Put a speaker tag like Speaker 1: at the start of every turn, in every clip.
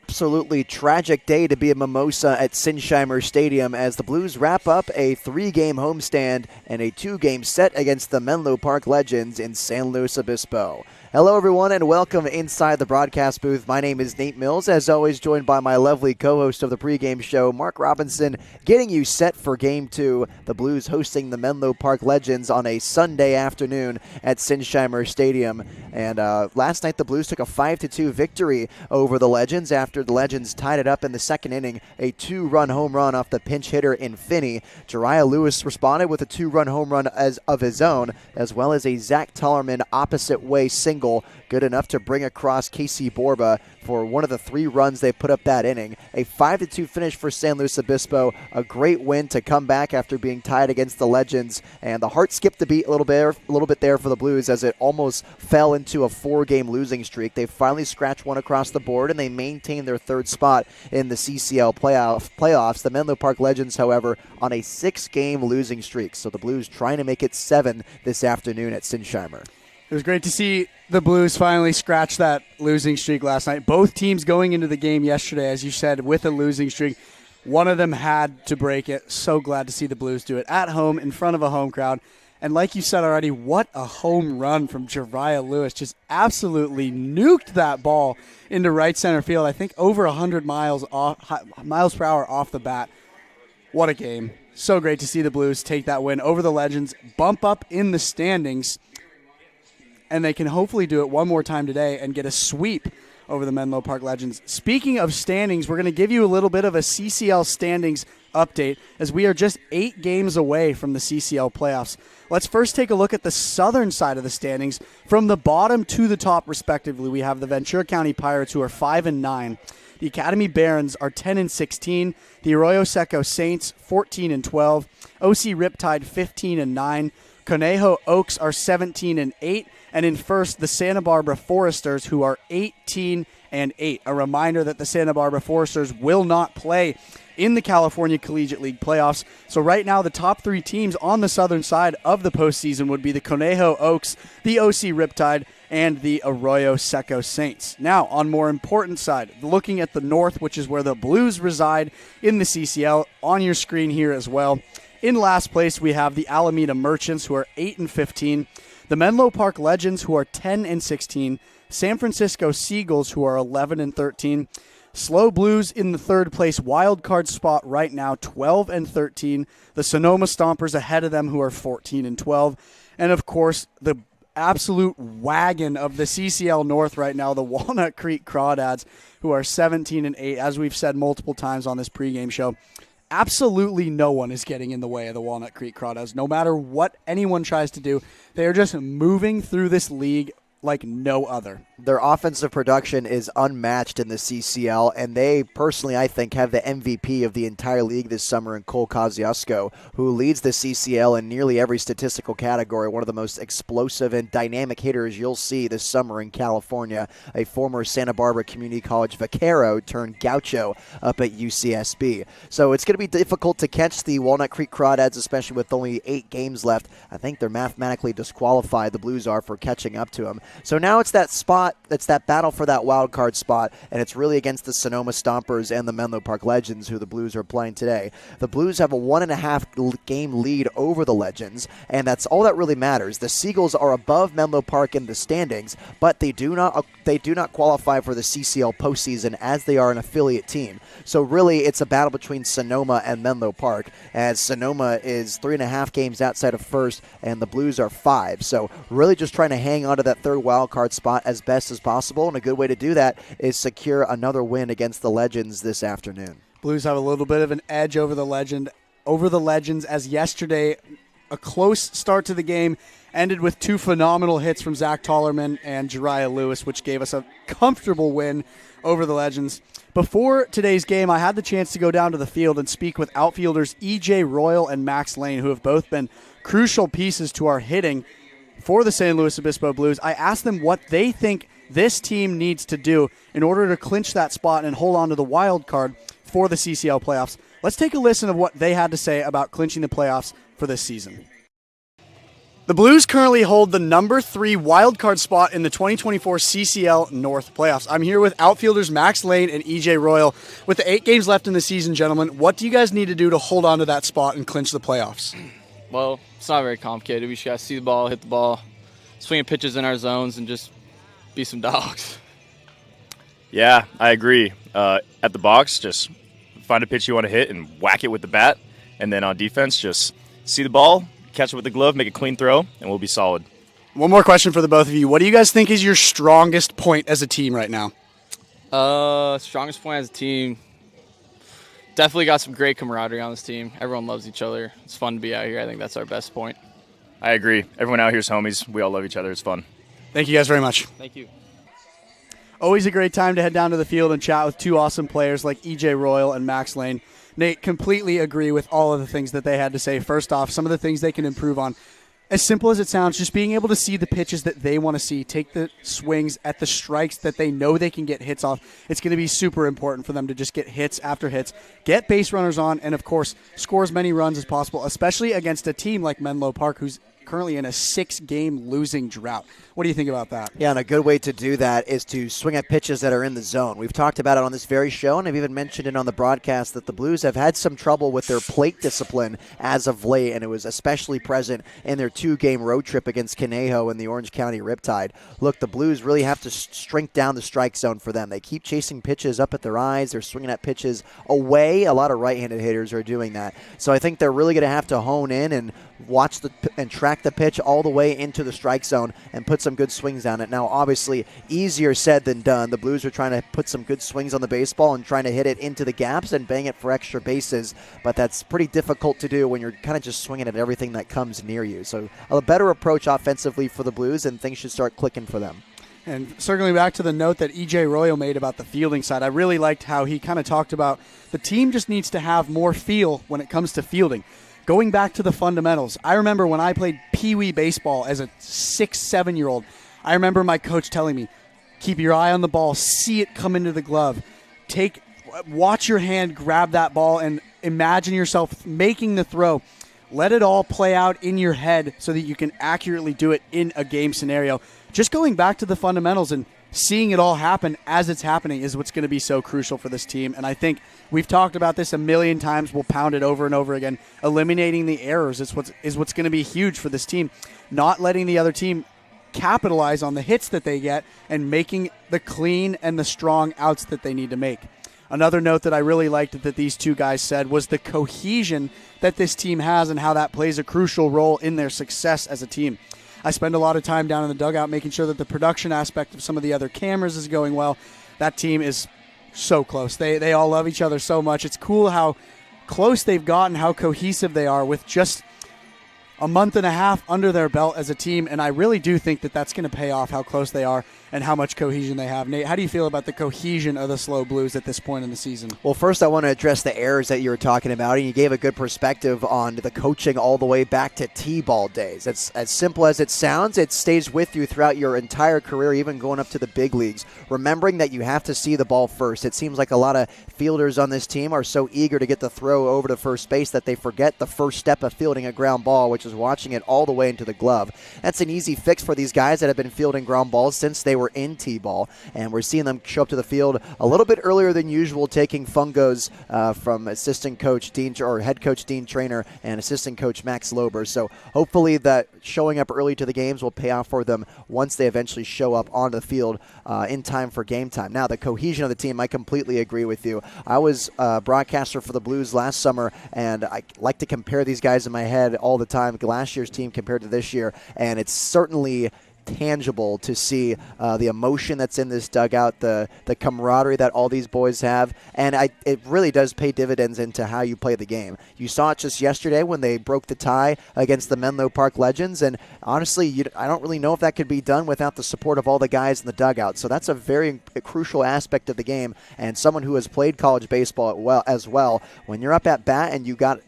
Speaker 1: absolutely tragic day to be a mimosa at Sinsheimer Stadium as the Blues wrap up a 3-game homestand and a 2-game set against the Menlo Park Legends in San Luis Obispo. Hello, everyone, and welcome inside the broadcast booth. My name is Nate Mills, as always, joined by my lovely co-host of the pregame show, Mark Robinson, getting you set for Game 2. The Blues hosting the Menlo Park Legends on a Sunday afternoon at Sinsheimer Stadium. And last night, the Blues took a 5-2 victory over the Legends after the Legends tied it up in the second inning, a 2-run home run off the pinch hitter in Finney. Jariah Lewis responded with a 2-run home run of his own, as well as a Zach Tellerman opposite-way single, good enough to bring across Casey Borba for one of the 3 runs they put up that inning. A 5-2 finish for San Luis Obispo, a great win to come back after being tied against the Legends, and the heart skipped the beat a little bit there for the Blues as it almost fell into a 4-game losing streak. They finally scratched one across the board, and they maintained their 3rd spot in the CCL playoffs. The Menlo Park Legends, however, on a 6-game losing streak, so the Blues trying to make it 7 this afternoon at Sinsheimer.
Speaker 2: It was great to see the Blues finally scratch that losing streak last night. Both teams going into the game yesterday, as you said, with a losing streak. One of them had to break it. So glad to see the Blues do it at home in front of a home crowd. And like you said already, what a home run from Jariah Lewis. Just absolutely nuked that ball into right center field. I think over 100 miles per hour off the bat. What a game. So great to see the Blues take that win over the Legends, bump up in the standings, and they can hopefully do it one more time today and get a sweep over the Menlo Park Legends. Speaking of standings, we're going to give you a little bit of a CCL standings update as we are just 8 games away from the CCL playoffs. Let's first take a look at the southern side of the standings. From the bottom to the top, respectively, we have the Ventura County Pirates, who are 5-9. The Academy Barons are 10-16. The Arroyo Seco Saints, 14-12. OC Riptide, 15-9. Conejo Oaks are 17-8. And in first, the Santa Barbara Foresters, who are 18-8. A reminder that the Santa Barbara Foresters will not play in the California Collegiate League playoffs. So right now, the top 3 teams on the southern side of the postseason would be the Conejo Oaks, the OC Riptide, and the Arroyo Seco Saints. Now, on more important side, looking at the north, which is where the Blues reside in the CCL, on your screen here as well. In last place, we have the Alameda Merchants, who are 8-15. The Menlo Park Legends, who are 10-16. San Francisco Seagulls, who are 11-13. SLO Blues in the 3rd place wild card spot right now, 12-13. The Sonoma Stompers ahead of them, who are 14-12. And, of course, the absolute wagon of the CCL North right now, the Walnut Creek Crawdads, who are 17-8, as we've said multiple times on this pregame show. Absolutely no one is getting in the way of the Walnut Creek Crawdads. No matter what anyone tries to do, they are just moving through this league like no other.
Speaker 1: Their offensive production is unmatched in the CCL, and they personally, I think, have the MVP of the entire league this summer in Cole Kosciuszko, who leads the CCL in nearly every statistical category, one of the most explosive and dynamic hitters you'll see this summer in California, a former Santa Barbara Community College vaquero turned gaucho up at UCSB. So it's going to be difficult to catch the Walnut Creek Crawdads, especially with only 8 games left. I think they're mathematically disqualified, the Blues are, for catching up to them. So now it's that spot, it's that battle for that wild card spot, and it's really against the Sonoma Stompers and the Menlo Park Legends, who the Blues are playing today. The Blues have a 1.5 game lead over the Legends, and that's all that really matters. The Seagulls are above Menlo Park in the standings, but they do not qualify for the CCL postseason as they are an affiliate team. So really, it's a battle between Sonoma and Menlo Park, as Sonoma is 3.5 games outside of first, and the Blues are 5. So really just trying to hang on to that 3rd wild card spot as best as possible, and a good way to do that is secure another win against the Legends this afternoon.
Speaker 2: Blues have a little bit of an edge over the Legends, as yesterday a close start to the game ended with 2 phenomenal hits from Zach Tollerman and Jariah Lewis, which gave us a comfortable win over the Legends. Before today's game, I had the chance to go down to the field and speak with outfielders E.J. Royal and Max Lane, who have both been crucial pieces to our hitting for the San Luis Obispo Blues. I asked them what they think this team needs to do in order to clinch that spot and hold on to the wild card for the CCL playoffs. Let's take a listen of what they had to say about clinching the playoffs for this season. The Blues currently hold the number 3 wildcard spot in the 2024 CCL North playoffs. I'm here with outfielders Max Lane and EJ Royal. With the 8 games left in the season, gentlemen, what do you guys need to do to hold on to that spot and clinch the playoffs?
Speaker 3: Well, it's not very complicated. We just got to see the ball, hit the ball, swing at pitches in our zones, and just be some dogs.
Speaker 4: Yeah, I agree. At the box, just find a pitch you want to hit and whack it with the bat. And then on defense, just see the ball, catch it with the glove, make a clean throw, and we'll be solid.
Speaker 2: One more question for the both of you. What do you guys think is your strongest point as a team right now?
Speaker 3: Strongest point as a team, definitely got some great camaraderie on this team. Everyone loves each other. It's fun to be out here. I think that's our best point.
Speaker 4: I agree. Everyone out here is homies. We all love each other. It's fun.
Speaker 2: Thank you guys very much.
Speaker 3: Thank you.
Speaker 2: Always a great time to head down to the field and chat with 2 awesome players like EJ Royal and Max Lane. Nate, completely agree with all of the things that they had to say. First off, some of the things they can improve on. As simple as it sounds, just being able to see the pitches that they want to see, take the swings at the strikes that they know they can get hits off. It's going to be super important for them to just get hits after hits, get base runners on, and, of course, score as many runs as possible, especially against a team like Menlo Park, who's currently in a 6-game losing drought. What do you think about that?
Speaker 1: Yeah, and a good way to do that is to swing at pitches that are in the zone. We've talked about it on this very show, and I've even mentioned it on the broadcast that the Blues have had some trouble with their plate discipline as of late, and it was especially present in their 2-game road trip against Conejo and the Orange County Riptide. Look, the Blues really have to shrink down the strike zone for them. They keep chasing pitches up at their eyes. They're swinging at pitches away. A lot of right-handed hitters are doing that. So I think they're really going to have to hone in and watch and track the pitch all the way into the strike zone and put some good swings on it. Now, obviously, easier said than done. The Blues are trying to put some good swings on the baseball and trying to hit it into the gaps and bang it for extra bases, but that's pretty difficult to do when you're kind of just swinging at everything that comes near you. So a better approach offensively for the Blues, and things should start clicking for them.
Speaker 2: And circling back to the note that EJ Royal made about the fielding side, I really liked how he kind of talked about the team just needs to have more feel when it comes to fielding. Going back to the fundamentals, I remember when I played pee-wee baseball as a 6, 7-year-old, I remember my coach telling me, keep your eye on the ball, see it come into the glove, watch your hand grab that ball and imagine yourself making the throw. Let it all play out in your head so that you can accurately do it in a game scenario. Just going back to the fundamentals and seeing it all happen as it's happening is what's going to be so crucial for this team. And I think we've talked about this a million times. We'll pound it over and over again. Eliminating the errors is what's going to be huge for this team. Not letting the other team capitalize on the hits that they get and making the clean and the strong outs that they need to make. Another note that I really liked that these 2 guys said was the cohesion that this team has and how that plays a crucial role in their success as a team. I spend a lot of time down in the dugout making sure that the production aspect of some of the other cameras is going well. That team is so close. They all love each other so much. It's cool how close they've gotten, how cohesive they are with just a month and a half under their belt as a team, and I really do think that that's going to pay off how close they are and how much cohesion they have. Nate, how do you feel about the cohesion of the SLO Blues at this point in the season?
Speaker 1: Well, first I want to address the errors that you were talking about, and you gave a good perspective on the coaching all the way back to T-ball days. It's as simple as it sounds. It stays with you throughout your entire career, even going up to the big leagues, remembering that you have to see the ball first. It seems like a lot of fielders on this team are so eager to get the throw over to first base that they forget the first step of fielding a ground ball, which is watching it all the way into the glove. That's an easy fix for these guys that have been fielding ground balls since they were in T-ball, and we're seeing them show up to the field a little bit earlier than usual, taking fungos from assistant coach Dean or head coach Dean Trainer and assistant coach Max Lober. So hopefully that showing up early to the games will pay off for them once they eventually show up onto the field in time for game time. Now, the cohesion of the team, I completely agree with you. I was a broadcaster for the Blues last summer, and I like to compare these guys in my head all the time, last year's team compared to this year, and it's certainly tangible to see the emotion that's in this dugout, the camaraderie that all these boys have, and it really does pay dividends into how you play the game. You saw it just yesterday when they broke the tie against the Menlo Park Legends, and honestly, I don't really know if that could be done without the support of all the guys in the dugout. So that's a very crucial aspect of the game, and someone who has played college baseball as well, when you're up at bat and you got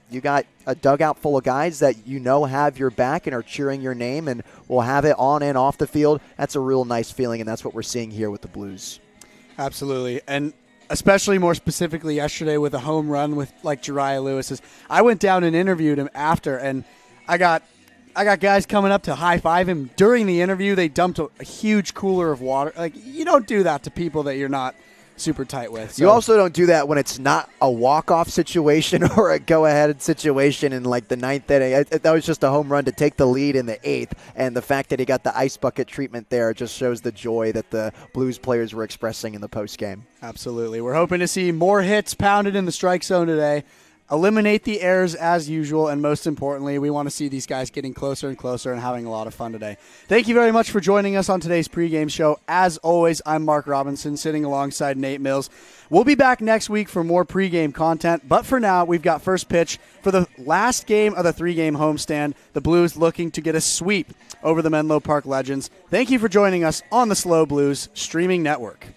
Speaker 1: a dugout full of guys that you know have your back and are cheering your name and will have it on and off the field, that's a real nice feeling, and that's what we're seeing here with the Blues.
Speaker 2: Absolutely. And especially more specifically yesterday with a home run with like Jariah Lewis's. I went down and interviewed him after, and I got I got guys coming up to high-five him. During the interview, they dumped a huge cooler of water. Like, you don't do that to people that you're not super tight with. So.
Speaker 1: You also don't do that when it's not a walk-off situation or a go-ahead situation in like the ninth inning. That was just a home run to take the lead in the eighth, and the fact that he got the ice bucket treatment there just shows the joy that the Blues players were expressing in the postgame.
Speaker 2: Absolutely. We're hoping to see more hits pounded in the strike zone today. Eliminate the errors as usual, and most importantly, we want to see these guys getting closer and closer and having a lot of fun today. Thank you very much for joining us on today's pregame show. As always, I'm Mark Robinson, sitting alongside Nate Mills. We'll be back next week for more pregame content, but for now, we've got first pitch for the last game of the three-game homestand. The Blues looking to get a sweep over the Menlo Park Legends. Thank you for joining us on the SLO Blues streaming network.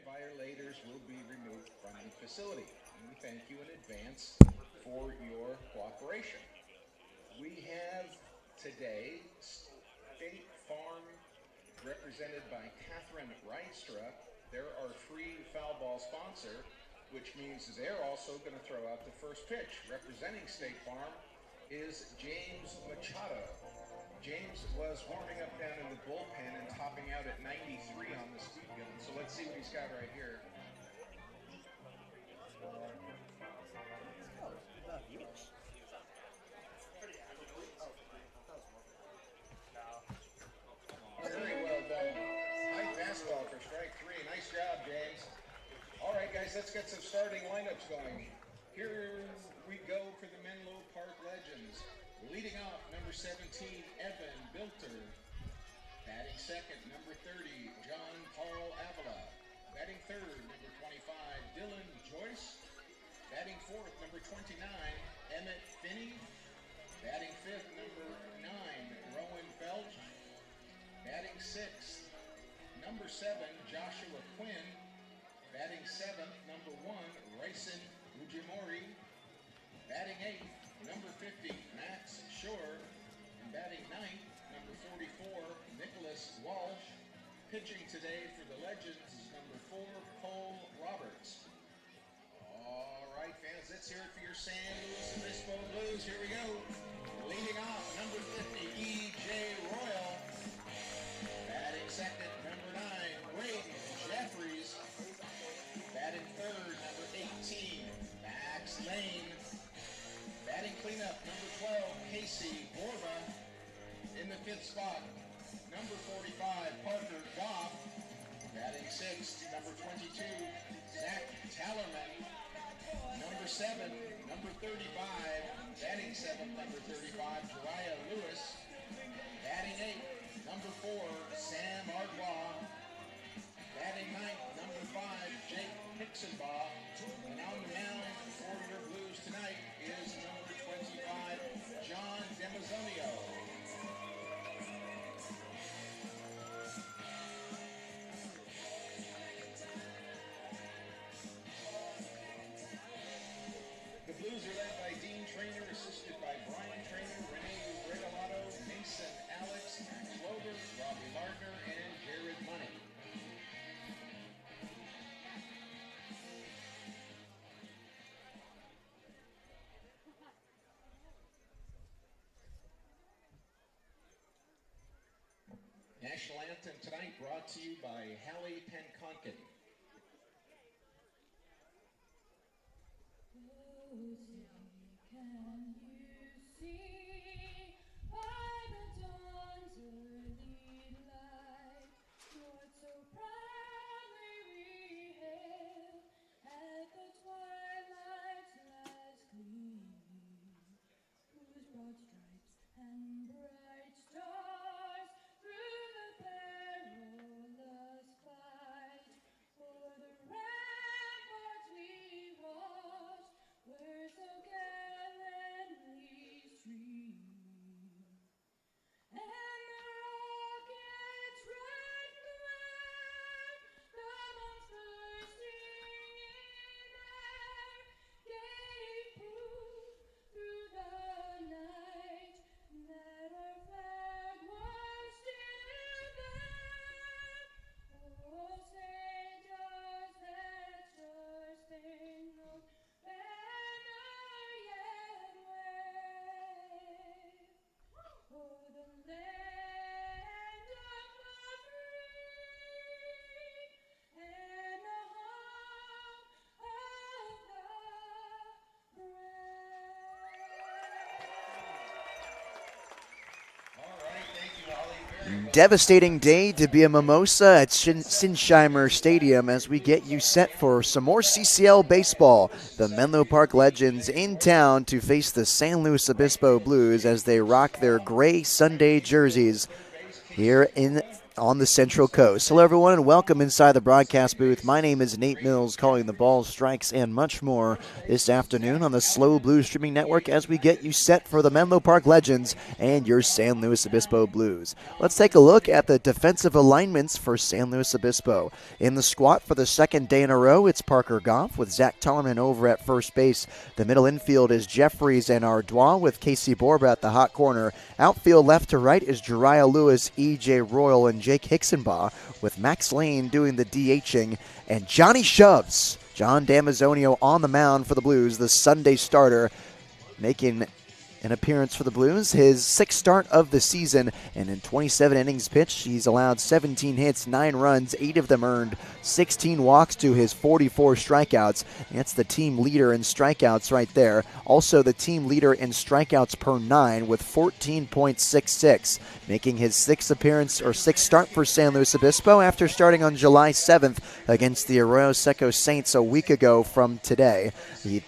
Speaker 5: Violators will be removed from the facility. And we thank you in advance for your cooperation. We have today State Farm, represented by Catherine Reinstra. They're our free foul ball sponsor, which means they're also going to throw out the first pitch. Representing State Farm is James Machado. James was warming up down in the bullpen and topping out at 93 on the speed gun. So let's see what he's got right here. Very well done. High fastball for strike three. Nice job, James. All right, guys, let's get some starting lineups going. Here we go for the Menlo Park Legends. Leading off, number 17, Evan Bilter. Batting second, number 30, John Paul Avila. Batting third, number 25, Dylan Joyce. Batting fourth, number 29, Emmett Finney. Batting fifth, number 9, Rowan Felch. Batting sixth, number 7, Joshua Quinn. Batting seventh, number 1, Ryson Ujimori. Batting eighth, number 50, Max Shore. And batting ninth, number 44, Nicholas Walsh. Pitching today for the Legends is number 4, Cole Roberts. All right, fans, let's hear it for your San Luis Obispo Blues. Here we go. Leading off, number 50, E.J. Royal. Batting second, number 9, Wade Jeffries. Batting third, number 18, Max Lane. Batting cleanup, number 12, Casey Borba. In the fifth spot, number 45, Parker Goff. Batting sixth, number 22, Zach Tallerman. Number 7, number 35, batting 7th, number 35, Jariah Lewis. Batting 8th, number 4, Sam Ardois. Batting 9th, number 5, Jake Hixenbaugh. And on the mound for your Blues tonight is number 25, John Damazio. The Blues are led by Dean Traynor, assisted by Brian Traynor, Renee Regalado, Mason Alex, Max Lober, Robbie Lardner, and Jared Money. National Anthem tonight brought to you by Hallie Penconkin.
Speaker 6: Can you see by the dawn's early light what so proudly we hailed at the twilight's last gleam, whose broad stripes and bright stars through the perilous fight o'er the ramparts we watched were so gallantly streamed, and the rocket's red glare, the monsters singing there, gave proof through the night that our flag was still there. Oh, say does that star-spangled banner yet wave o'er the land of the free and the home of the brave?
Speaker 5: All right, thank you, Holly. Very well.
Speaker 1: Devastating day to be a mimosa at Sinsheimer Stadium as we get you set for some more CCL baseball. The Menlo Park Legends in town to face the San Luis Obispo Blues as they rock their gray Sunday jerseys here on the Central Coast. Hello, everyone, and welcome inside the broadcast booth. My name is Nate Mills, calling the balls, strikes, and much more this afternoon on the SLO Blues Streaming Network as we get you set for the Menlo Park Legends and your San Luis Obispo Blues. Let's take a look at the defensive alignments for San Luis Obispo. In the squat for the second day in a row, it's Parker Goff with Zach Tellerman over at first base. The middle infield is Jeffries and Ardois with Casey Borba at the hot corner. Outfield left to right is Jariah Lewis, E.J. Royal, and Jake Hixenbaugh, with Max Lane doing the DHing, and Johnny Shoves, John Damazio, on the mound for the Blues, the Sunday starter, making an appearance for the Blues, his sixth start of the season, and in 27 innings pitched, he's allowed 17 hits, 9 runs, 8 of them earned, 16 walks to his 44 strikeouts. That's the team leader in strikeouts right there. Also the team leader in strikeouts per 9 with 14.66, making his sixth appearance or sixth start for San Luis Obispo after starting on July 7th against the Arroyo Seco Saints a week ago from today.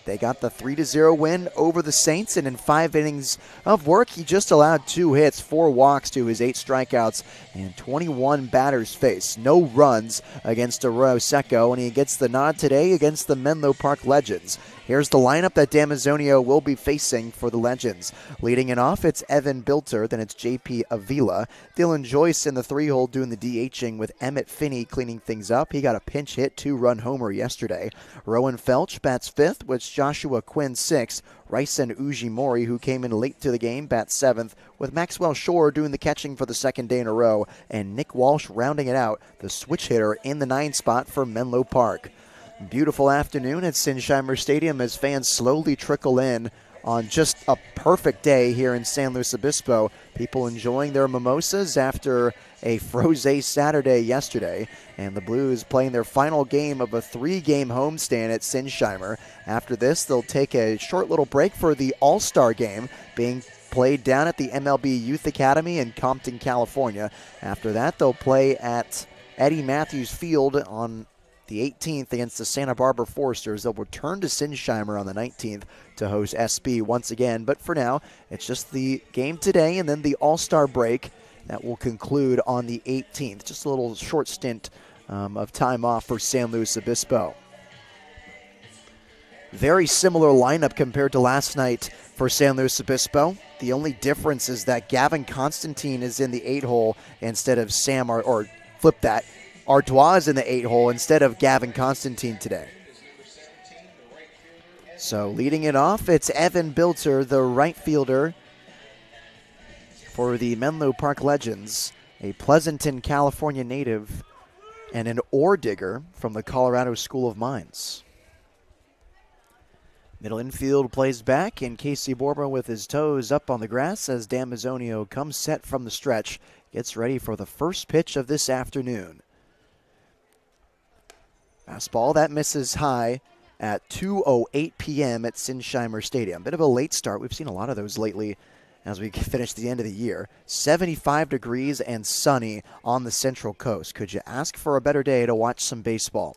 Speaker 1: They got the 3-0 win over the Saints, and in 5 innings of work, he just allowed 2 hits, 4 walks to his 8 strikeouts, and 21 batters faced. No runs against Arroyo Seco, and he gets the nod today against the Menlo Park Legends. Here's the lineup that Damazio will be facing for the Legends. Leading it off, it's Evan Bilter, then it's J.P. Avila. Dylan Joyce in the 3-hole doing the DHing with Emmett Finney cleaning things up. He got a pinch hit 2-run homer yesterday. Rowan Felch bats 5th, with Joshua Quinn 6th. Ryson Ujimori, who came in late to the game, bats 7th, with Maxwell Shore doing the catching for the second day in a row, and Nick Walsh rounding it out, the switch hitter in the 9 spot for Menlo Park. Beautiful afternoon at Sinsheimer Stadium as fans slowly trickle in on just a perfect day here in San Luis Obispo. People enjoying their mimosas after a frosé Saturday yesterday, and the Blues playing their final game of a 3-game homestand at Sinsheimer. After this, they'll take a short little break for the All-Star game being played down at the MLB Youth Academy in Compton, California. After that, they'll play at Eddie Matthews Field the 18th against the Santa Barbara Foresters. They'll return to Sinsheimer on the 19th to host SB once again. But for now, it's just the game today and then the All-Star break that will conclude on the 18th. Just a little short stint of time off for San Luis Obispo. Very similar lineup compared to last night for San Luis Obispo. The only difference is that Gavin Constantine is in the 8-hole instead of or flip that, Artois is in the 8-hole instead of Gavin Constantine today. So leading it off, it's Evan Bilter, the right fielder for the Menlo Park Legends, a Pleasanton, California native and an ore digger from the Colorado School of Mines. Middle infield plays back, and Casey Borba with his toes up on the grass as Damazio comes set from the stretch, gets ready for the first pitch of this afternoon. Fastball that misses high at 2:08 p.m. at Sinsheimer Stadium. Bit of a late start. We've seen a lot of those lately as we finish the end of the year. 75 degrees and sunny on the Central Coast. Could you ask for a better day to watch some baseball?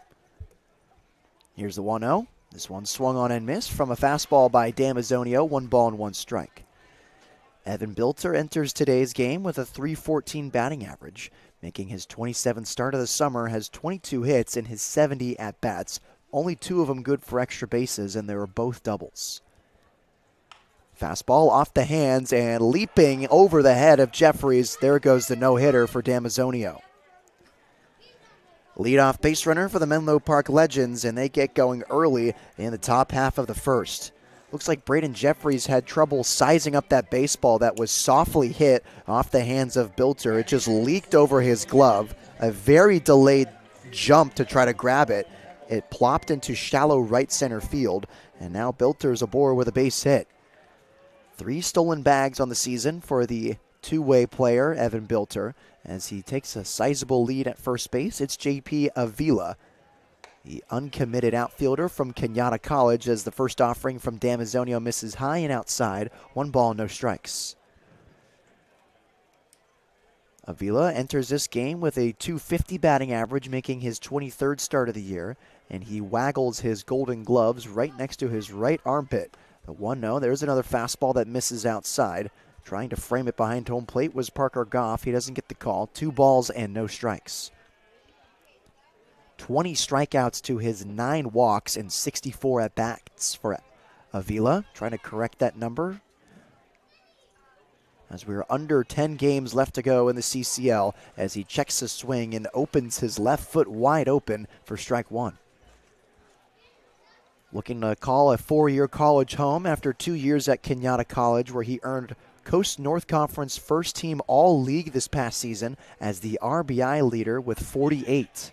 Speaker 1: Here's the 1-0. This one swung on and missed from a fastball by Damazio, 1 ball and 1 strike. Evan Bilter enters today's game with a .314 batting average, making his 27th start of the summer, has 22 hits in his 70 at-bats, only 2 of them good for extra bases, and they were both doubles. Fastball off the hands and leaping over the head of Jeffries. There goes the no-hitter for Damazio. Leadoff base runner for the Menlo Park Legends, and they get going early in the top half of the first. Looks like Braden Jeffries had trouble sizing up that baseball that was softly hit off the hands of Bilter. It just leaked over his glove. A very delayed jump to try to grab it. It plopped into shallow right center field, and now Bilter's aboard with a base hit. 3 stolen bags on the season for the two-way player, Evan Bilter. As he takes a sizable lead at first base, it's JP Avila, the uncommitted outfielder from Kenyatta College, as the first offering from Damazio misses high and outside. 1 ball, no strikes. Avila enters this game with a .250 batting average, making his 23rd start of the year, and he waggles his golden gloves right next to his right armpit. The 1-0, there's another fastball that misses outside. Trying to frame it behind home plate was Parker Goff. He doesn't get the call. 2 balls and no strikes. 20 strikeouts to his 9 walks and 64 at-bats for Avila. Trying to correct that number as we're under 10 games left to go in the CCL, as he checks his swing and opens his left foot wide open for strike 1. Looking to call a 4-year college home after 2 years at Kenyatta College, where he earned Coast North Conference first team All-League this past season as the RBI leader with 48.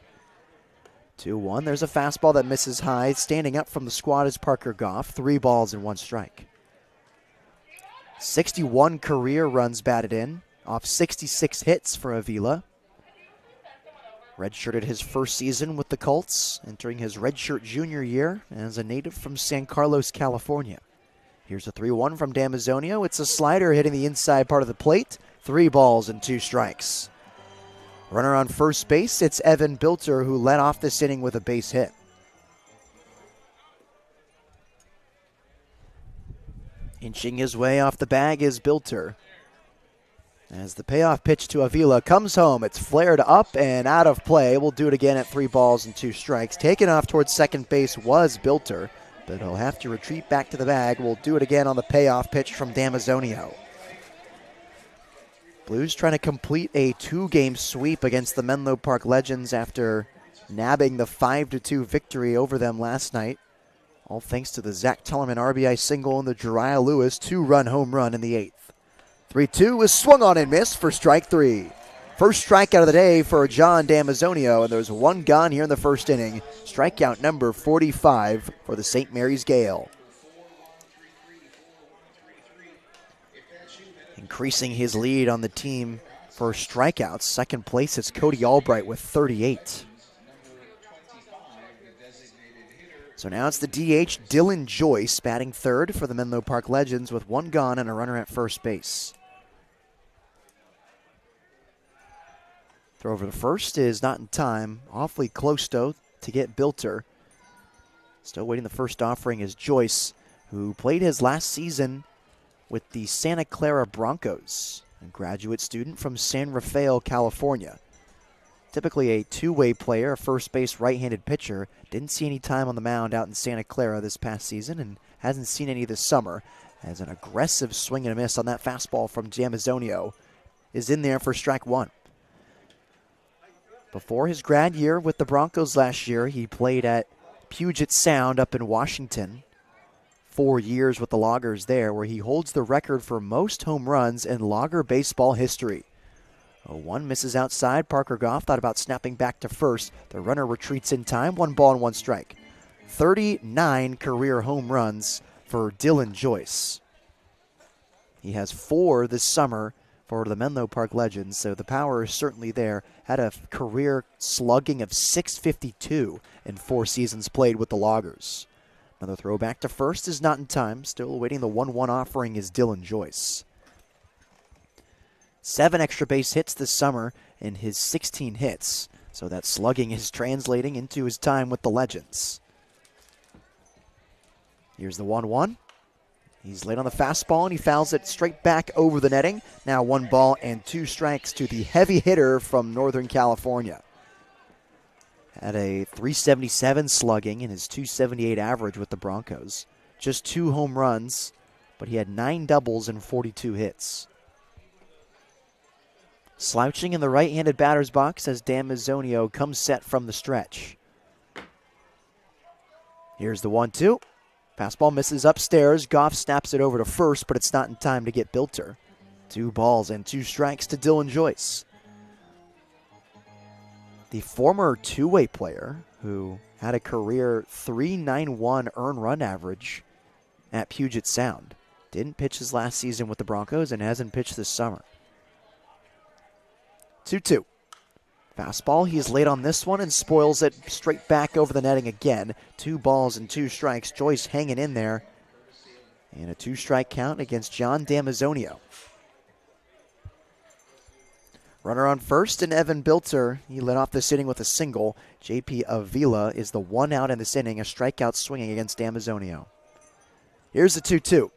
Speaker 1: 2-1. There's a fastball that misses high. Standing up from the squad is Parker Goff. 3 balls and 1 strike. 61 career runs batted in off 66 hits for Avila. Redshirted his first season with the Colts, entering his redshirt junior year as a native from San Carlos, California. Here's a 3-1 from Damazio. It's a slider hitting the inside part of the plate. 3 balls and 2 strikes. Runner on first base, it's Evan Bilter, who led off this inning with a base hit. Inching his way off the bag is Bilter, as the payoff pitch to Avila comes home. It's flared up and out of play. We'll do it again at 3 balls and 2 strikes. Taken off towards second base was Bilter, but he'll have to retreat back to the bag. We'll do it again on the payoff pitch from Damazio. Blues trying to complete a 2-game sweep against the Menlo Park Legends after nabbing the 5-2 victory over them last night. All thanks to the Zach Tellerman RBI single and the Jariah Lewis 2-run home run in the 8th. 3-2 is swung on and missed for strike 3. First strikeout of the day for John Damazio, and there's 1 gone here in the first inning. Strikeout number 45 for the St. Mary's Gale. Increasing his lead on the team for strikeouts. Second place is Cody Albright with 38. So now it's the DH, Dylan Joyce, batting third for the Menlo Park Legends with 1 gone and a runner at first base. Throw over to first is not in time. Awfully close, though. to get Bilter. Still waiting the first offering is Joyce, who played his last season with the Santa Clara Broncos, a graduate student from San Rafael, California. Typically a two-way player, a first base right-handed pitcher. Didn't see any time on the mound out in Santa Clara this past season and hasn't seen any this summer, as an aggressive swing and a miss on that fastball from Damazio is in there for strike one. Before his grad year with the Broncos last year, he played at Puget Sound up in Washington. 4 years with the Loggers there, where he holds the record for most home runs in Logger baseball history. One misses outside. Parker Goff thought about snapping back to first. The runner retreats in time. 1 ball and 1 strike. 39 career home runs for Dylan Joyce. He has 4 this summer for the Menlo Park Legends, so the power is certainly there. Had a career slugging of .652 in 4 seasons played with the Loggers. Another throw back to first is not in time. Still awaiting the 1-1 offering is Dylan Joyce. 7 extra base hits this summer in his 16 hits, so that slugging is translating into his time with the Legends. Here's the 1-1. He's late on the fastball, and he fouls it straight back over the netting. Now 1 ball and 2 strikes to the heavy hitter from Northern California. Had a .377 slugging and his .278 average with the Broncos. Just 2 home runs, but he had 9 doubles and 42 hits. Slouching in the right-handed batter's box as Damazio comes set from the stretch. Here's the 1-2. Fastball misses upstairs. Goff snaps it over to first, but it's not in time to get Bilter. 2 balls and 2 strikes to Dylan Joyce. The former two-way player who had a career .391 earned run average at Puget Sound. Didn't pitch his last season with the Broncos and hasn't pitched this summer. 2-2. Fastball, he's late on this one and spoils it straight back over the netting again. 2 balls and 2 strikes. Joyce hanging in there. And a 2-strike count against John Damazio. Runner on first, and Evan Bilter, he led off this inning with a single. JP Avila is the 1 out in this inning, a strikeout swinging against Damazio. Here's the 2-2.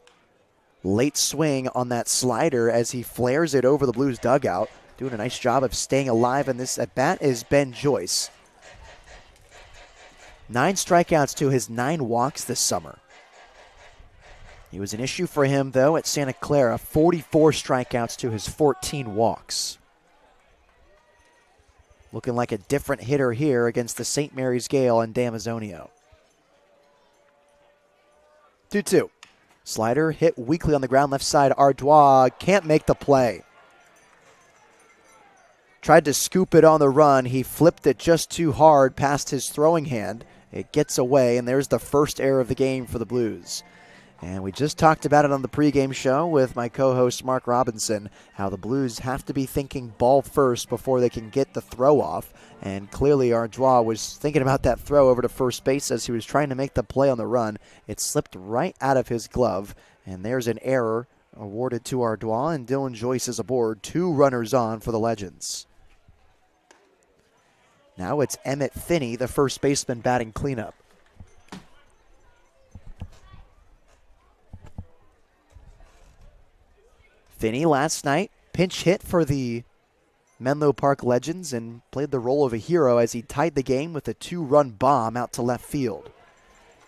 Speaker 1: Late swing on that slider as he flares it over the Blues dugout. Doing a nice job of staying alive in this at-bat is Ben Joyce. 9 strikeouts to his 9 walks this summer. He was an issue for him, though, at Santa Clara. 44 strikeouts to his 14 walks. Looking like a different hitter here against the St. Mary's Gale and Damazio. 2-2. Slider hit weakly on the ground left side. Ardois can't make the play. Tried to scoop it on the run. He flipped it just too hard past his throwing hand. It gets away, and there's the first error of the game for the Blues. And we just talked about it on the pregame show with my co-host Mark Robinson, how the Blues have to be thinking ball first before they can get the throw off. And clearly Ardois was thinking about that throw over to first base as he was trying to make the play on the run. It slipped right out of his glove, and there's an error awarded to Ardois, and Dylan Joyce is aboard. 2 runners on for the Legends. Now it's Emmett Finney, the first baseman, batting cleanup. Finney last night pinch hit for the Menlo Park Legends and played the role of a hero as he tied the game with a 2-run bomb out to left field.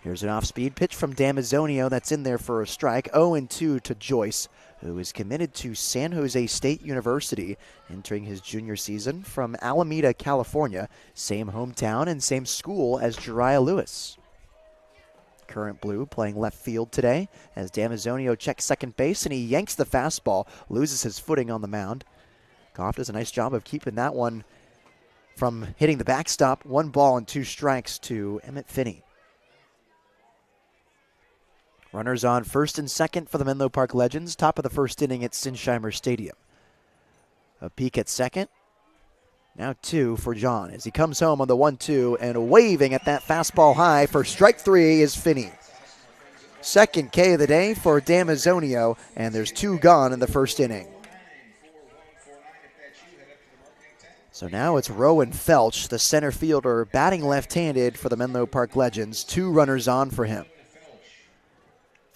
Speaker 1: Here's an off-speed pitch from Damazio that's in there for a strike. 0-2 to Joyce, who is committed to San Jose State University, entering his junior season from Alameda, California, same hometown and same school as Jariah Lewis. Current Blue playing left field today as Damazio checks second base and he yanks the fastball, loses his footing on the mound. Goff does a nice job of keeping that one from hitting the backstop. 1 ball and 2 strikes to Emmett Finney. Runners on first and second for the Menlo Park Legends. Top of the first inning at Sinsheimer Stadium. A peek at second. Now 2 for John as he comes home on the 1-2 and waving at that fastball high for strike 3 is Finney. Second K of the day for Damazio, and there's 2 gone in the first inning. So now it's Rowan Felch, the center fielder, batting left-handed for the Menlo Park Legends. 2 runners on for him.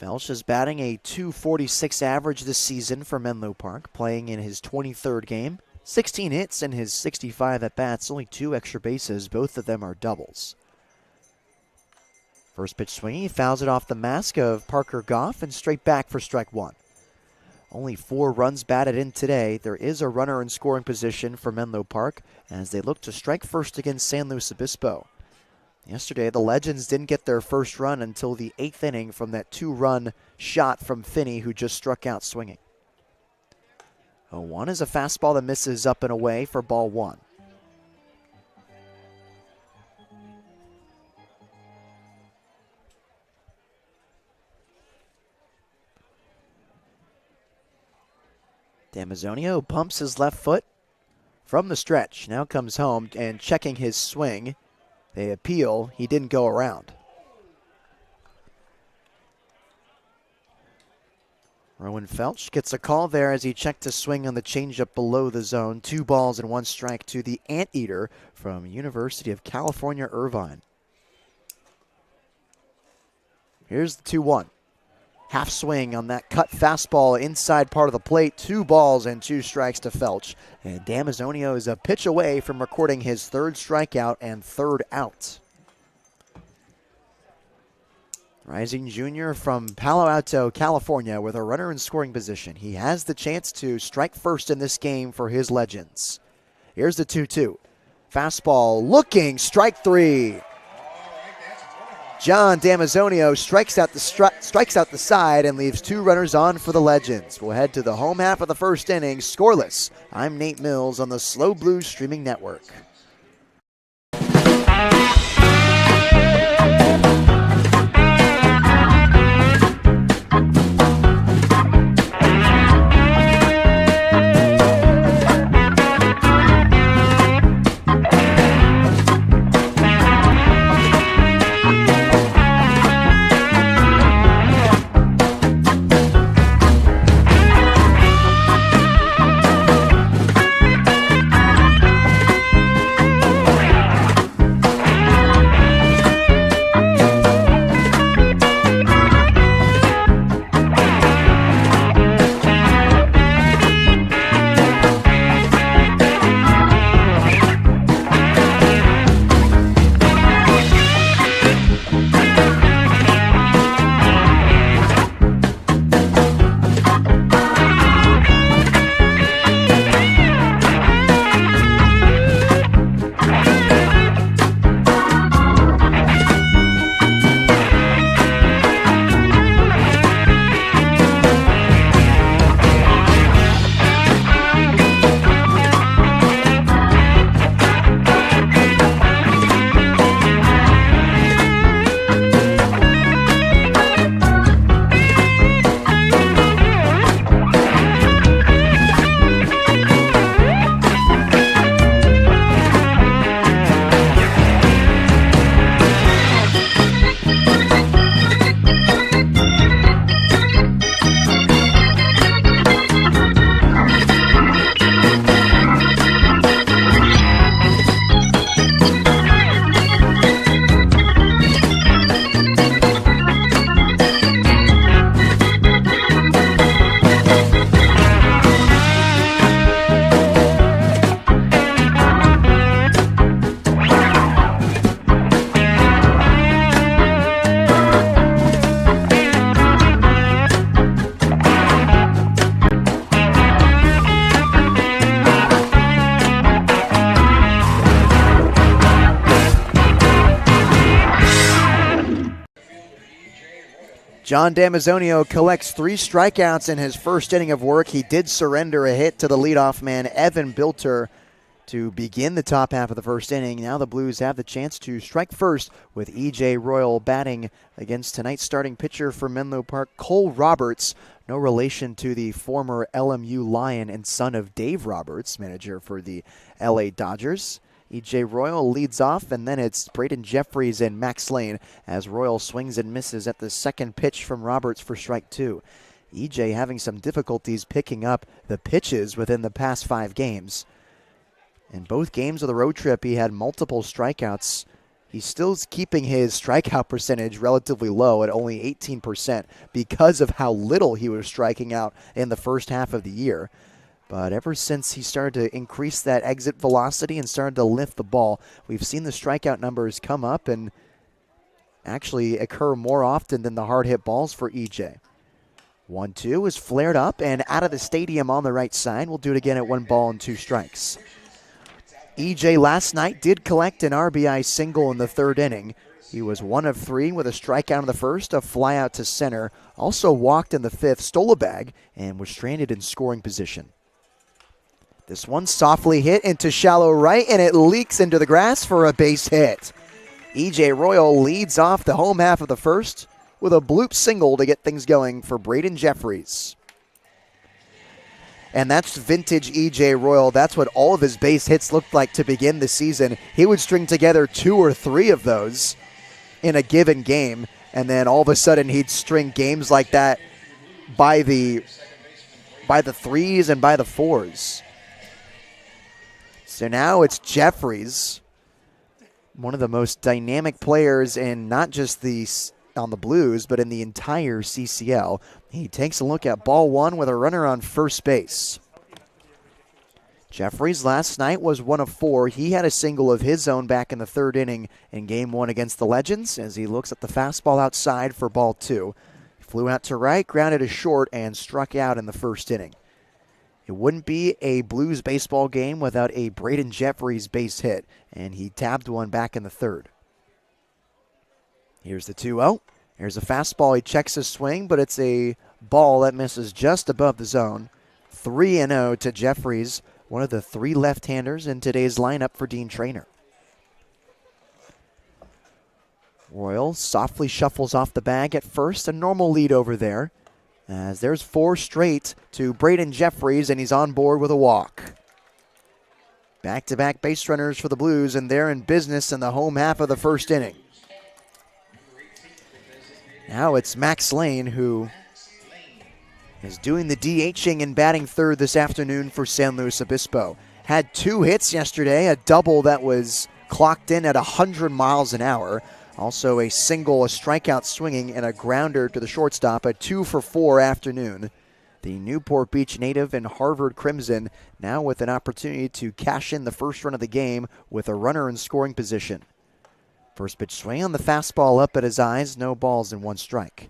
Speaker 1: Felch is batting a .246 average this season for Menlo Park, playing in his 23rd game. 16 hits in his 65 at-bats, only 2 extra bases. Both of them are doubles. First pitch swing, he fouls it off the mask of Parker Goff and straight back for strike 1. Only 4 runs batted in today. There is a runner in scoring position for Menlo Park as they look to strike first against San Luis Obispo. Yesterday, the Legends didn't get their first run until the 8th inning from that 2-run shot from Finney, who just struck out swinging. 0-1 is a fastball that misses up and away for ball 1. Damazio pumps his left foot from the stretch. Now comes home and checking his swing. They appeal. He didn't go around. Rowan Felch gets a call there as he checked his swing on the changeup below the zone. 2 balls and 1 strike to the Anteater from University of California, Irvine. Here's the 2-1. Half swing on that cut fastball inside part of the plate. 2 balls and 2 strikes to Felch. And Damazio is a pitch away from recording his 3rd strikeout and 3rd out. Rising junior from Palo Alto, California, with a runner in scoring position. He has the chance to strike first in this game for his Legends. Here's the 2-2. Fastball looking, strike 3. John Damazio strikes out the side and leaves 2 runners on for the Legends. We'll head to the home half of the first inning, scoreless. I'm Nate Mills on the SLO Blues streaming network. John Damazio collects 3 strikeouts in his first inning of work. He did surrender a hit to the leadoff man, Evan Bilter, to begin the top half of the first inning. Now the Blues have the chance to strike first with E.J. Royal batting against tonight's starting pitcher for Menlo Park, Cole Roberts. No relation to the former LMU Lion and son of Dave Roberts, manager for the L.A. Dodgers. E.J. Royal leads off, and then it's Braden Jeffries and Max Lane as Royal swings and misses at the second pitch from Roberts for strike 2. E.J. having some difficulties picking up the pitches within the past 5 games. In both games of the road trip, he had multiple strikeouts. He's still keeping his strikeout percentage relatively low at only 18% because of how little he was striking out in the first half of the year. But ever since he started to increase that exit velocity and started to lift the ball, we've seen the strikeout numbers come up and actually occur more often than the hard hit balls for EJ. 1-2 is flared up and out of the stadium on the right side. We'll do it again at 1-2 strikes. EJ last night did collect an RBI single in the third inning. He was 1 of 3 with a strikeout in the first, a fly out to center, also walked in the fifth, stole a bag, and was stranded in scoring position. This one softly hit into shallow right, and it leaks into the grass for a base hit. EJ Royal leads off the home half of the first with a bloop single to get things going for Braden Jeffries. And that's vintage EJ Royal. That's what all of his base hits looked like to begin the season. He would string together 2 or 3 of those in a given game, and then all of a sudden he'd string games like that by the 3s and by the 4s. So now it's Jeffries, one of the most dynamic players in not just on the Blues, but in the entire CCL. He takes a look at ball 1 with a runner on first base. Jeffries last night was 1 of 4. He had a single of his own back in the third inning in game 1 against the Legends as he looks at the fastball outside for ball 2. Flew out to right, grounded to short, and struck out in the first inning. It wouldn't be a Blues baseball game without a Braden Jeffries base hit, and he tabbed one back in the third. Here's the 2-0. Here's a fastball. He checks his swing, but it's a ball that misses just above the zone. 3-0 to Jeffries, one of the 3 left-handers in today's lineup for Dean Traynor. Royal softly shuffles off the bag at first, a normal lead over there, as there's 4 straight to Braden Jeffries, and he's on board with a walk. Back-to-back base runners for the Blues, and they're in business in the home half of the first inning. Now it's Max Lane who is doing the DHing and batting third this afternoon for San Luis Obispo. Had 2 hits yesterday, a double that was clocked in at 100 miles an hour. Also a single, a strikeout swinging, and a grounder to the shortstop, a 2-for-4 afternoon. The Newport Beach native and Harvard Crimson now with an opportunity to cash in the first run of the game with a runner in scoring position. First pitch swing on the fastball up at his eyes, no balls and 1 strike.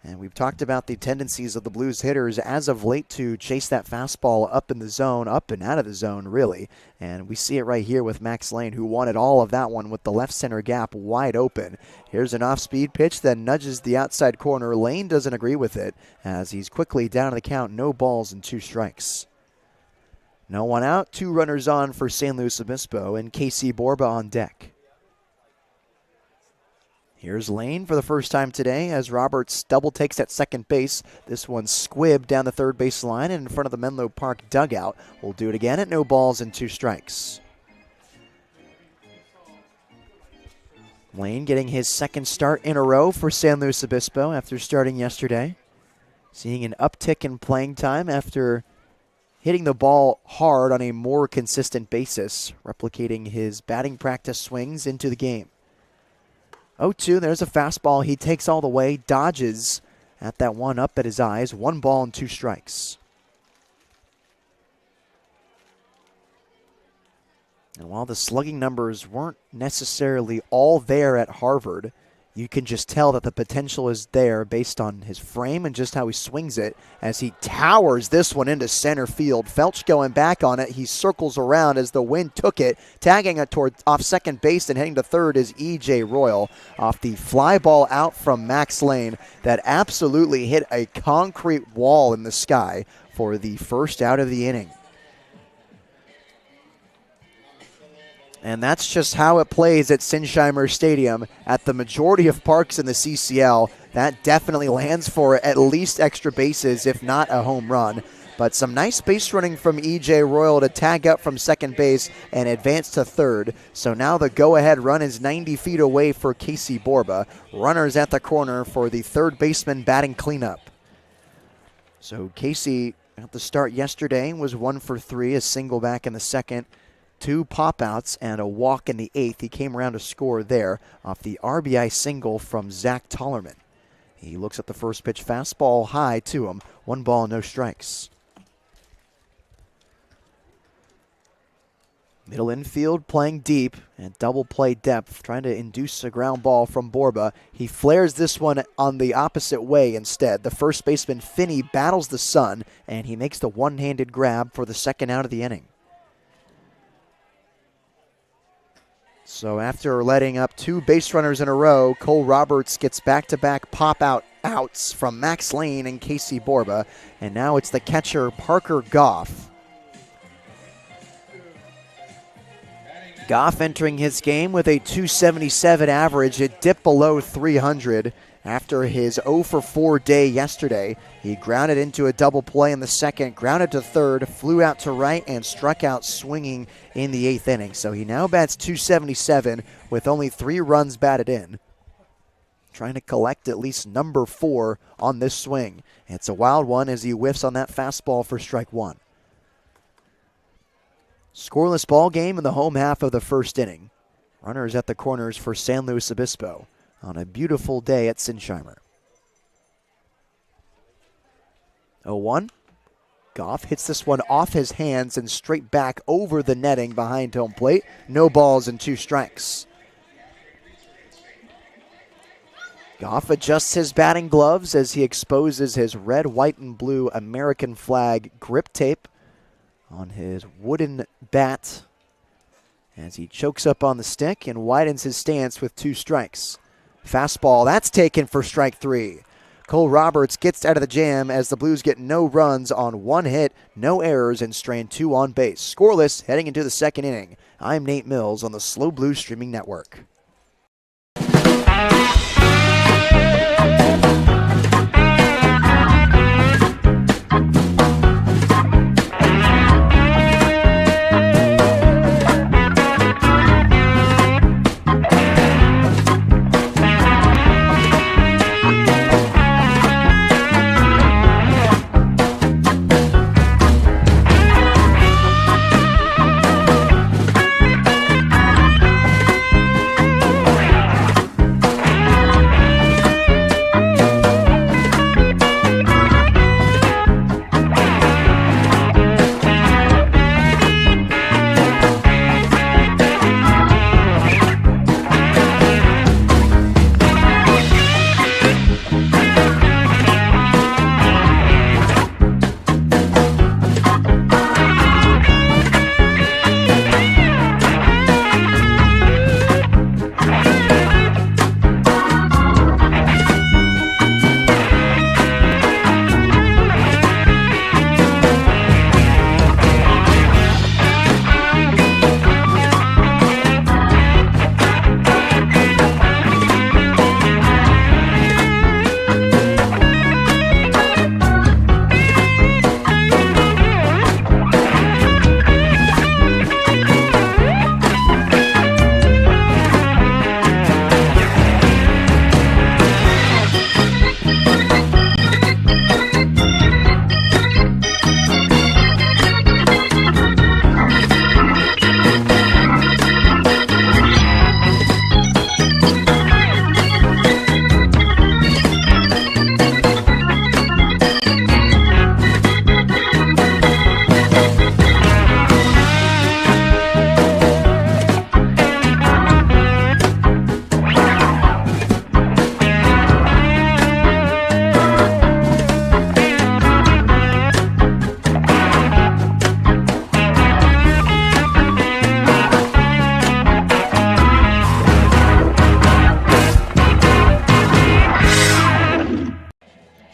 Speaker 1: And we've talked about the tendencies of the Blues hitters as of late to chase that fastball up in the zone, up and out of the zone, really. And we see it right here with Max Lane, who wanted all of that one with the left center gap wide open. Here's an off-speed pitch that nudges the outside corner. Lane doesn't agree with it as he's quickly down to the count, no balls and 2 strikes. No one out, 2 runners on for San Luis Obispo, and Casey Borba on deck. Here's Lane for the first time today as Roberts double takes at second base. This one squibbed down the third base line and in front of the Menlo Park dugout. We'll do it again at no balls and 2 strikes. Lane getting his second start in a row for San Luis Obispo after starting yesterday. Seeing an uptick in playing time after hitting the ball hard on a more consistent basis, replicating his batting practice swings into the game. 0-2, there's a fastball. He takes all the way, dodges at that one up at his eyes. 1 ball and 2 strikes. And while the slugging numbers weren't necessarily all there at Harvard, you can just tell that the potential is there based on his frame and just how he swings it as he towers this one into center field. Felch going back on it. He circles around as the wind took it. Tagging it off second base and heading to third is EJ Royal off the fly ball out from Max Lane that absolutely hit a concrete wall in the sky for the first out of the inning. And that's just how it plays at Sinsheimer Stadium. At the majority of parks in the CCL, that definitely lands for at least extra bases, if not a home run. But some nice base running from EJ Royal to tag up from second base and advance to third. So now the go-ahead run is 90 feet away for Casey Borba. Runners at the corner for the third baseman batting cleanup. So Casey at the start yesterday was 1 for 3, a single back in the second, 2 pop-outs, and a walk in the 8th. He came around to score there off the RBI single from Zach Tollerman. He looks at the first pitch, fastball high to him, 1 ball, no strikes. Middle infield playing deep and double play depth, trying to induce a ground ball from Borba. He flares this one on the opposite way instead. The first baseman, Finney, battles the sun, and he makes the one-handed grab for the second out of the inning. So after letting up 2 base runners in a row, Cole Roberts gets back-to-back pop-out outs from Max Lane and Casey Borba, and now it's the catcher, Parker Goff. Goff entering his game with a 277 average. It dipped below 300 after his 0 for 4 day yesterday. He grounded into a double play in the second, grounded to third, flew out to right, and struck out swinging in the 8th inning. So he now bats 277 with only 3 runs batted in. Trying to collect at least number 4 on this swing. It's a wild one as he whiffs on that fastball for strike 1. Scoreless ball game in the home half of the first inning. Runners at the corners for San Luis Obispo on a beautiful day at Sinsheimer. 0-1. Goff hits this one off his hands and straight back over the netting behind home plate. No balls and 2 strikes. Goff adjusts his batting gloves as he exposes his red, white, and blue American flag grip tape on his wooden bat as he chokes up on the stick and widens his stance with 2 strikes. Fastball, that's taken for strike 3. Cole Roberts gets out of the jam as the Blues get no runs on 1 hit, no errors, and strain 2 on base. Scoreless heading into the second inning. I'm Nate Mills on the Slow Blues Streaming Network.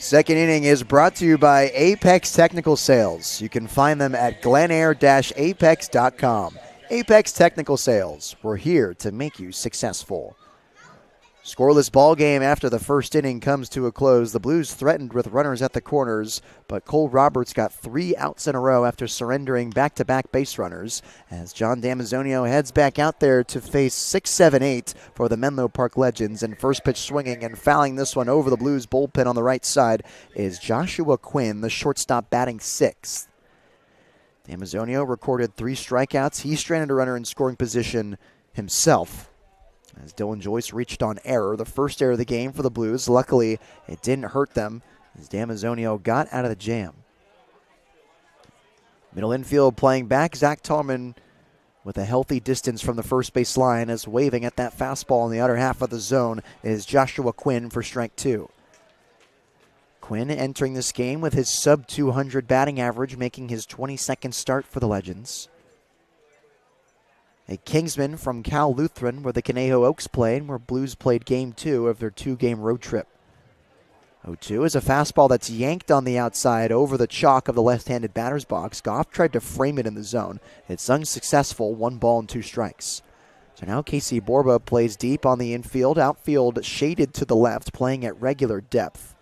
Speaker 1: Second inning is brought to you by Apex Technical Sales. You can find them at glenair-apex.com. Apex Technical Sales. We're here to make you successful. Scoreless ball game after the first inning comes to a close. The Blues threatened with runners at the corners, but Cole Roberts got 3 outs in a row after surrendering back-to-back base runners as John Damazio heads back out there to face 6, 7, 8 for the Menlo Park Legends. And first pitch swinging and fouling this one over the Blues bullpen on the right side is Joshua Quinn, the shortstop, batting 6th. Damazio recorded 3 strikeouts. He stranded a runner in scoring position himself, as Dylan Joyce reached on error, the first error of the game for the Blues. Luckily, it didn't hurt them as Damazio got out of the jam. Middle infield playing back, Zach Tallman with a healthy distance from the first base line, as waving at that fastball in the outer half of the zone is Joshua Quinn for strike 2. Quinn entering this game with his sub-200 batting average, making his 22nd start for the Legends. A Kingsman from Cal Lutheran, where the Conejo Oaks played, where Blues played Game 2 of their 2-game road trip. 0-2 is a fastball that's yanked on the outside over the chalk of the left-handed batter's box. Goff tried to frame it in the zone. It's unsuccessful, 1 ball and 2 strikes. So now Casey Borba plays deep on the infield, outfield shaded to the left, playing at regular depth.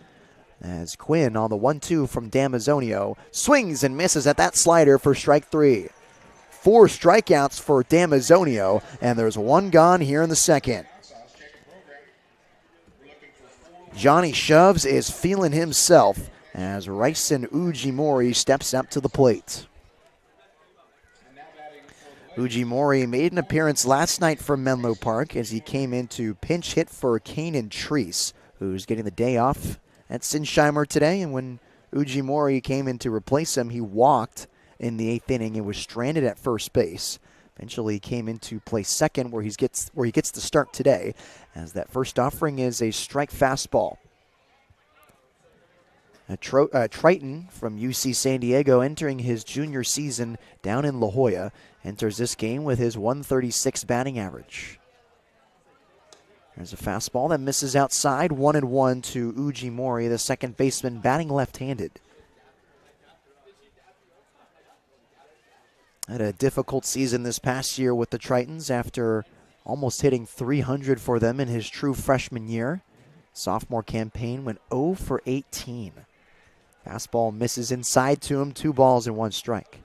Speaker 1: As Quinn on the 1-2 from Damazio swings and misses at that slider for strike 3. 4 strikeouts for Damazio, and there's 1 gone here in the second. Johnny Shoves is feeling himself as Ryson Ujimori steps up to the plate. Ujimori made an appearance last night for Menlo Park as he came in to pinch hit for Kanan Treese, who's getting the day off at Sinsheimer today. And when Ujimori came in to replace him, he walked in the 8th inning and was stranded at first base. Eventually came into play second, where he gets the start today, as that first offering is a strike fastball. Triton from UC San Diego, entering his junior season down in La Jolla, enters this game with his 136 batting average. There's a fastball that misses outside, 1-1 to Ujimori, the second baseman, batting left-handed. Had a difficult season this past year with the Tritons after almost hitting 300 for them in his true freshman year. Sophomore campaign went 0 for 18. Fastball misses inside to him, 2 balls and 1 strike.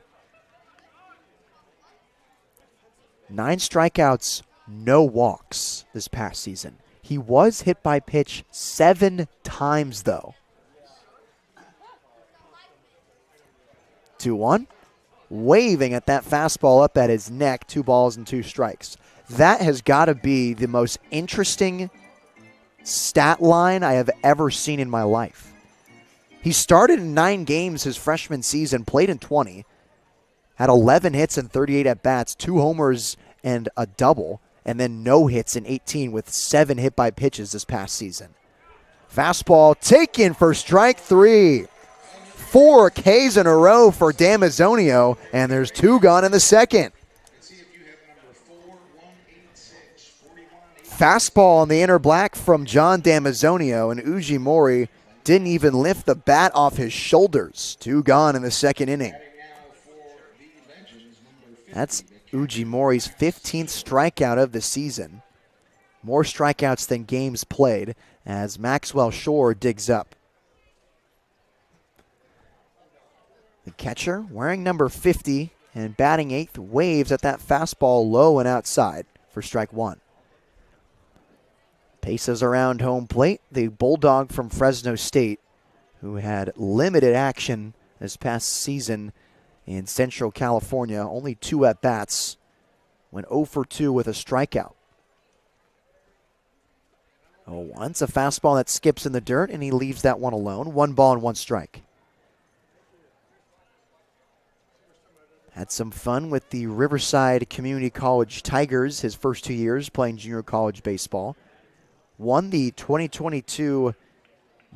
Speaker 1: 9 strikeouts, no walks this past season. He was hit by pitch 7 times, though. 2-1. Waving at that fastball up at his neck, 2 balls and 2 strikes. That has got to be the most interesting stat line I have ever seen in my life. He started in 9 games his freshman season, played in 20, had 11 hits and 38 at-bats, 2 homers and a double, and then no hits in 18 with 7 hit by pitches this past season. Fastball taken for strike 3. 4 Ks in a row for Damazio, and there's 2 gone in the second. Fastball on the inner black from John Damazio, and Ujimori didn't even lift the bat off his shoulders. 2 gone in the second inning. That's Ujimori's 15th strikeout of the season. More strikeouts than games played as Maxwell Shore digs up. The catcher, wearing number 50 and batting 8th, waves at that fastball low and outside for strike 1. Paces around home plate, the Bulldog from Fresno State, who had limited action this past season in Central California, only 2 at-bats, went 0 for 2 with a strikeout. 0-1, it's a fastball that skips in the dirt, and he leaves that one alone. 1 ball and 1 strike. Had some fun with the Riverside Community College Tigers his first 2 years playing junior college baseball. Won the 2022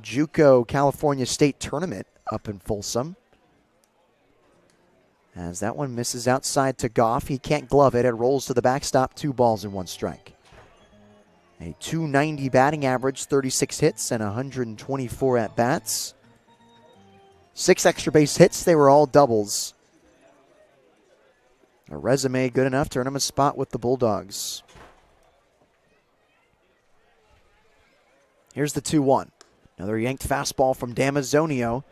Speaker 1: JUCO California State Tournament up in Folsom. As that one misses outside to Goff. He can't glove it. It rolls to the backstop. 2 balls and 1 strike. A .290 batting average, 36 hits and 124 at-bats. 6 extra base hits. They were all doubles. A resume good enough to earn him a spot with the Bulldogs. Here's the 2-1. Another yanked fastball from Damazio.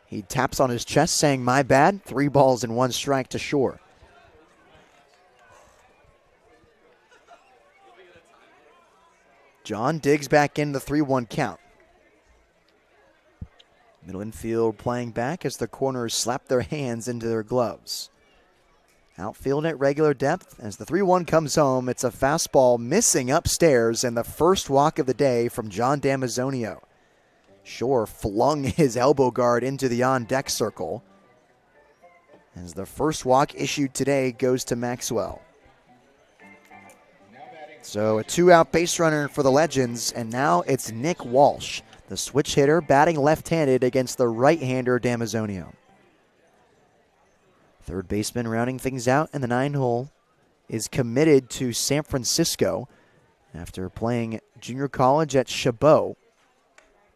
Speaker 1: He taps on his chest saying, "My bad." 3 balls and 1 strike to Shore. John digs back in the 3-1 count. Middle infield playing back as the corners slap their hands into their gloves. Outfield at regular depth as the 3-1 comes home. It's a fastball missing upstairs and the first walk of the day from John Damazio. Shore flung his elbow guard into the on-deck circle as the first walk issued today goes to Maxwell. So a 2-out base runner for the Legends, and now it's Nick Walsh, the switch hitter, batting left-handed against the right-hander Damazio. Third baseman rounding things out in the 9-hole is committed to San Francisco after playing junior college at Chabot.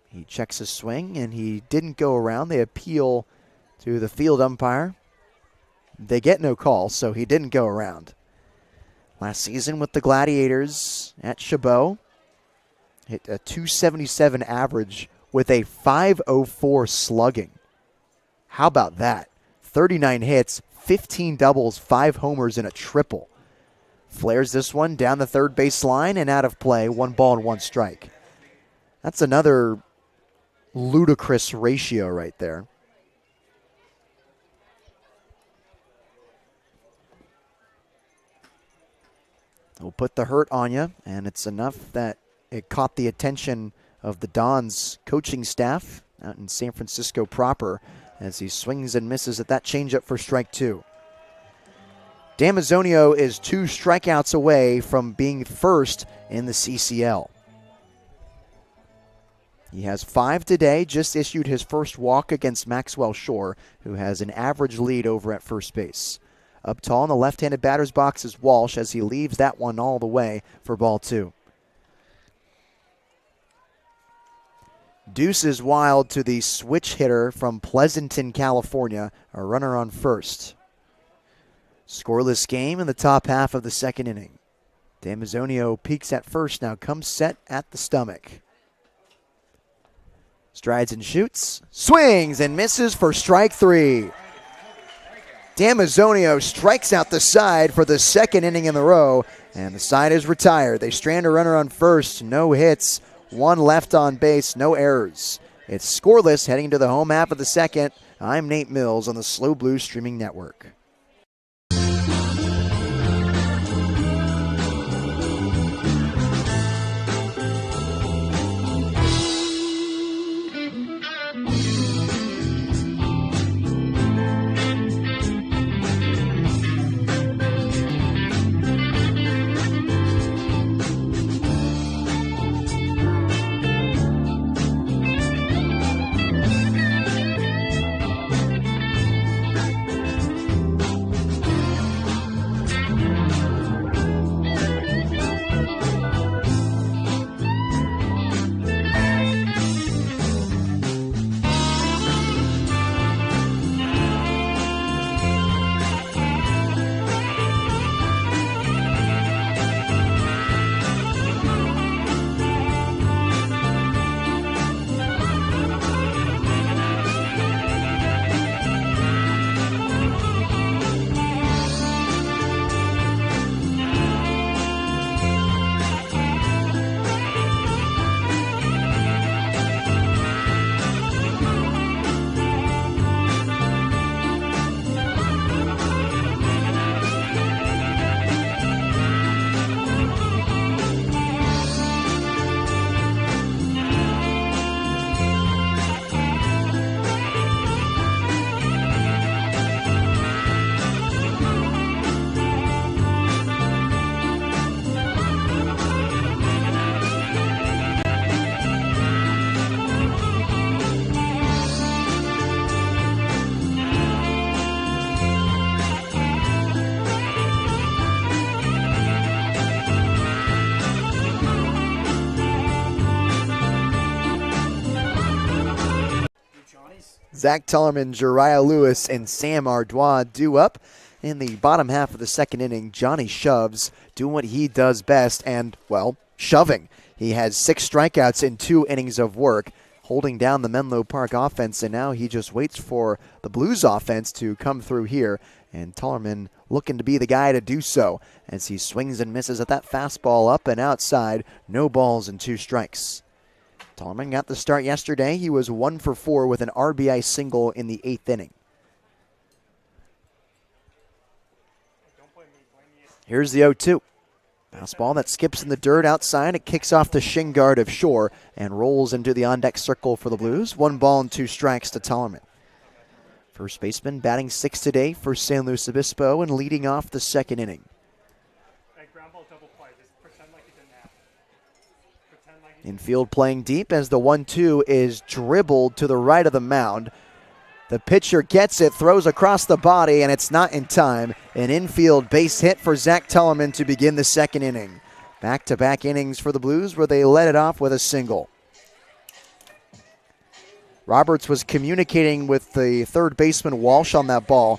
Speaker 1: He checks his swing, and he didn't go around. They appeal to the field umpire. They get no call, so he didn't go around. Last season with the Gladiators at Chabot, hit a .277 average with a .504 slugging. How about that? 39 hits, 15 doubles, 5 homers, and a triple. Flares this one down the third base line and out of play. 1 ball and 1 strike. That's another ludicrous ratio right there. It'll put the hurt on you, and it's enough that it caught the attention of the Dons coaching staff out in San Francisco proper as he swings and misses at that changeup for strike 2. Damazio is 2 strikeouts away from being first in the CCL. He has 5 today, just issued his first walk against Maxwell Shore, who has an average lead over at first base. Up tall in the left-handed batter's box is Walsh as he leaves that one all the way for ball 2. Deuce is wild to the switch hitter from Pleasanton, California, a runner on first. Scoreless game in the top half of the second inning. Damazio peaks at first, now comes set at the stomach. Strides and shoots, swings and misses for strike 3. Damazio strikes out the side for the second inning in a row, and the side is retired. They strand a runner on first, no hits, 1 left on base, no errors. It's scoreless heading to the home half of the second. I'm Nate Mills on the Slow Blues Streaming Network. Zach Tellerman, Jariah Lewis, and Sam Ardois due up in the bottom half of the second inning. Johnny shoves, doing what he does best, and, well, shoving. He has 6 strikeouts in 2 innings of work, holding down the Menlo Park offense, and now he just waits for the Blues offense to come through here, and Tollerman looking to be the guy to do so as he swings and misses at that fastball up and outside. No balls and 2 strikes. Tollerman got the start yesterday. He was 1 for 4 with an RBI single in the 8th inning. Here's the 0-2. Fastball that skips in the dirt outside. It kicks off the shin guard of Shore and rolls into the on-deck circle for the Blues. 1 ball and 2 strikes to Tollerman. First baseman batting 6th today for San Luis Obispo and leading off the 2nd inning. Infield playing deep as the 1-2 is dribbled to the right of the mound. The pitcher gets it, throws across the body, and it's not in time. An infield base hit for Zach Tollerman to begin the 2nd inning. Back-to-back innings for the Blues where they led it off with a single. Roberts was communicating with the third baseman Walsh on that ball.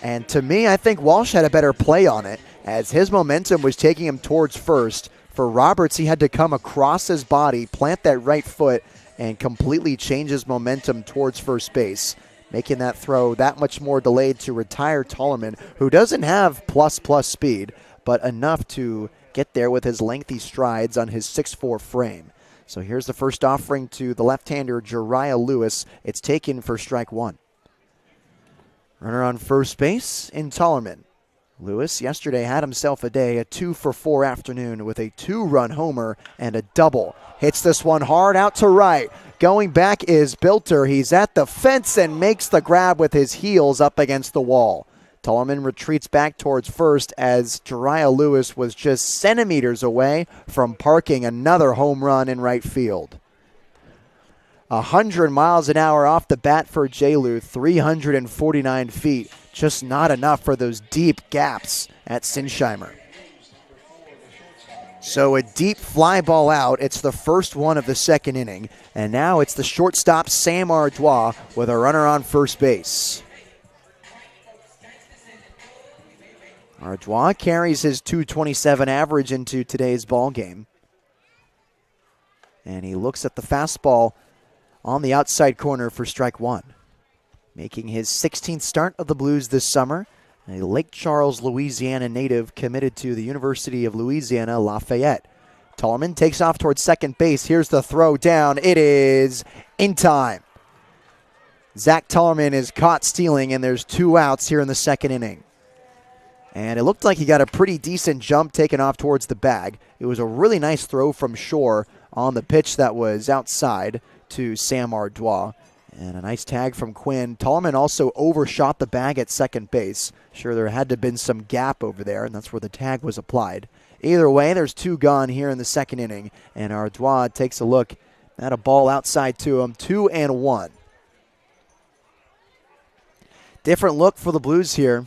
Speaker 1: And to me, I think Walsh had a better play on it as his momentum was taking him towards first. For Roberts, he had to come across his body, plant that right foot, and completely change his momentum towards first base, making that throw that much more delayed to retire Tollerman, who doesn't have plus speed, but enough to get there with his lengthy strides on his 6'4" frame. So here's the first offering to the left-hander, Jariah Lewis. It's taken for strike 1. Runner on first base in Tollerman. Lewis yesterday had himself a day, a 2 for 4 afternoon with a 2-run homer and a double. Hits this one hard out to right. Going back is Bilter. He's at the fence and makes the grab with his heels up against the wall. Tollerman retreats back towards first as Jariah Lewis was just centimeters away from parking another home run in right field. 100 miles an hour off the bat for J-Lu, 349 feet. Just not enough for those deep gaps at Sinsheimer. So a deep fly ball out. It's the first one of the 2nd inning. And now it's the shortstop Sam Ardois with a runner on first base. Ardois carries his .227 average into today's ball game. And he looks at the fastball on the outside corner for strike 1. Making his 16th start of the Blues this summer, a Lake Charles, Louisiana native committed to the University of Louisiana Lafayette. Tollerman takes off towards second base. Here's the throw down. It is in time. Zach Tollerman is caught stealing, and there's 2 outs here in the 2nd inning. And it looked like he got a pretty decent jump taken off towards the bag. It was a really nice throw from Shore on the pitch that was outside to Sam Ardois. And a nice tag from Quinn. Tollerman also overshot the bag at second base. Sure, there had to have been some gap over there, and that's where the tag was applied. Either way, there's 2 gone here in the 2nd inning, and Ardois takes a look at a ball outside to him. 2-1. Different look for the Blues here,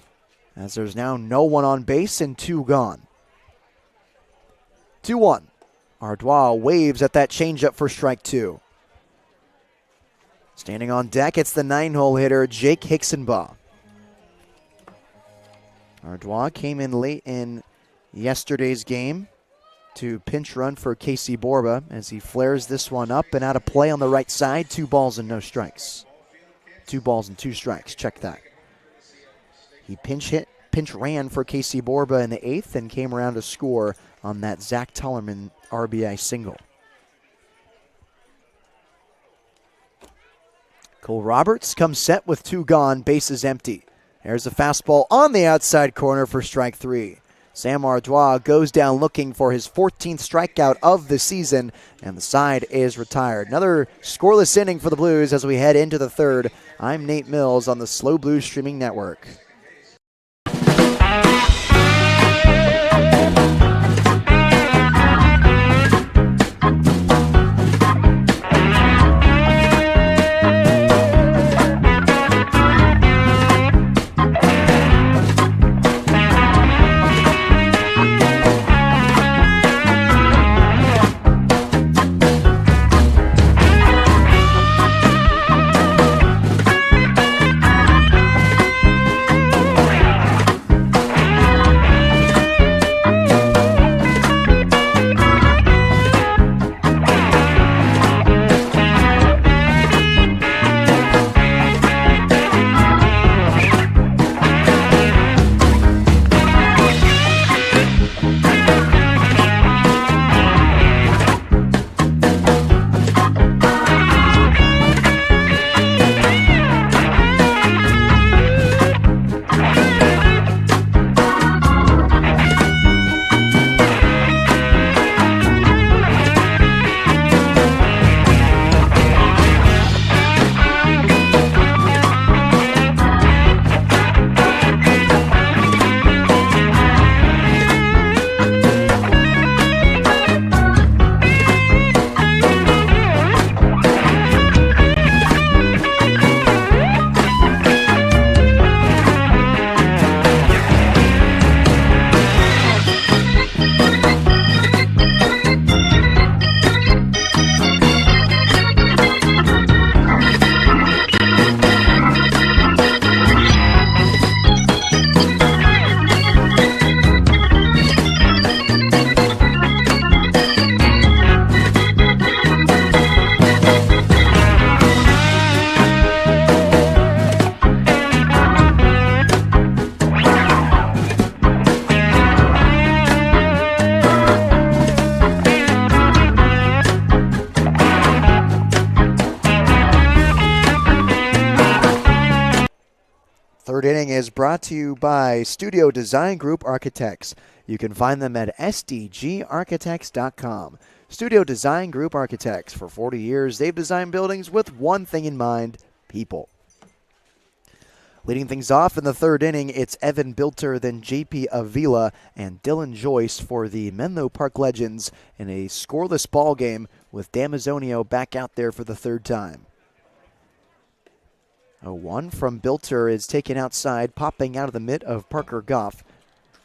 Speaker 1: as there's now no one on base and 2 gone. 2-1. Ardois waves at that changeup for strike 2. Standing on deck, it's the 9-hole hitter, Jake Hicksenbaugh. Ardois came in late in yesterday's game to pinch run for Casey Borba as he flares this one up and out of play on the right side. 2 balls and no strikes. 2 balls and 2 strikes. Check that. He pinch ran for Casey Borba in the 8th and came around to score on that Zach Tollerman RBI single. Cole Roberts comes set with 2 gone, bases empty. There's a fastball on the outside corner for strike 3. Sam Ardois goes down looking for his 14th strikeout of the season, and the side is retired. Another scoreless inning for the Blues as we head into the 3rd. I'm Nate Mills on the Slow Blues Streaming Network. is brought to you by Studio Design Group Architects. You can find them at sdgarchitects.com. Studio Design Group Architects. For 40 years, they've designed buildings with one thing in mind: people. Leading things off in the third inning, it's Evan Bilter, then JP Avila, and Dylan Joyce for the Menlo Park Legends in a scoreless ball game with Damazio back out there for the third time. 0-1 from Bilter is taken outside, popping out of the mitt of Parker Goff.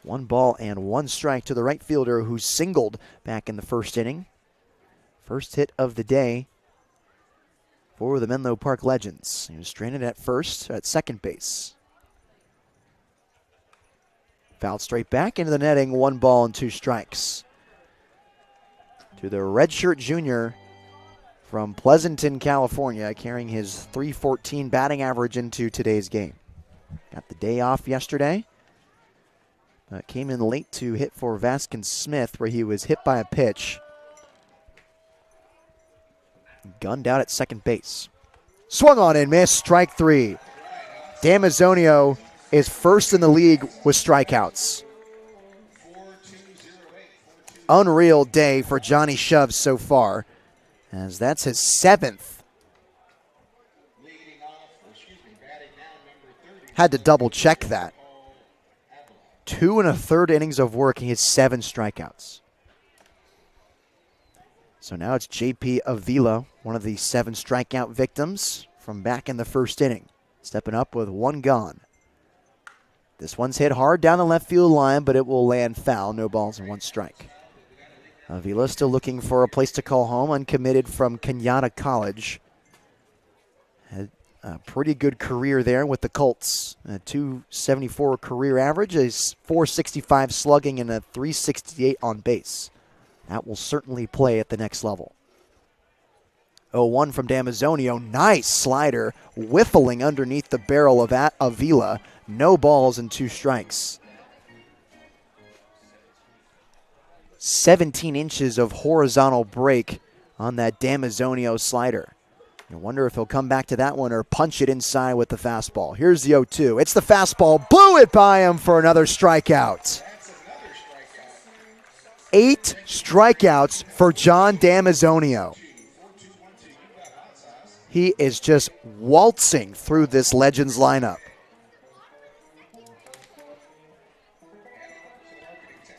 Speaker 1: 1 ball and 1 strike to the right fielder who singled back in the first inning. First hit of the day for the Menlo Park Legends. He was stranded at second base. Fouled straight back into the netting, 1 ball and 2 strikes. To the redshirt junior from Pleasanton, California, carrying his .314 batting average into today's game. Got the day off yesterday. Came in late to hit for Vaskin Smith, where he was hit by a pitch. Gunned out at second base. Swung on and missed, strike 3. Damazio is first in the league with strikeouts. Unreal day for Johnny Shove so far, as that's his 7th. Had to double check that. 2 1/3 innings of work, he has 7 strikeouts. So now it's JP Avila, one of the 7 strikeout victims from back in the first inning. Stepping up with 1 gone. This one's hit hard down the left field line, but it will land foul. No balls and 1 strike. Avila still looking for a place to call home, uncommitted from Kenyatta College. Had a pretty good career there with the Colts. A .274 career average, a .465 slugging, and a .368 on base. That will certainly play at the next level. 0-1 from Damazio. Nice slider, whiffling underneath the barrel of Avila. No balls and 2 strikes. 17 inches of horizontal break on that Damazio slider. You wonder if he'll come back to that one or punch it inside with the fastball. Here's the 0-2. It's the fastball. Blew it by him for another strikeout. 8 strikeouts for John Damazio. He is just waltzing through this Legends lineup.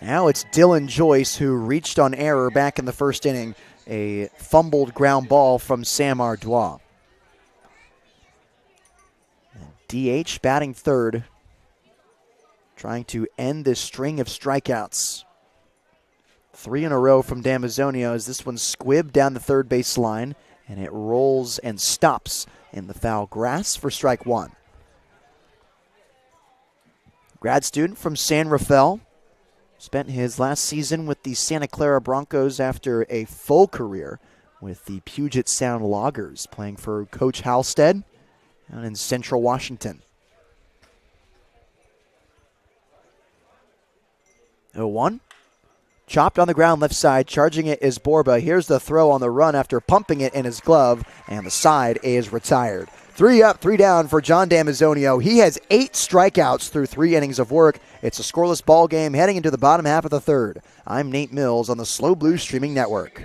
Speaker 1: Now it's Dylan Joyce, who reached on error back in the first inning. A fumbled ground ball from Sam Ardois. DH batting third, trying to end this string of strikeouts. 3 in a row from Damazio as this one squibbed down the third base line, and it rolls and stops in the foul grass for strike 1. Grad student from San Rafael. Spent his last season with the Santa Clara Broncos after a full career with the Puget Sound Loggers, playing for Coach Halstead down in Central Washington. 0-1. Chopped on the ground left side, charging it is Borba. Here's the throw on the run after pumping it in his glove, and the side is retired. 3 up, 3 down for John Damazio. He has 8 strikeouts through 3 innings of work. It's a scoreless ball game heading into the bottom half of the third. I'm Nate Mills on the Slow Blues Streaming Network.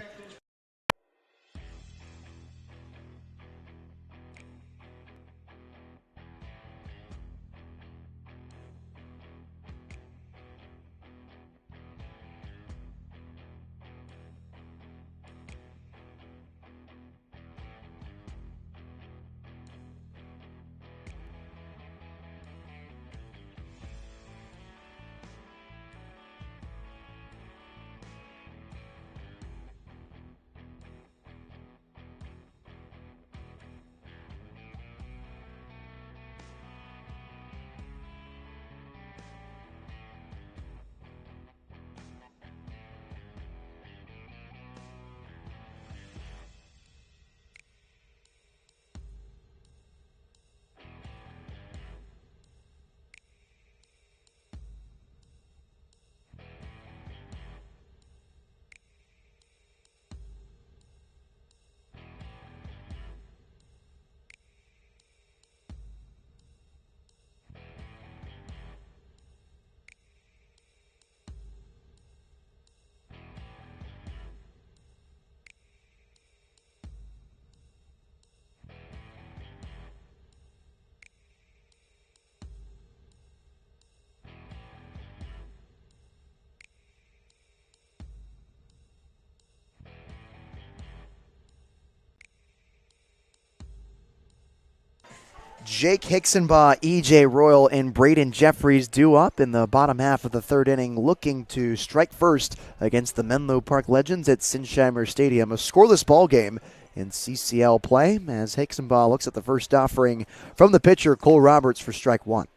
Speaker 1: Jake Hicksenbaugh, EJ Royal, and Braden Jeffries due up in the bottom half of the third inning, looking to strike first against the Menlo Park Legends at Sinsheimer Stadium. A scoreless ball game in CCL play as Hicksenbaugh looks at the first offering from the pitcher, Cole Roberts, for strike one.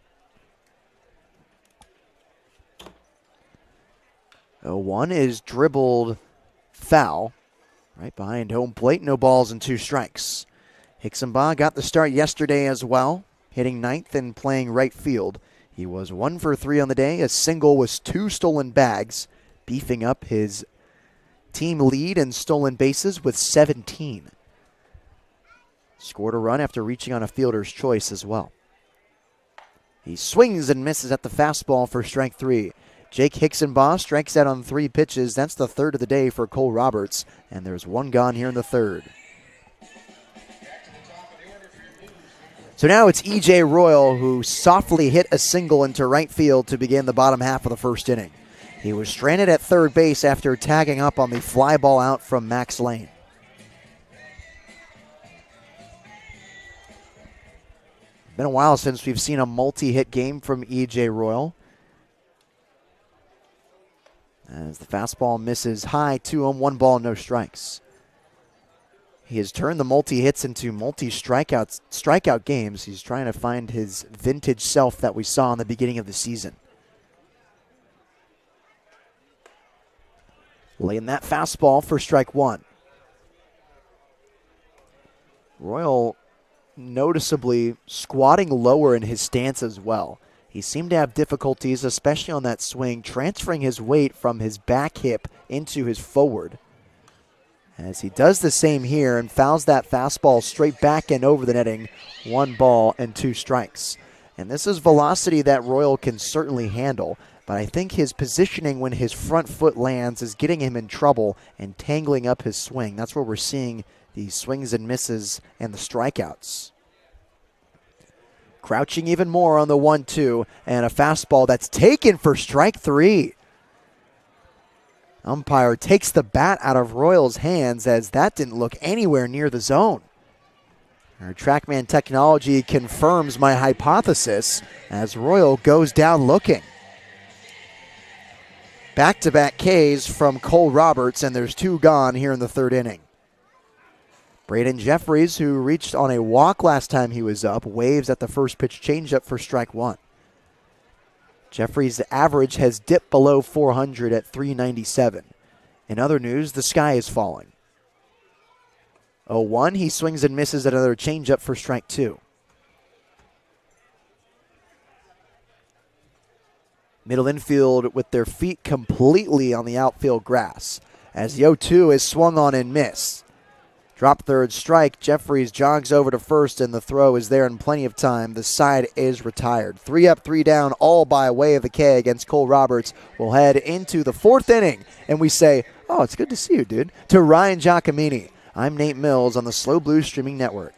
Speaker 1: 0-1 is dribbled foul right behind home plate. No balls and 2 strikes. Hicksenbaugh got the start yesterday as well, hitting ninth and playing right field. He was 1 for 3 on the day, a single with 2 stolen bags, beefing up his team lead in stolen bases with 17. Scored a run after reaching on a fielder's choice as well. He swings and misses at the fastball for strike 3. Jake Hicksenbaugh strikes out on 3 pitches. That's the third of the day for Cole Roberts, and there's 1 gone here in the third. So now it's EJ Royal who softly hit a single into right field to begin the bottom half of the first inning. He was stranded at third base after tagging up on the fly ball out from Max Lane. Been a while since we've seen a multi-hit game from EJ Royal. As the fastball misses high, 2-1, 1 ball, no strikes. He has turned the multi-hits into strikeout games. He's trying to find his vintage self that we saw in the beginning of the season. Laying that fastball for strike 1. Royal noticeably squatting lower in his stance as well. He seemed to have difficulties, especially on that swing, transferring his weight from his back hip into his forward. As he does the same here and fouls that fastball straight back and over the netting, 1 ball and 2 strikes. And this is velocity that Royal can certainly handle, but I think his positioning when his front foot lands is getting him in trouble and tangling up his swing. That's where we're seeing the swings and misses and the strikeouts. Crouching even more on the 1-2 and a fastball that's taken for strike 3. Umpire takes the bat out of Royal's hands as that didn't look anywhere near the zone. Our TrackMan technology confirms my hypothesis as Royal goes down looking. Back-to-back Ks from Cole Roberts, and there's 2 gone here in the third inning. Braden Jeffries, who reached on a walk last time he was up, waves at the first pitch changeup for strike 1. Jeffries' average has dipped below 400 at 397. In other news, the sky is falling. 0-1, he swings and misses at another changeup for strike 2. Middle infield with their feet completely on the outfield grass as the 0-2 is swung on and missed. Drop third strike. Jeffries jogs over to first, and the throw is there in plenty of time. The side is retired. 3 up, 3 down, all by way of the K against Cole Roberts. We'll head into the 4th inning, and we say, oh, it's good to see you, dude, to Ryan Giacomini. I'm Nate Mills on the Slow Blues Streaming Network.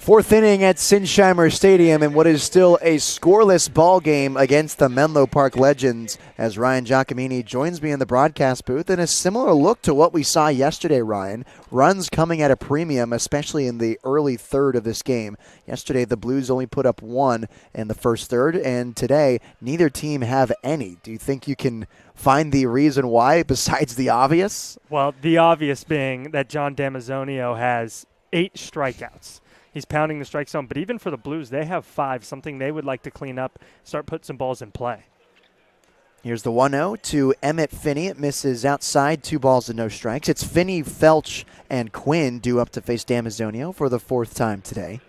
Speaker 1: Fourth inning at Sinsheimer Stadium in what is still a scoreless ball game against the Menlo Park Legends, as Ryan Giacomini joins me in the broadcast booth in a similar look to what we saw yesterday, Ryan. Runs coming at a premium, especially in the early third of this game. Yesterday, the Blues only put up one in the first third, and today, neither team have any. Do you think you can find the reason why besides the obvious?
Speaker 7: Well, the obvious being that John Damazio has 8 strikeouts. He's pounding the strike zone, but even for the Blues, they have 5, something they would like to clean up, start putting some balls in play.
Speaker 1: Here's the 1-0 to Emmett Finney. It misses outside, 2 balls and no strikes. It's Finney, Felch, and Quinn due up to face Damazio for the 4th time today.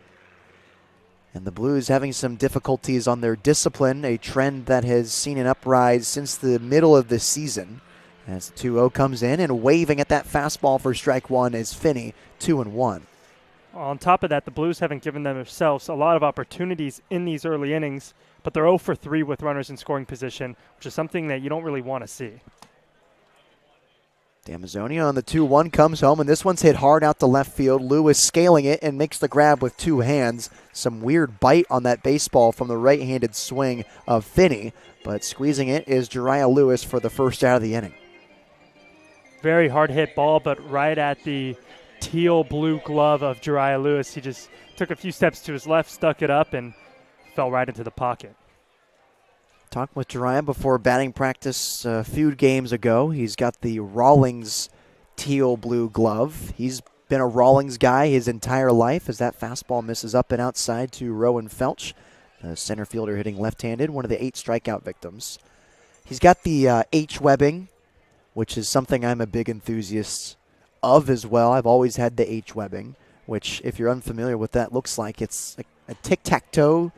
Speaker 1: And the Blues having some difficulties on their discipline, a trend that has seen an uprise since the middle of the season. As the 2-0 comes in, and waving at that fastball for strike one is Finney, 2-1.
Speaker 7: On top of that, the Blues haven't given themselves a lot of opportunities in these early innings, but they're 0 for 3 with runners in scoring position, which is something that you don't really want to see.
Speaker 1: Damazio on the 2-1 comes home, and this one's hit hard out to left field. Lewis scaling it and makes the grab with 2 hands. Some weird bite on that baseball from the right-handed swing of Finney, but squeezing it is Jariah Lewis for the first out of the inning.
Speaker 7: Very hard hit ball, but right at the teal blue glove of Jariah Lewis. He just took a few steps to his left, stuck it up, and fell right into the pocket.
Speaker 1: Talked with Jariah before batting practice a few games ago. He's got the Rawlings teal blue glove. He's been a Rawlings guy his entire life as that fastball misses up and outside to Rowan Felch, the center fielder hitting left-handed, one of the 8 strikeout victims. He's got the H-webbing, which is something I'm a big enthusiast of as well. I've always had the H-webbing, which, if you're unfamiliar with that, looks like it's a tic-tac-toe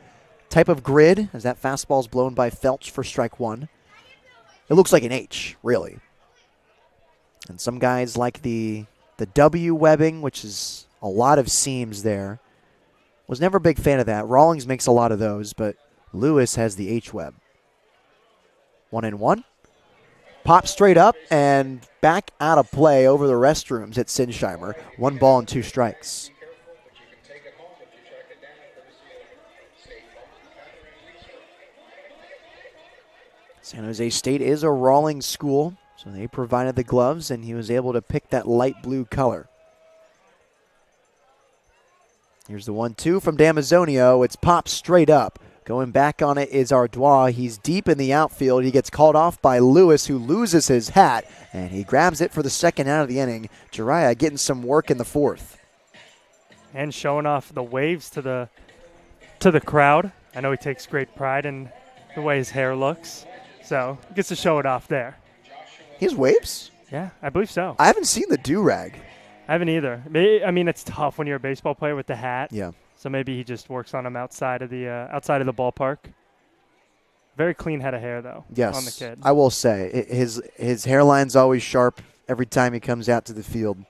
Speaker 1: type of grid, as that fastball is blown by Felch for strike one. It looks like an H, really. And some guys like the W webbing, which is a lot of seams there. Was never a big fan of that. Rawlings makes a lot of those, but Lewis has the H web. 1-1. Pop straight up and back out of play over the restrooms at Sinsheimer. 1 ball and 2 strikes. San Jose State is a Rawlings school, so they provided the gloves, and he was able to pick that light blue color. Here's the 1-2 from Damazio. It's popped straight up. Going back on it is Ardois. He's deep in the outfield. He gets called off by Lewis, who loses his hat, and he grabs it for the 2nd out of the inning. Jariah getting some work in the 4th.
Speaker 7: And showing off the waves to the crowd. I know he takes great pride in the way his hair looks, so he gets to show it off there.
Speaker 1: He has waves?
Speaker 7: Yeah, I believe so.
Speaker 1: I haven't seen the do-rag.
Speaker 7: I haven't either. I mean, it's tough when you're a baseball player with the hat.
Speaker 1: Yeah.
Speaker 7: So maybe he just works on him outside of the ballpark. Very clean head of hair, though,
Speaker 1: Yes,
Speaker 7: on the kid.
Speaker 1: I will say. His hairline's always sharp every time he comes out to the field.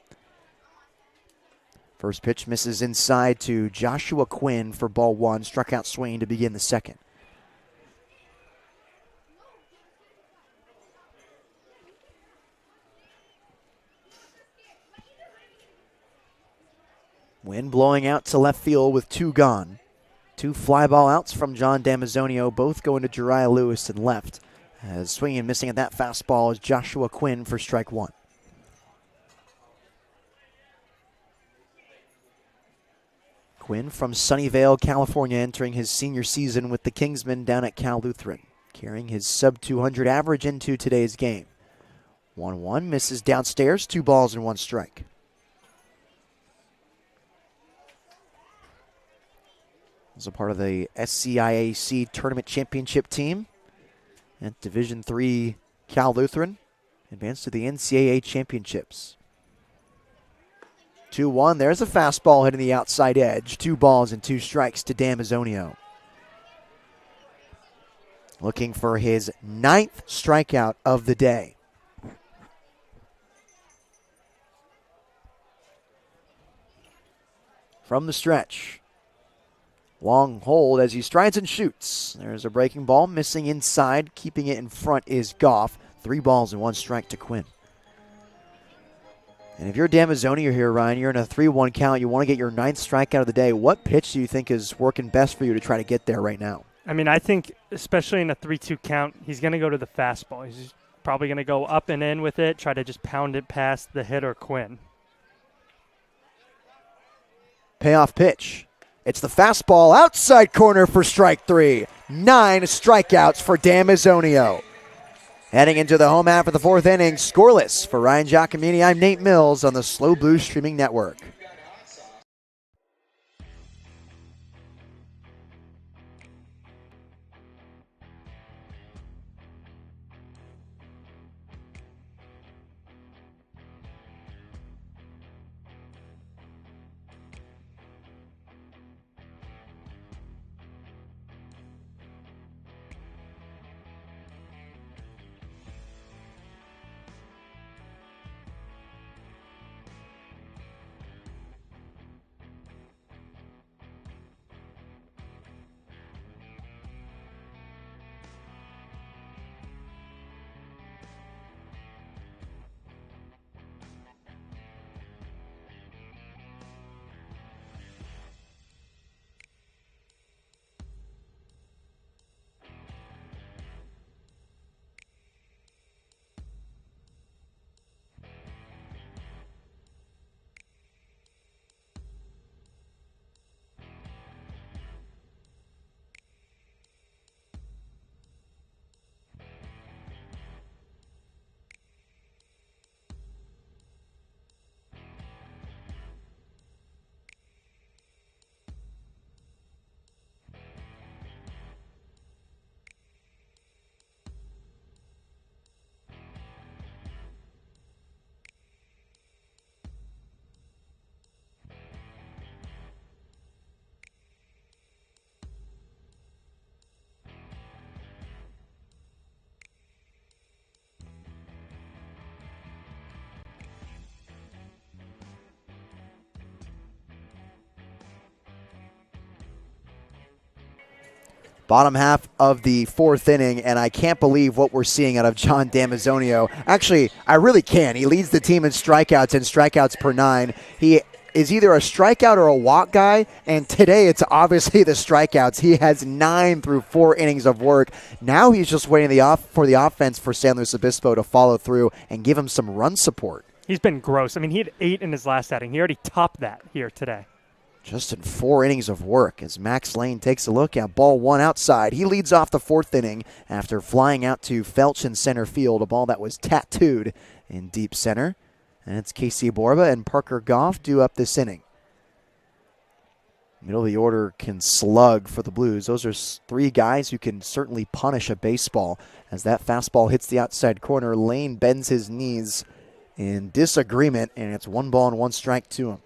Speaker 1: First pitch misses inside to Joshua Quinn for ball 1. Struck out swinging to begin the 2nd. Wind blowing out to left field with 2 gone. 2 fly ball outs from John Damazio, both going to Jariah Lewis and left. As swinging and missing at that fastball is Joshua Quinn for strike 1. Quinn from Sunnyvale, California, entering his senior season with the Kingsmen down at Cal Lutheran, carrying his sub-200 average into today's game. 1-1, misses downstairs, 2 balls and 1 strike. As a part of the SCIAC Tournament Championship team at Division III Cal Lutheran, advanced to the NCAA Championships. 2-1, there's a fastball hitting the outside edge. 2 balls and 2 strikes to Damazio. Looking for his 9th strikeout of the day. From the stretch. Long hold as he strides and shoots. There's a breaking ball, missing inside. Keeping it in front is Goff. 3 balls and 1 strike to Quinn. And if you're Damazio here, Ryan, you're in a 3-1 count. You want to get your 9th strikeout of the day. What pitch do you think is working best for you to try to get there right now?
Speaker 7: I mean, I think especially in a 3-2 count, he's going to go to the fastball. He's probably going to go up and in with it, try to just pound it past the hitter Quinn.
Speaker 1: Payoff pitch. It's the fastball outside corner for strike 3. 9 strikeouts for Damazio. Heading into the home half of the 4th inning, scoreless for Ryan Giacomini. I'm Nate Mills on the SLO Blues Streaming Network. Bottom half of the 4th inning, and I can't believe what we're seeing out of John Damazio. Actually, I really can. He leads the team in strikeouts per 9. He is either a strikeout or a walk guy, and today it's obviously the strikeouts. He has 9 through 4 innings of work. Now he's just waiting for the offense for San Luis Obispo to follow through and give him some run support.
Speaker 7: He's been gross. I mean, he had 8 in his last outing. He already topped that here today.
Speaker 1: Just in 4 innings of work as Max Lane takes a look at ball 1 outside. He leads off the 4th inning after flying out to Felch in center field, a ball that was tattooed in deep center. And it's Casey Borba and Parker Goff due up this inning. Middle of the order can slug for the Blues. Those are 3 guys who can certainly punish a baseball. As that fastball hits the outside corner, Lane bends his knees in disagreement, and it's 1 ball and 1 strike to him.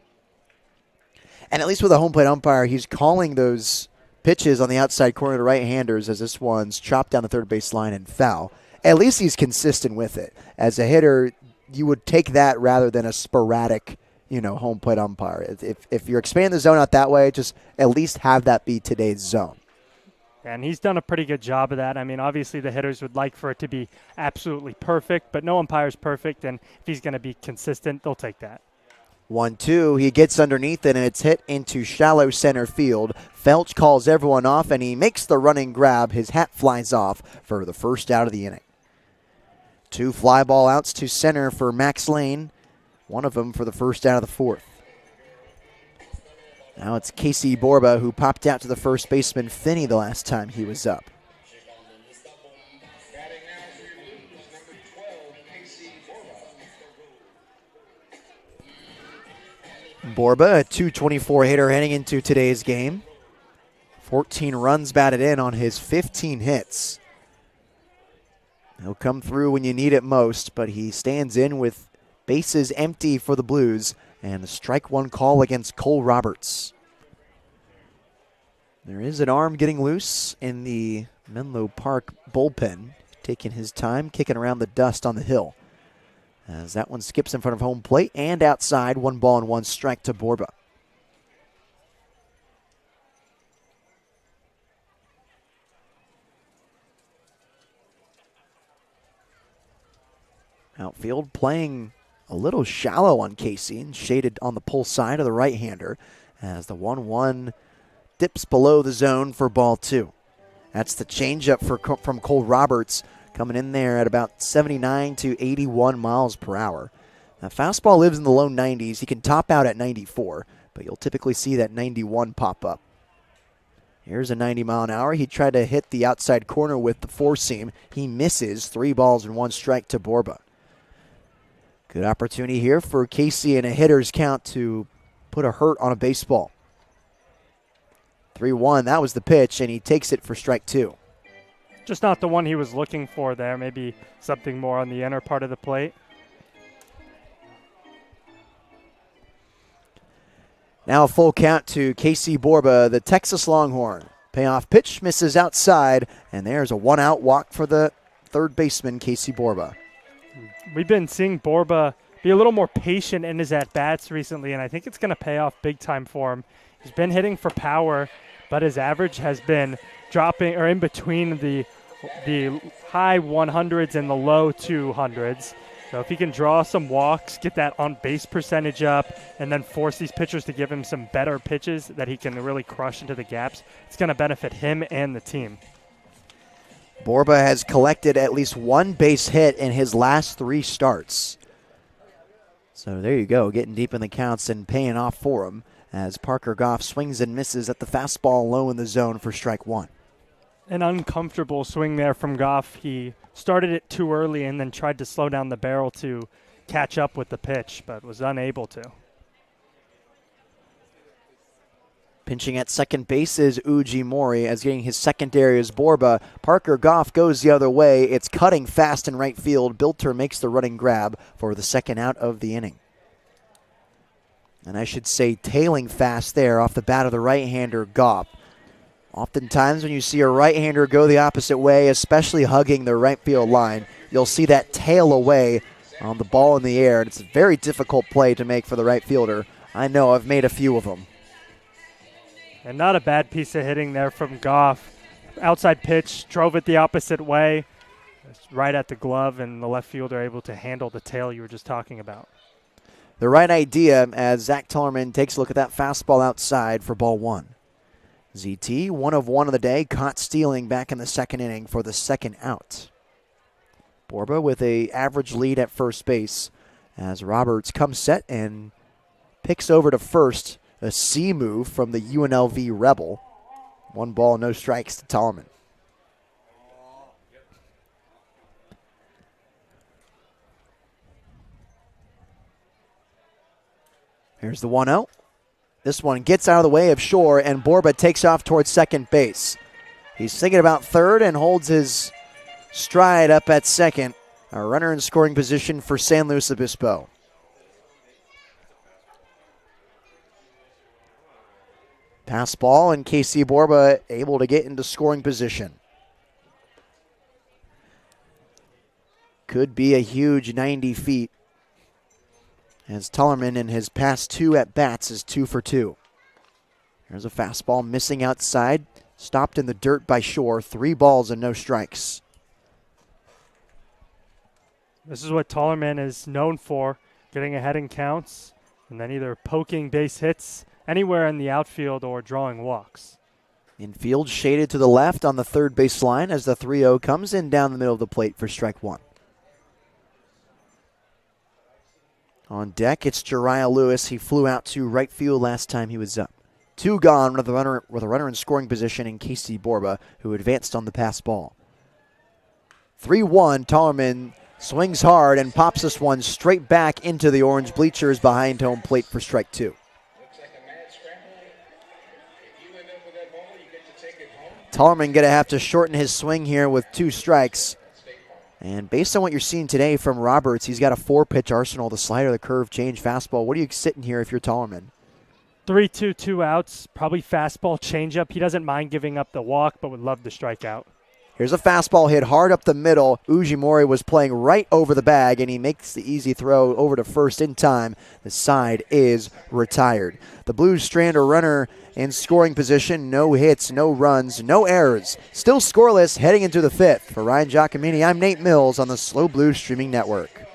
Speaker 1: And at least with a home plate umpire, he's calling those pitches on the outside corner to right-handers as this one's chopped down the third base line and foul. At least he's consistent with it. As a hitter, you would take that rather than a sporadic, home plate umpire. If you're expanding the zone out that way, just at least have that be today's zone.
Speaker 7: And he's done a pretty good job of that. I mean, obviously the hitters would like for it to be absolutely perfect, but no umpire's perfect, and if he's going to be consistent, they'll take that.
Speaker 1: 1-2, he gets underneath it, and it's hit into shallow center field. Felch calls everyone off, and he makes the running grab. His hat flies off for the first out of the inning. 2 fly ball outs to center for Max Lane, one of them for the first out of the 4th. Now it's Casey Borba who popped out to the first baseman Finney the last time he was up.
Speaker 5: Batting now for your Blues, number 12, Casey Borba.
Speaker 1: Borba, a .224 hitter heading into today's game. 14 runs batted in on his 15 hits. He'll come through when you need it most, but he stands in with bases empty for the Blues and a strike 1 call against Cole Roberts. There is an arm getting loose in the Menlo Park bullpen, taking his time, kicking around the dust on the hill. As that one skips in front of home plate and outside, 1 ball and 1 strike to Borba. Outfield playing a little shallow on Casey and shaded on the pull side of the right-hander as the 1-1 dips below the zone for ball 2. That's the changeup from Cole Roberts, coming in there at about 79 to 81 miles per hour. Now, fastball lives in the low 90s. He can top out at 94, but you'll typically see that 91 pop up. Here's a 90 mile an hour. He tried to hit the outside corner with the four-seam. He misses. 3 balls and 1 strike to Borba. Good opportunity here for Casey in a hitter's count to put a hurt on a baseball. 3-1, that was the pitch, and he takes it for strike 2.
Speaker 7: Just not the one he was looking for there. Maybe something more on the inner part of the plate.
Speaker 1: Now a full count to Casey Borba, the Texas Longhorn. Payoff pitch misses outside, and there's a 1-out walk for the third baseman, Casey Borba.
Speaker 7: We've been seeing Borba be a little more patient in his at-bats recently, and I think it's going to pay off big time for him. He's been hitting for power, but his average has been dropping or in between the high 100s and the low 200s. So if he can draw some walks, get that on-base percentage up, and then force these pitchers to give him some better pitches that he can really crush into the gaps, it's going to benefit him and the team.
Speaker 1: Borba has collected at least 1 base hit in his last 3 starts. So there you go, getting deep in the counts and paying off for him as Parker Goff swings and misses at the fastball low in the zone for strike 1.
Speaker 7: An uncomfortable swing there from Goff. He started it too early and then tried to slow down the barrel to catch up with the pitch, but was unable to.
Speaker 1: Pinching at second base is Uji Mori, as getting his secondary is Borba. Parker Goff goes the other way. It's cutting fast in right field. Bilter makes the running grab for the second out of the inning. And I should say tailing fast there off the bat of the right-hander Goff. Oftentimes when you see a right-hander go the opposite way, especially hugging the right field line, you'll see that tail away on the ball in the air. And it's a very difficult play to make for the right fielder. I know, I've made a few of them.
Speaker 7: And not a bad piece of hitting there from Goff. Outside pitch, drove it the opposite way, right at the glove, and the left fielder able to handle the tail you were just talking about.
Speaker 1: The right idea as Zach Tellerman takes a look at that fastball outside for ball 1. ZT, 1 of 1 of the day, caught stealing back in the second inning for the second out. Borba with a average lead at first base as Roberts comes set and picks over to first. A C move from the UNLV Rebel. 1 ball, no strikes to Tallman. Here's the 1-0. This one gets out of the way of Shore, and Borba takes off towards second base. He's thinking about third and holds his stride up at second. A runner in scoring position for San Luis Obispo. Pass ball, and Casey Borba able to get into scoring position. Could be a huge 90 feet, as Tellerman in his past 2 at-bats is 2 for 2. There's a fastball missing outside, stopped in the dirt by Shore. 3 balls and no strikes.
Speaker 7: This is what Tellerman is known for, getting ahead in counts, and then either poking base hits anywhere in the outfield or drawing walks.
Speaker 1: Infield shaded to the left on the third base line as the 3-0 comes in down the middle of the plate for strike 1. On deck, it's Jariah Lewis. He flew out to right field last time he was up. 2 gone with a runner in scoring position in Casey Borba, who advanced on the pass ball. 3-1, Tellerman swings hard and pops this one straight back into the orange bleachers behind home plate for strike 2. Tellerman going to have to shorten his swing here with 2 strikes. And based on what you're seeing today from Roberts, he's got a 4-pitch arsenal, the slider, the curve, change, fastball. What are you sitting here if you're Tellerman?
Speaker 7: 3-2, 2 outs, probably fastball, changeup. He doesn't mind giving up the walk, but would love to strike out.
Speaker 1: Here's a fastball hit hard up the middle. Ujimori was playing right over the bag, and he makes the easy throw over to first in time. The side is retired. The Blues strand a runner in scoring position. No hits, no runs, no errors. Still scoreless heading into the 5th. For Ryan Giacomini, I'm Nate Mills on the SLO Blues Streaming Network.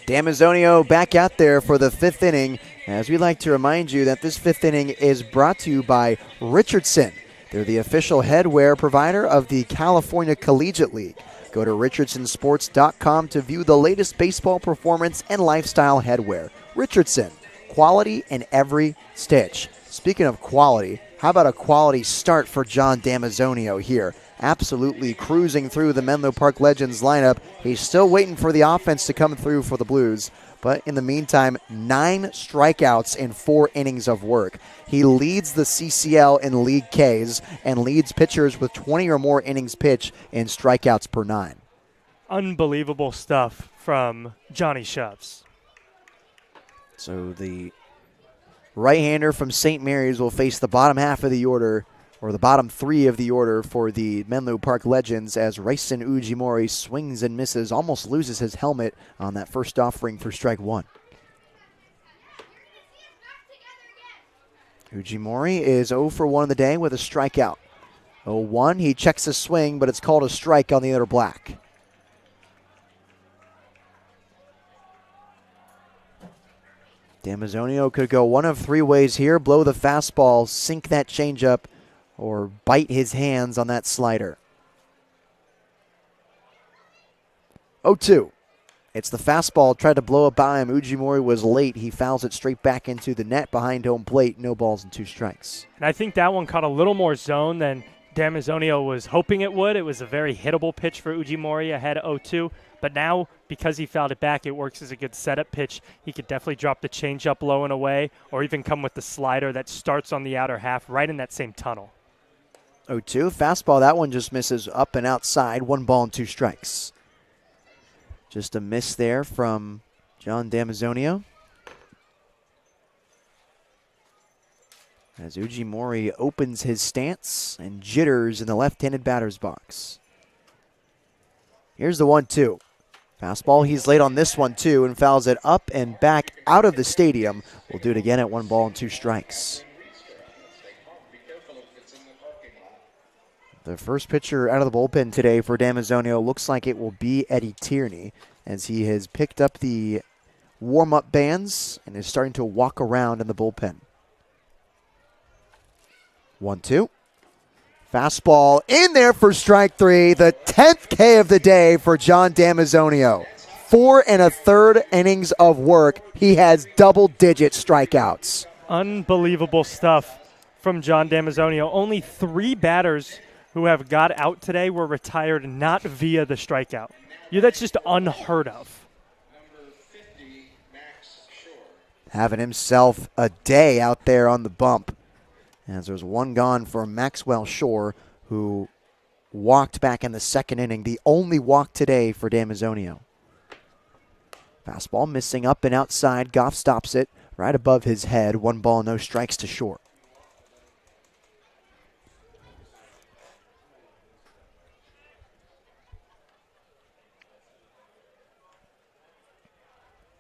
Speaker 1: Damazio back out there for the 5th inning, as we like to remind you that this 5th inning is brought to you by Richardson. They're the official headwear provider of the California Collegiate League. Go to richardsonsports.com to view the latest baseball performance and lifestyle headwear. Richardson, quality in every stitch. Speaking of quality, how about a quality start for John Damazio here? Absolutely cruising through the Menlo Park Legends lineup. He's still waiting for the offense to come through for the Blues. But in the meantime, 9 strikeouts in 4 innings of work. He leads the CCL in league Ks and leads pitchers with 20 or more innings pitched in strikeouts per 9.
Speaker 7: Unbelievable stuff from Johnny Shoves.
Speaker 1: So the right-hander from St. Mary's will face the bottom half of the order, or the bottom 3 of the order for the Menlo Park Legends, as Raisen Ujimori swings and misses, almost loses his helmet on that first offering for strike 1. Ujimori is 0 for 1 of the day with a strikeout. 0-1, he checks his swing, but it's called a strike on the other black. Damazio could go one of 3 ways here: blow the fastball, sink that changeup, or bite his hands on that slider. 0-2. It's the fastball, tried to blow it by him. Ujimori was late. He fouls it straight back into the net behind home plate. No balls and 2 strikes.
Speaker 7: And I think that one caught a little more zone than Damazio was hoping it would. It was a very hittable pitch for Ujimori ahead of 0-2. But now, because he fouled it back, it works as a good setup pitch. He could definitely drop the changeup low and away, or even come with the slider that starts on the outer half right in that same tunnel.
Speaker 1: 0-2. Fastball, that one just misses up and outside. 1 ball and 2 strikes. Just a miss there from John Damazio. As Ujimori opens his stance and jitters in the left-handed batter's box. Here's the 1-2. Fastball, he's late on this one too, and fouls it up and back out of the stadium. We'll do it again at 1 ball and 2 strikes. The first pitcher out of the bullpen today for Damazio looks like it will be Eddie Tierney, as he has picked up the warm-up bands and is starting to walk around in the bullpen. 1-2. Fastball in there for strike 3. The 10th K of the day for John Damazio. 4 1/3 innings of work. He has double-digit strikeouts.
Speaker 7: Unbelievable stuff from John Damazio. Only 3 batters who have got out today were retired not via the strikeout. That's just unheard of.
Speaker 1: Having himself a day out there on the bump, as there's 1 gone for Maxwell Shore, who walked back in the 2nd inning. The only walk today for Damazio. Fastball missing up and outside. Goff stops it right above his head. 1 ball, no strikes to Shore.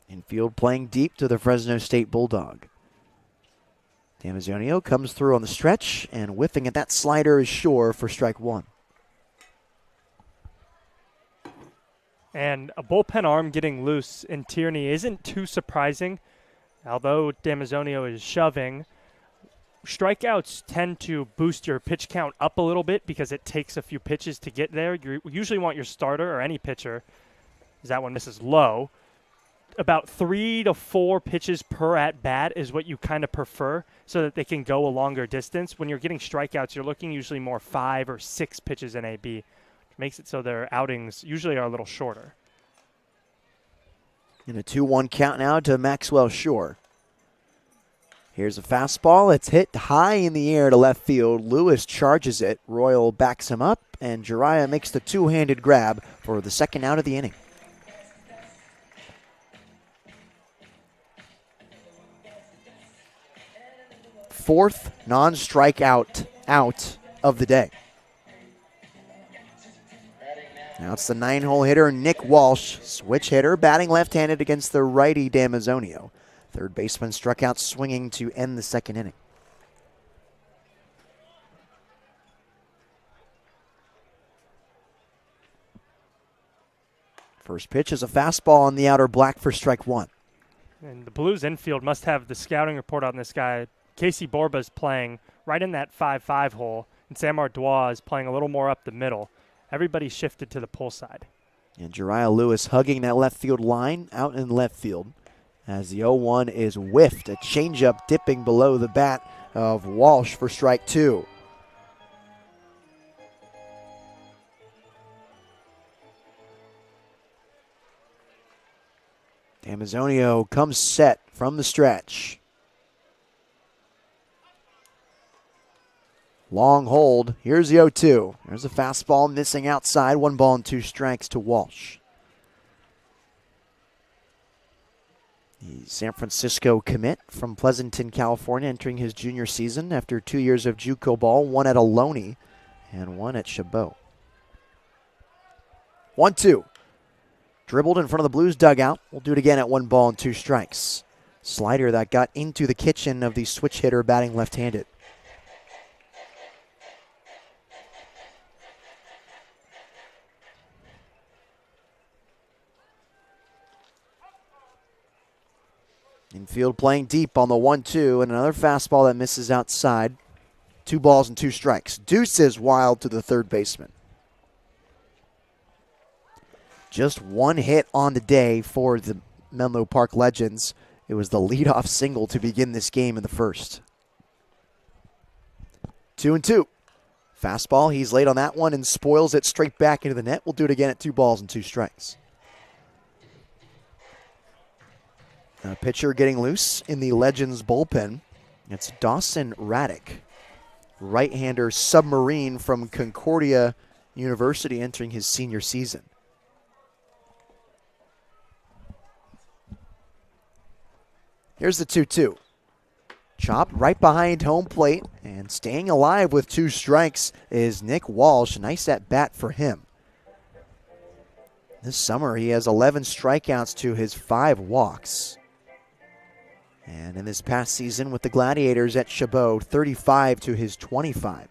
Speaker 1: Infield playing deep to the Fresno State Bulldog. Damazio comes through on the stretch, and whiffing at that slider is Shore for strike 1.
Speaker 7: And a bullpen arm getting loose in Tierney isn't too surprising. Although Damazio is shoving, strikeouts tend to boost your pitch count up a little bit because it takes a few pitches to get there. You usually want your starter or any pitcher, as that one misses low, about 3 to 4 pitches per at-bat is what you kind of prefer so that they can go a longer distance. When you're getting strikeouts, you're looking usually more 5 or 6 pitches in AB, which makes it so their outings usually are a little shorter.
Speaker 1: And a 2-1 count now to Maxwell Shore. Here's a fastball. It's hit high in the air to left field. Lewis charges it. Royal backs him up, and Jiraiya makes the 2-handed grab for the 2nd out of the inning. 4th non-strikeout out of the day. Now it's the 9-hole hitter, Nick Walsh, switch hitter, batting left-handed against the righty Damazio. Third baseman struck out swinging to end the 2nd inning. First pitch is a fastball on the outer black for strike one.
Speaker 7: And the Blues infield must have the scouting report on this guy. Casey Borba's playing right in that 5-5 hole, and Sam Ardois is playing a little more up the middle. Everybody shifted to the pull side.
Speaker 1: And Jariah Lewis hugging that left field line out in left field as the 0-1 is whiffed. A changeup dipping below the bat of Walsh for strike two. Damazio comes set from the stretch. Long hold. Here's the 0-2. There's a fastball missing outside. 1 ball and 2 strikes to Walsh. The San Francisco commit from Pleasanton, California, entering his junior season after 2 years of JUCO ball, 1 at Ohlone and 1 at Chabot. 1-2. Dribbled in front of the Blues dugout. We'll do it again at 1 ball and 2 strikes. Slider that got into the kitchen of the switch hitter batting left-handed. Infield playing deep on the 1-2, and another fastball that misses outside. 2 balls and 2 strikes. Deuces wild to the third baseman. Just 1 hit on the day for the Menlo Park Legends. It was the leadoff single to begin this game in the first. 2-2. Fastball, he's late on that one and spoils it straight back into the net. We'll do it again at 2 balls and 2 strikes. A pitcher getting loose in the Legends bullpen. It's Dawson Raddick, right-hander submarine from Concordia University, entering his senior season. Here's the 2-2. Chopped right behind home plate, and staying alive with 2 strikes is Nick Walsh. Nice at bat for him. This summer he has 11 strikeouts to his 5 walks. And in this past season with the Gladiators at Chabot, 35 to his 25.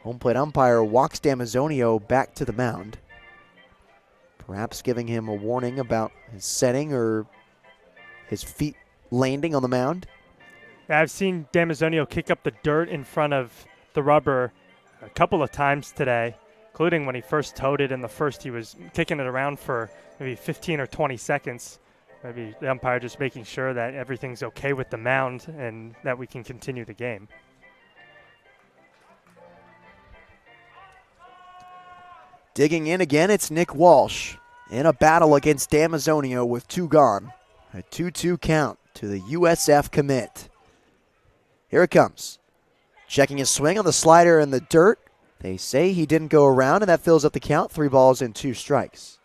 Speaker 1: Home plate umpire walks Damazio back to the mound, perhaps giving him a warning about his setting or his feet landing on the mound.
Speaker 7: I've seen Damazio kick up the dirt in front of the rubber a couple of times today, including when he first towed it in the first. He was kicking it around for maybe 15 or 20 seconds. Maybe the umpire just making sure that everything's okay with the mound and that we can continue the game.
Speaker 1: Digging in again, it's Nick Walsh in a battle against Damazio with 2 gone. A 2-2 count to the USF commit. Here it comes. Checking his swing on the slider in the dirt. They say he didn't go around, and that fills up the count. 3 balls and 2 strikes.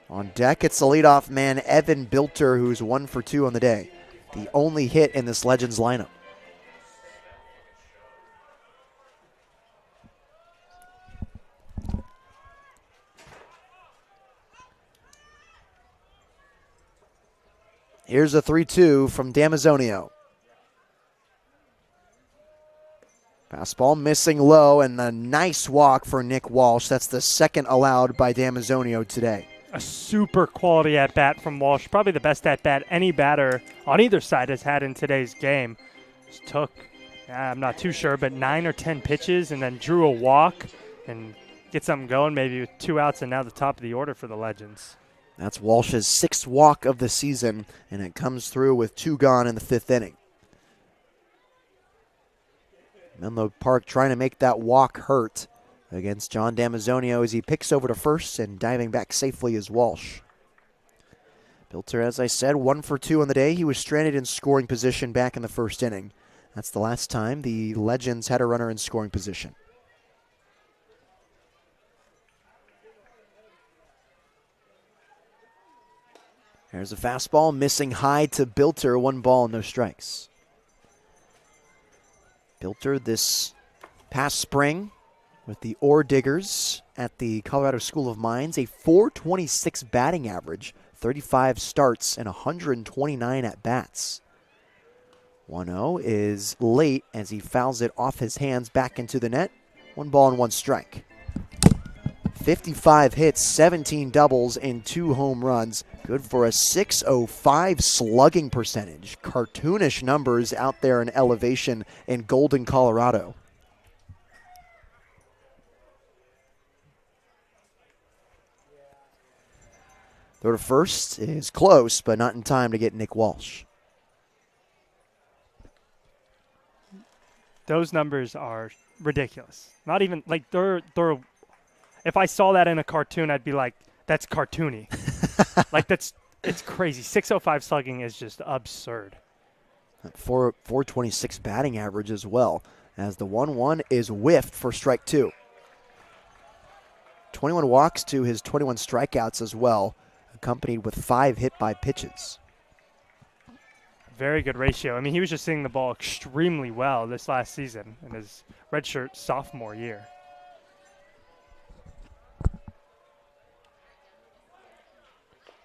Speaker 1: On deck, it's the leadoff man, Evan Bilter, who's 1 for 2 on the day. The only hit in this Legends lineup. Here's a 3-2 from Damazio. Fastball missing low, and a nice walk for Nick Walsh. That's the second allowed by Damazio today.
Speaker 7: A super quality at-bat from Walsh. Probably the best at-bat any batter on either side has had in today's game. Just took, I'm not too sure, but 9 or 10 pitches and then drew a walk and get something going, maybe with 2 outs and now the top of the order for the Legends.
Speaker 1: That's Walsh's 6th walk of the season, and it comes through with 2 gone in the 5th inning. Menlo Park trying to make that walk hurt against John Damazio as he picks over to first, and diving back safely is Walsh. Bilter, as I said, 1 for 2 on the day. He was stranded in scoring position back in the 1st inning. That's the last time the Legends had a runner in scoring position. There's a fastball missing high to Bilter. 1 ball, no strikes. Bilter this past spring with the Ore Diggers at the Colorado School of Mines, a .426 batting average, 35 starts and 129 at-bats. 1-0 is late as he fouls it off his hands back into the net. 1 ball and 1 strike. 55 hits, 17 doubles, and 2 home runs. Good for a .605 slugging percentage. Cartoonish numbers out there in elevation in Golden, Colorado. Throw to first is close, but not in time to get Nick Walsh.
Speaker 7: Those numbers are ridiculous. Not even like they're. If I saw that in a cartoon, I'd be like, "That's cartoony." Like it's crazy. 605 slugging is just absurd.
Speaker 1: 426 batting average as well, as the 1-1 is whiffed for strike 2. 21 walks to his 21 strikeouts as well, accompanied with 5 hit by pitches.
Speaker 7: Very good ratio. I mean, he was just seeing the ball extremely well this last season in his redshirt sophomore year.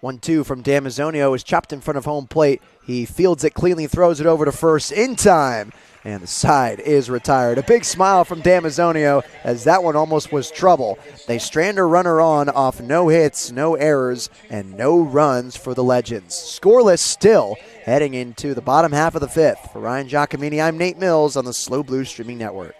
Speaker 1: 1-2 from Damazio is chopped in front of home plate. He fields it cleanly, throws it over to first in time, and the side is retired. A big smile from Damazio as that one almost was trouble. They strand a runner on off no hits, no errors, and no runs for the Legends. Scoreless still heading into the bottom half of the 5th. For Ryan Giacomini, I'm Nate Mills on the Slow Blue Streaming Network.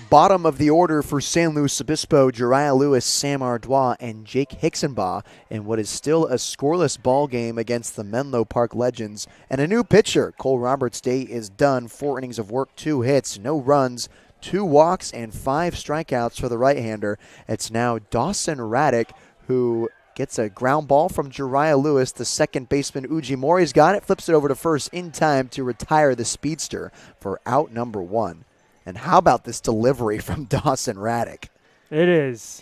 Speaker 1: Bottom of the order for San Luis Obispo, Jariah Lewis, Sam Ardois, and Jake Hicksonbaugh in what is still a scoreless ball game against the Menlo Park Legends. And a new pitcher, Cole Roberts' day is done. 4 innings of work, 2 hits, no runs, 2 walks, and 5 strikeouts for the right-hander. It's now Dawson Raddick who gets a ground ball from Jariah Lewis. The second baseman, Uji Mori's got it, flips it over to first in time to retire the speedster for out number 1. And how about this delivery from Dawson Raddick?
Speaker 7: It is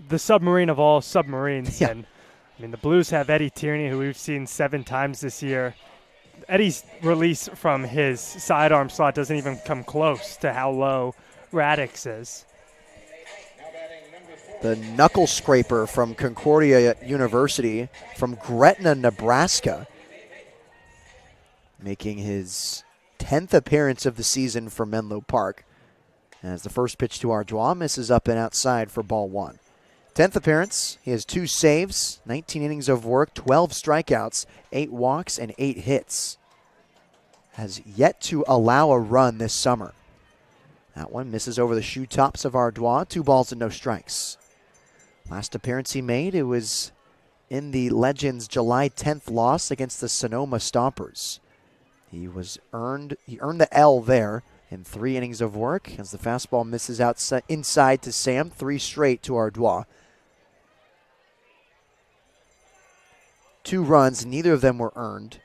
Speaker 7: the submarine of all submarines.
Speaker 1: Yeah.
Speaker 7: And I mean, the Blues have Eddie Tierney, who we've seen 7 times this year. Eddie's release from his sidearm slot doesn't even come close to how low Raddick's is.
Speaker 1: The knuckle scraper from Concordia University from Gretna, Nebraska, making his 10th appearance of the season for Menlo Park. As the first pitch to Ardois misses up and outside for ball 1. 10th appearance, he has 2 saves, 19 innings of work, 12 strikeouts, 8 walks, and 8 hits. Has yet to allow a run this summer. That one misses over the shoe tops of Ardois, 2 balls and no strikes. Last appearance he made, it was in the Legends' July 10th loss against the Sonoma Stompers. He earned the L there in 3 innings of work as the fastball misses outside inside to Sam, 3 straight to Ardois. 2 runs, neither of them were earned.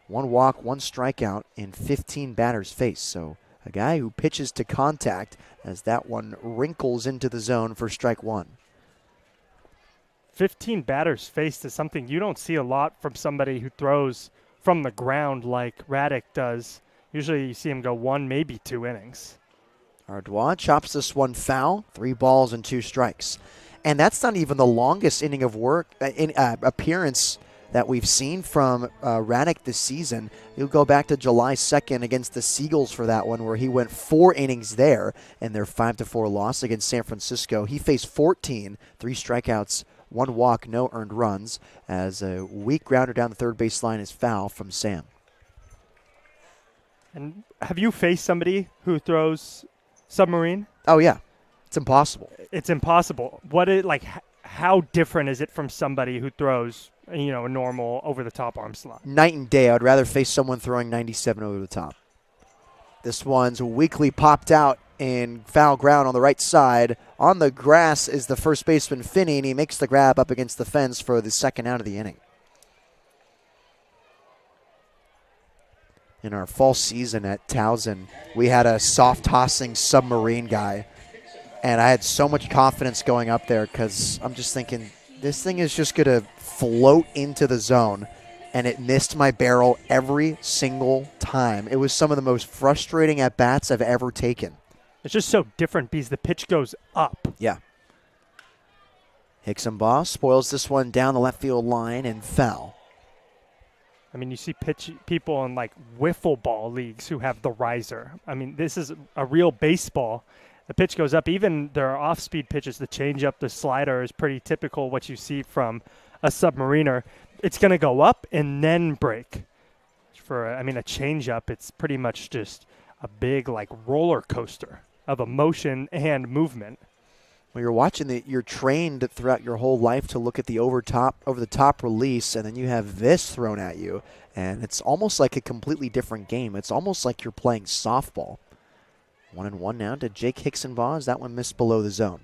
Speaker 1: 1 walk, 1 strikeout in 15 batters faced. So a guy who pitches to contact as that one wrinkles into the zone for strike 1.
Speaker 7: 15 batters faced is something you don't see a lot from somebody who throws from the ground like Radek does. Usually you see him go 1, maybe 2 innings.
Speaker 1: Ardois chops this one foul, 3 balls and 2 strikes. And that's not even the longest inning of work appearance that we've seen from Radek this season. You'll go back to July 2nd against the Seagulls for that one, where he went 4 innings there in their 5-4 loss against San Francisco. He faced 14, 3 strikeouts, 1 walk, no earned runs, as a weak grounder down the third baseline is foul from Sam.
Speaker 7: And have you faced somebody who throws submarine?
Speaker 1: Oh, yeah. It's impossible.
Speaker 7: It's impossible. How different is it from somebody who throws, a normal over-the-top arm slot?
Speaker 1: Night and day. I'd rather face someone throwing 97 over the top. This one's weakly popped out in foul ground on the right side. On the grass is the first baseman, Finney, and he makes the grab up against the fence for the second out of the inning. In our fall season at Towson, we had a soft-tossing submarine guy, and I had so much confidence going up there because I'm just thinking, this thing is just going to float into the zone, and it missed my barrel every single time. It was some of the most frustrating at-bats I've ever taken.
Speaker 7: It's just so different because the pitch goes up.
Speaker 1: Yeah. Hickson-Baugh spoils this one down the left field line and foul.
Speaker 7: I mean, you see people in wiffle ball leagues who have the riser. I mean, this is a real baseball. The pitch goes up. Even their off-speed pitches, the changeup, the slider is pretty typical what you see from a submariner. It's going to go up and then break. For a changeup, it's pretty much just a big roller coaster of emotion and movement.
Speaker 1: Well, you're watching you're trained throughout your whole life to look at the over the top release, and then you have this thrown at you, and it's almost like a completely different game. It's almost like you're playing softball. 1-1 now to Jake Hickson-Baugh as that one missed below the zone.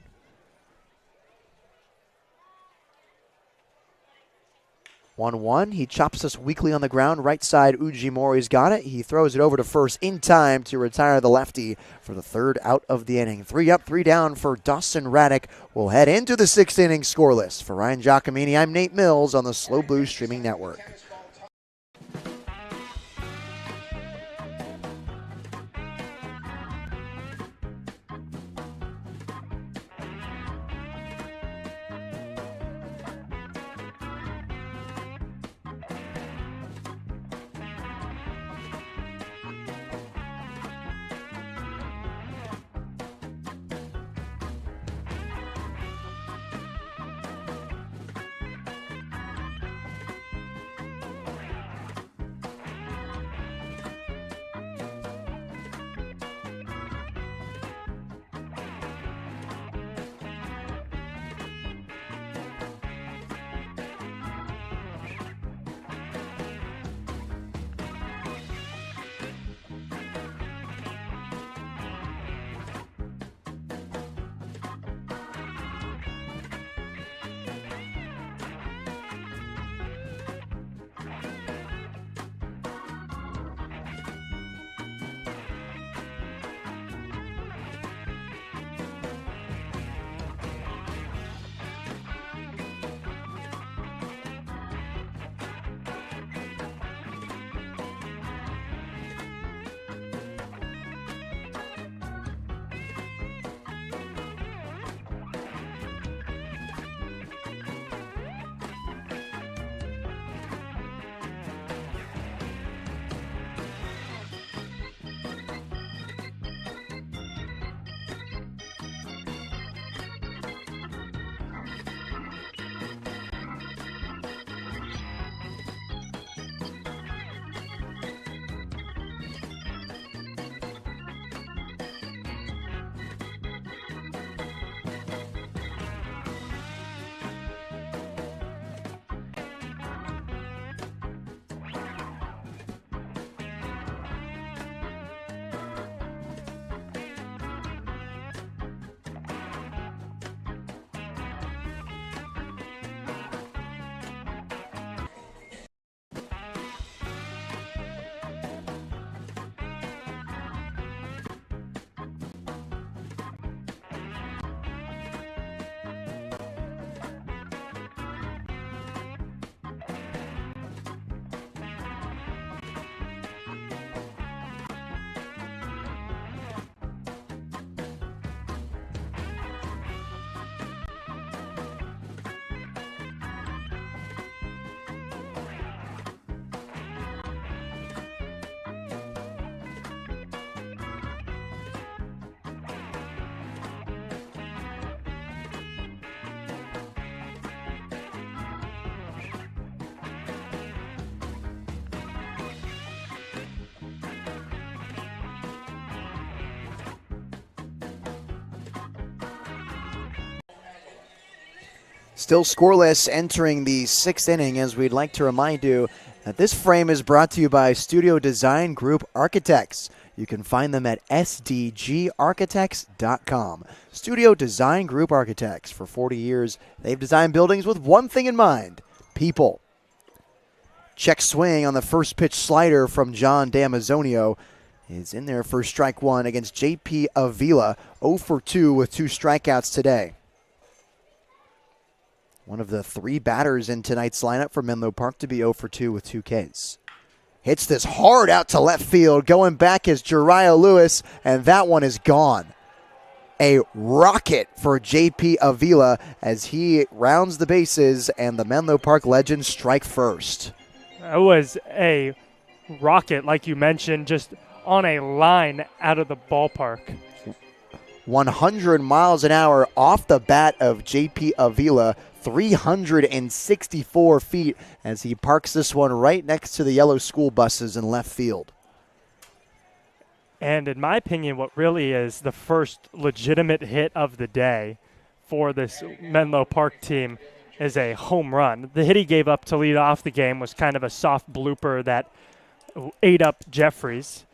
Speaker 1: 1-1. He chops us weakly on the ground. Right side, Ujimori's got it. He throws it over to first in time to retire the lefty for the third out of the inning. 3 up, 3 down for Dawson Radek. We'll head into the 6th inning scoreless. For Ryan Giacomini, I'm Nate Mills on the Slow Blues Streaming Network. Still scoreless entering the 6th inning, as we'd like to remind you that this frame is brought to you by Studio Design Group Architects. You can find them at sdgarchitects.com. Studio Design Group Architects. For 40 years, they've designed buildings with one thing in mind: people. Check swing on the first pitch slider from John Damazio is in there for strike one against J.P. Avila, 0 for 2 with 2 strikeouts today. One of the 3 batters in tonight's lineup for Menlo Park to be 0 for 2 with 2 Ks. Hits this hard out to left field. Going back is Jariah Lewis, and that one is gone. A rocket for J.P. Avila as he rounds the bases, and the Menlo Park Legends strike first.
Speaker 7: It was a rocket, like you mentioned, just on a line out of the ballpark.
Speaker 1: 100 miles an hour off the bat of J.P. Avila, 364 feet as he parks this one right next to the yellow school buses in left field.
Speaker 7: And in my opinion, what really is the first legitimate hit of the day for this Menlo Park team is a home run. The hit he gave up to lead off the game was kind of a soft blooper that ate up Jeffries.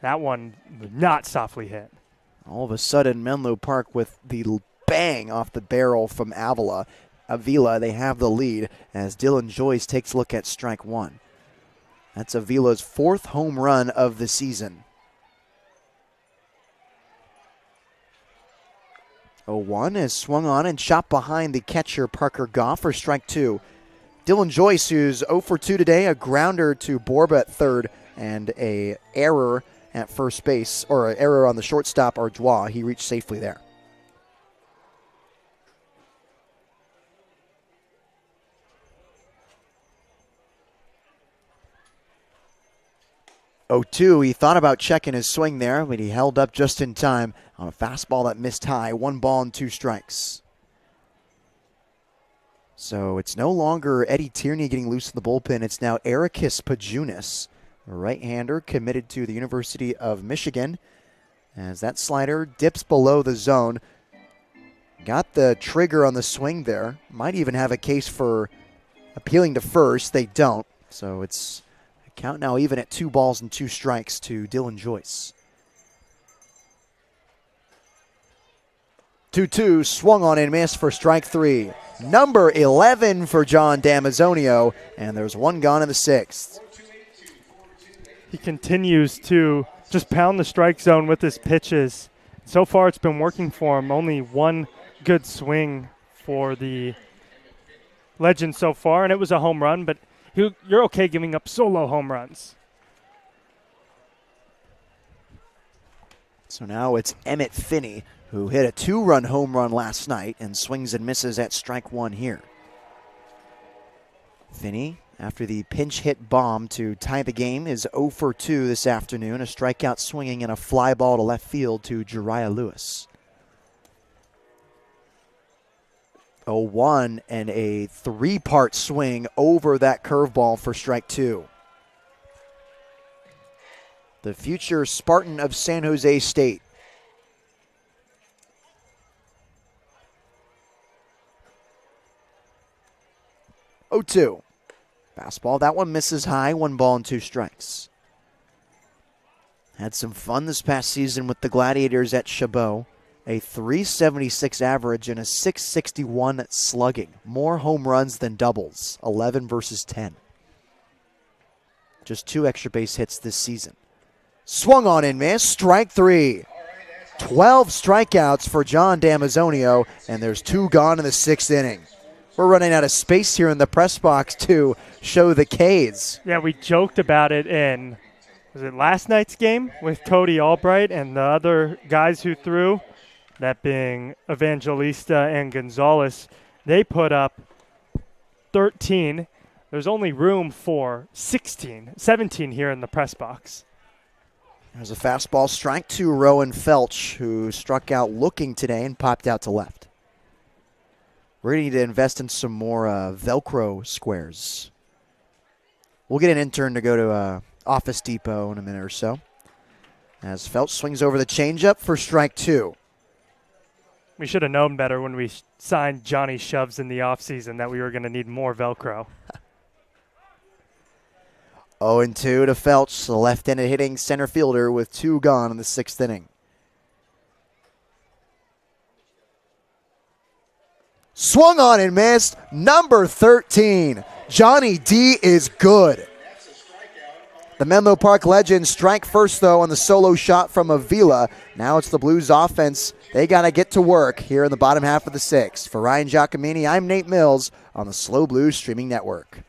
Speaker 7: That one was not softly hit.
Speaker 1: All of a sudden, Menlo Park with the bang off the barrel from Avila, they have the lead as Dylan Joyce takes a look at strike one. That's Avila's 4th home run of the season. 0-1 is swung on and chopped behind the catcher Parker Goff for strike 2. Dylan Joyce, who's 0 for 2 today, a grounder to Borba at third and a error at first base, or an error on the shortstop Ardois. He reached safely there. 0-2, he thought about checking his swing there, but he held up just in time on a fastball that missed high. 1 ball and 2 strikes. So it's no longer Eddie Tierney getting loose in the bullpen. It's now Ericus Pajunas, a right-hander committed to the University of Michigan. As that slider dips below the zone. Got the trigger on the swing there. Might even have a case for appealing to first. They don't. So it's a count now even at 2 balls and 2 strikes to Dylan Joyce. 2-2, swung on and missed for strike 3. Number 11 for John Damazio, and there's 1 gone in the 6th.
Speaker 7: He continues to just pound the strike zone with his pitches. So far it's been working for him. Only 1 good swing for the Legends so far, and it was a home run, but you're okay giving up solo home runs.
Speaker 1: So now it's Emmett Finney, who hit a 2-run home run last night and swings and misses at strike 1 here. Finney, after the pinch hit bomb to tie the game, is 0 for 2 this afternoon. A strikeout swinging and a fly ball to left field to Jariah Lewis. 0-1 and a 3-part swing over that curveball for strike 2. The future Spartan of San Jose State. Oh, 2. Fastball, that one misses high, 1 ball and 2 strikes. Had some fun this past season with the Gladiators at Chabot. A 376 average and a 661 slugging. More home runs than doubles, 11 versus 10. Just 2 extra base hits this season. Swung on and missed, strike 3. 12 strikeouts for John Damazio, and there's 2 gone in the 6th inning. We're running out of space here in the press box to show the K's.
Speaker 7: Yeah, we joked about it in, was it last night's game with Cody Albright and the other guys who threw, that being Evangelista and Gonzalez. They put up 13. There's only room for 17 here in the press box.
Speaker 1: There's a fastball, strike 2, Rowan Felch, who struck out looking today and popped out to left. We're going to need to invest in some more Velcro squares. We'll get an intern to go to Office Depot in a minute or so. As Felch swings over the changeup for strike 2.
Speaker 7: We should have known better when we signed Johnny Shoves in the offseason that we were going to need more Velcro.
Speaker 1: 0-2 to Felch, the left-handed hitting center fielder with 2 gone in the 6th inning. Swung on and missed. Number 13, Johnny D is good. The Menlo Park Legends strike first, though, on the solo shot from Avila. Now it's the Blues offense. They got to get to work here in the bottom half of the 6th. For Ryan Giacomini, I'm Nate Mills on the Slow Blues Streaming Network.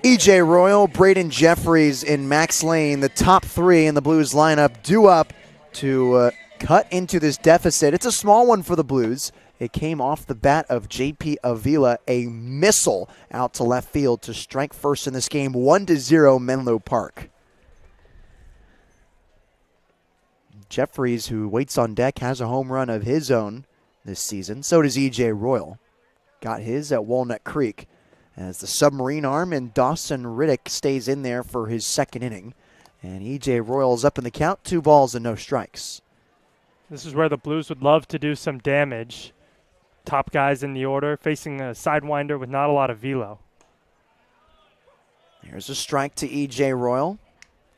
Speaker 1: E.J. Royal, Braden Jeffries, and Max Lane, the top 3 in the Blues lineup, due up to cut into this deficit. It's a small one for the Blues. It came off the bat of J.P. Avila, a missile out to left field to strike first in this game, 1-0 Menlo Park. Jeffries, who waits on deck, has a home run of his own this season. So does E.J. Royal. Got his at Walnut Creek. As the submarine arm and Dawson Riddick stays in there for his 2nd inning. And E.J. Royal's up in the count, 2 balls and no strikes.
Speaker 7: This is where the Blues would love to do some damage. Top guys in the order, facing a sidewinder with not a lot of velo.
Speaker 1: Here's a strike to E.J. Royal.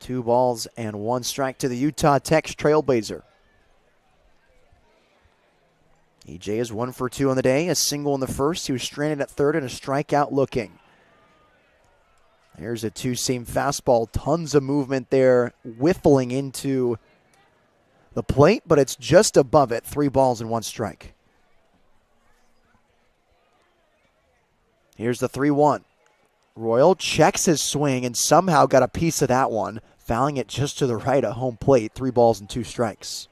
Speaker 1: 2 balls and 1 strike to the Utah Tech Trailblazer. E.J. is 1 for 2 on the day, a single in the first. He was stranded at third and a strikeout looking. There's a 2-seam fastball. Tons of movement there, whiffling into the plate, but it's just above it. 3 balls and 1 strike. Here's the 3-1. Royal checks his swing and somehow got a piece of that one, fouling it just to the right at home plate. 3 balls and 2 strikes.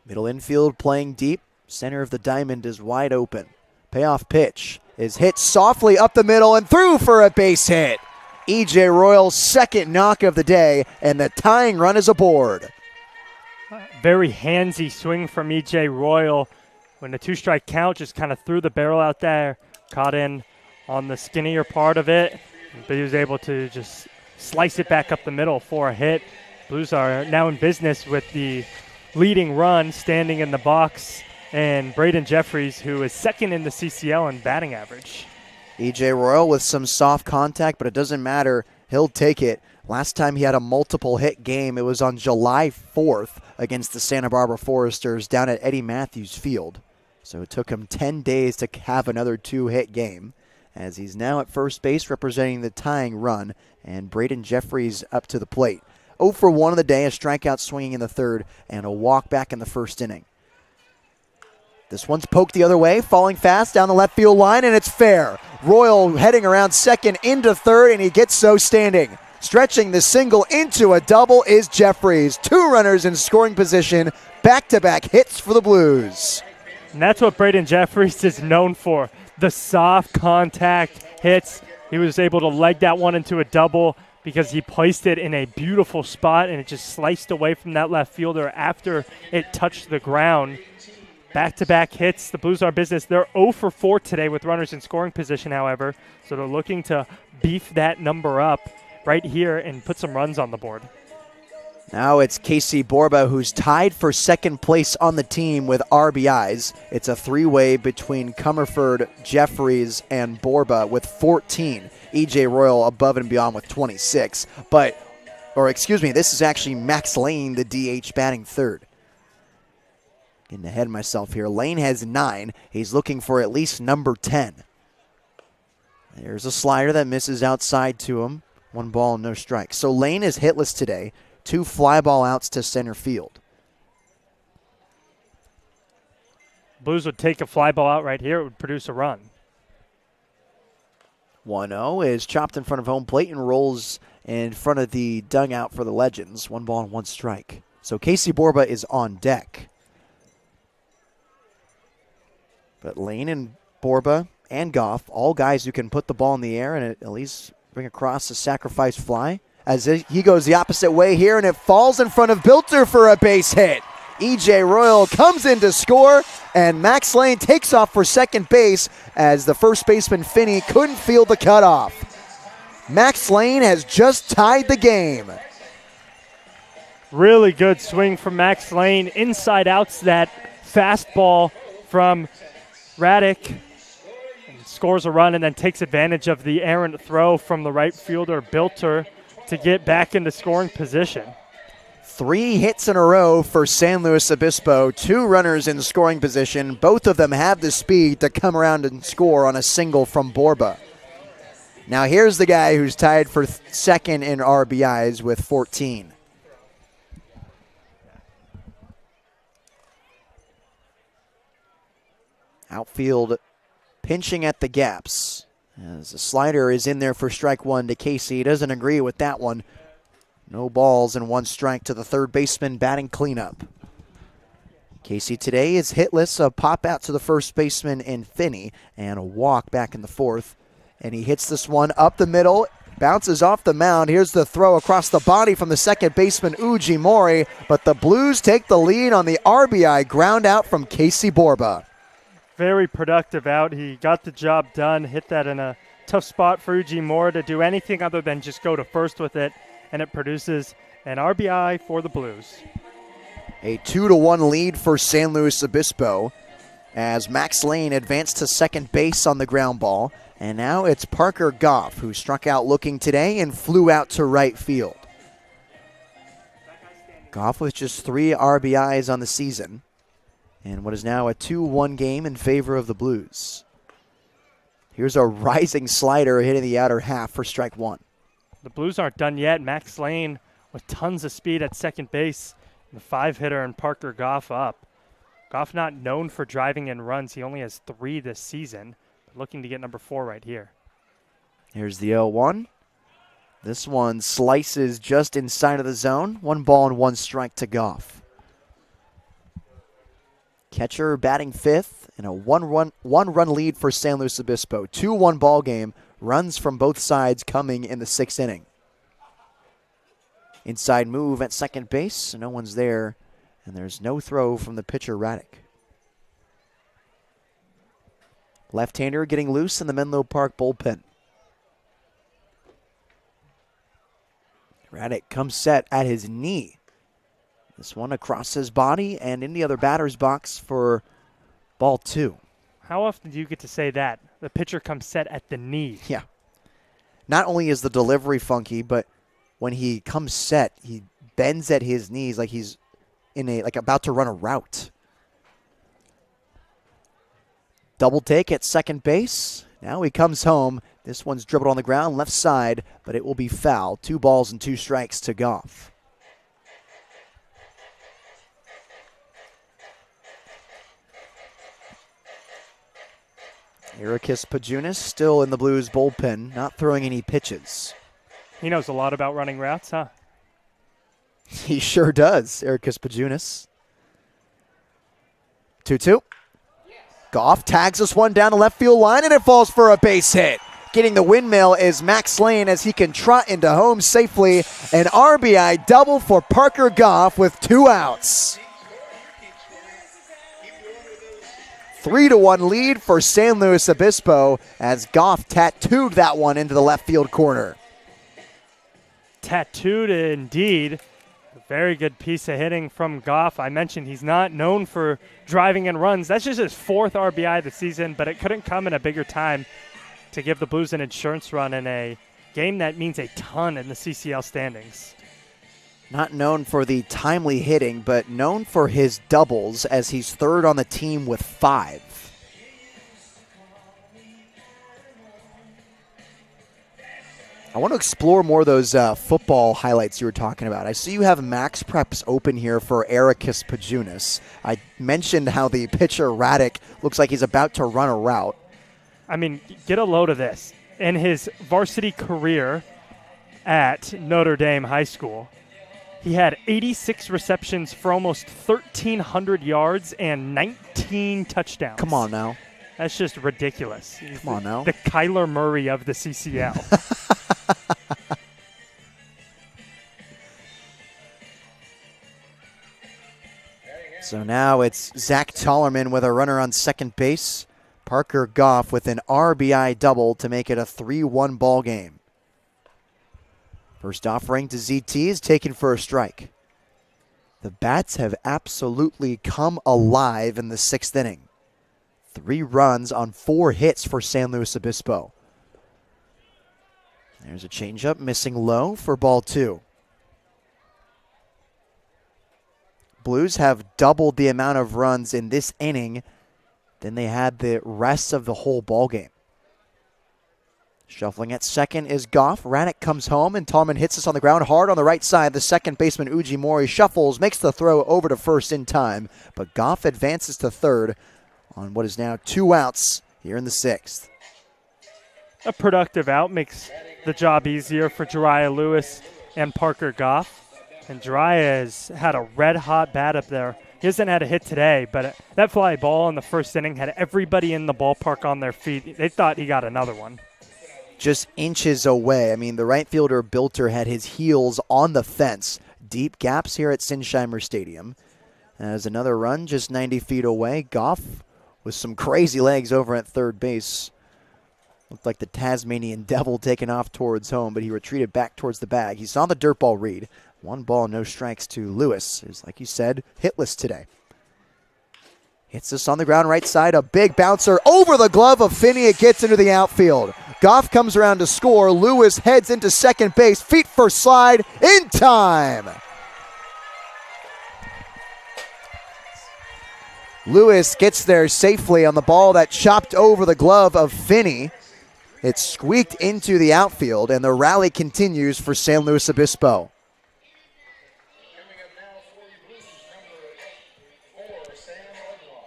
Speaker 1: Middle infield playing deep. Center of the diamond is wide open. Payoff pitch is hit softly up the middle and through for a base hit. E.J. Royal's 2nd knock of the day, and the tying run is aboard.
Speaker 7: Very handsy swing from E.J. Royal. When the 2-strike count, just kind of threw the barrel out there, caught in on the skinnier part of it, but he was able to just slice it back up the middle for a hit. Blues are now in business with the leading run standing in the box, and Braden Jeffries, who is 2nd in the CCL in batting average.
Speaker 1: E.J. Royal with some soft contact, but it doesn't matter. He'll take it. Last time he had a multiple hit game, it was on July 4th against the Santa Barbara Foresters down at Eddie Matthews Field. So it took him 10 days to have another 2-hit game, as he's now at first base representing the tying run, and Braden Jeffries up to the plate. 0 for 1 of the day, a strikeout swinging in the 3rd, and a walk back in the 1st inning. This one's poked the other way, falling fast down the left field line, and it's fair. Royal heading around 2nd into 3rd, and he gets so standing. Stretching the single into a double is Jeffries. 2 runners in scoring position, back-to-back hits for the Blues.
Speaker 7: And that's what Braden Jeffries is known for, the soft contact hits. He was able to leg that one into a double because he placed it in a beautiful spot, and it just sliced away from that left fielder after it touched the ground. back-to-back hits. The Blues are business. They're 0 for 4 today with runners in scoring position, however, so they're looking to beef that number up right here and put some runs on the board.
Speaker 1: Now it's Casey Borba, who's tied for second place on the team with RBIs. It's a three-way between Comerford, Jeffries, and Borba with 14. EJ Royal above and beyond with 26. This is actually Max Lane, the DH, batting third. Getting ahead of myself here. Lane has 9. He's looking for at least number 10. There's a slider that misses outside to him. 1 ball, no strikes. So Lane is hitless today. 2 fly ball outs to center field.
Speaker 7: Blues would take a fly ball out right here. It would produce a run.
Speaker 1: 1-0 is chopped in front of home plate and rolls in front of the dugout for the Legends. 1 ball and 1 strike. So Casey Borba is on deck. But Lane and Borba and Goff, all guys who can put the ball in the air and at least bring across a sacrifice fly. As he goes the opposite way here, and it falls in front of Bilter for a base hit. EJ Royal comes in to score, and Max Lane takes off for second base as the first baseman, Finney, couldn't field the cutoff. Max Lane has just tied the game.
Speaker 7: Really good swing from Max Lane. Inside outs that fastball from Raddick. And scores a run and then takes advantage of the errant throw from the right fielder, Bilter, to get back into scoring position.
Speaker 1: 3 hits in a row for San Luis Obispo. 2 runners in scoring position. Both of them have the speed to come around and score on a single from Borba. Now here's the guy who's tied for second in RBIs with 14. Outfield pinching at the gaps. As the slider is in there for strike 1 to Casey. He doesn't agree with that one. No balls and 1 strike to the third baseman batting cleanup. Casey today is hitless. A pop out to the first baseman in Finney and a walk back in the fourth. And he hits this one up the middle. Bounces off the mound. Here's the throw across the body from the second baseman, Uji Mori. But the Blues take the lead on the RBI ground out from Casey Borba.
Speaker 7: Very productive out. He got the job done, hit that in a tough spot for Uji Mori to do anything other than just go to first with it, and it produces an RBI for the Blues.
Speaker 1: A 2-1 lead for San Luis Obispo as Max Lane advanced to second base on the ground ball, and now it's Parker Goff who struck out looking today and flew out to right field. Goff with just 3 RBIs on the season. And what is now a 2-1 game in favor of the Blues. Here's a rising slider hitting the outer half for strike 1.
Speaker 7: The Blues aren't done yet. Max Lane with tons of speed at second base. The 5-hitter and Parker Goff up. Goff not known for driving in runs. He only has 3 this season. Looking to get number 4 right here.
Speaker 1: Here's the 0-1. This one slices just inside of the zone. 1 ball and 1 strike to Goff. Catcher batting 5th and a one run lead for San Luis Obispo. 2-1 ball game. Runs from both sides coming in the 6th inning. Inside move at second base. No one's there. And there's no throw from the pitcher, Raddick. Left-hander getting loose in the Menlo Park bullpen. Raddick comes set at his knee. This one across his body and in the other batter's box for ball 2.
Speaker 7: How often do you get to say that? The pitcher comes set at the knee.
Speaker 1: Yeah. Not only is the delivery funky, but when he comes set, he bends at his knees like he's about to run a route. Double take at second base. Now he comes home. This one's dribbled on the ground, left side, but it will be foul. 2 balls and 2 strikes to Goff. Ericus Pajunas still in the Blues bullpen, not throwing any pitches.
Speaker 7: He knows a lot about running routes, huh?
Speaker 1: He sure does, Ericus Pajunas. 2-2. Goff tags this one down the left field line, and it falls for a base hit. Getting the windmill is Max Lane as he can trot into home safely. An RBI double for Parker Goff with 2 outs. 3-1 lead for San Luis Obispo as Goff tattooed that one into the left field corner.
Speaker 7: Tattooed indeed. A very good piece of hitting from Goff. I mentioned he's not known for driving in runs. That's just his 4th RBI of the season, but it couldn't come in a bigger time to give the Blues an insurance run in a game that means a ton in the CCL standings.
Speaker 1: Not known for the timely hitting, but known for his doubles as he's 3rd on the team with 5. I want to explore more of those football highlights you were talking about. I see you have Max Preps open here for Ericus Pajunas. I mentioned how the pitcher Radek looks like he's about to run a route.
Speaker 7: I mean, get a load of this. In his varsity career at Notre Dame High School, he had 86 receptions for almost 1,300 yards and 19 touchdowns.
Speaker 1: Come on now.
Speaker 7: That's just ridiculous.
Speaker 1: Come on now.
Speaker 7: The Kyler Murray of the CCL.
Speaker 1: So now it's Zach Tollerman with a runner on second base. Parker Goff with an RBI double to make it a 3-1 ball game. First offering to ZT is taken for a strike. The Bats have absolutely come alive in the 6th inning. 3 runs on 4 hits for San Luis Obispo. There's a changeup missing low for ball 2. Blues have doubled the amount of runs in this inning than they had the rest of the whole ball game. Shuffling at second is Goff. Radek comes home, and Tallman hits us on the ground hard on the right side. The second baseman, Uji Mori, shuffles, makes the throw over to first in time, but Goff advances to third on what is now 2 outs here in the 6th.
Speaker 7: A productive out makes the job easier for Jariah Lewis and Parker Goff. And Jariah has had a red-hot bat up there. He hasn't had a hit today, but that fly ball in the first inning had everybody in the ballpark on their feet. They thought he got another one.
Speaker 1: Just inches away. I mean, the right fielder Bilter had his heels on the fence. Deep gaps here at Sinsheimer Stadium. As another run just 90 feet away. Goff with some crazy legs over at third base. Looked like the Tasmanian devil taking off towards home, but he retreated back towards the bag. He saw the dirt ball read. 1 ball, no strikes to Lewis. Who's, like you said, hitless today. Hits this on the ground right side. A big bouncer over the glove of Finney. It gets into the outfield. Goff comes around to score. Lewis heads into second base. Feet first slide in time. Lewis gets there safely on the ball that chopped over the glove of Finney. It squeaked into the outfield, and the rally continues for San Luis Obispo.
Speaker 5: Coming up now for you, Blues number 4, Sam Ledlow.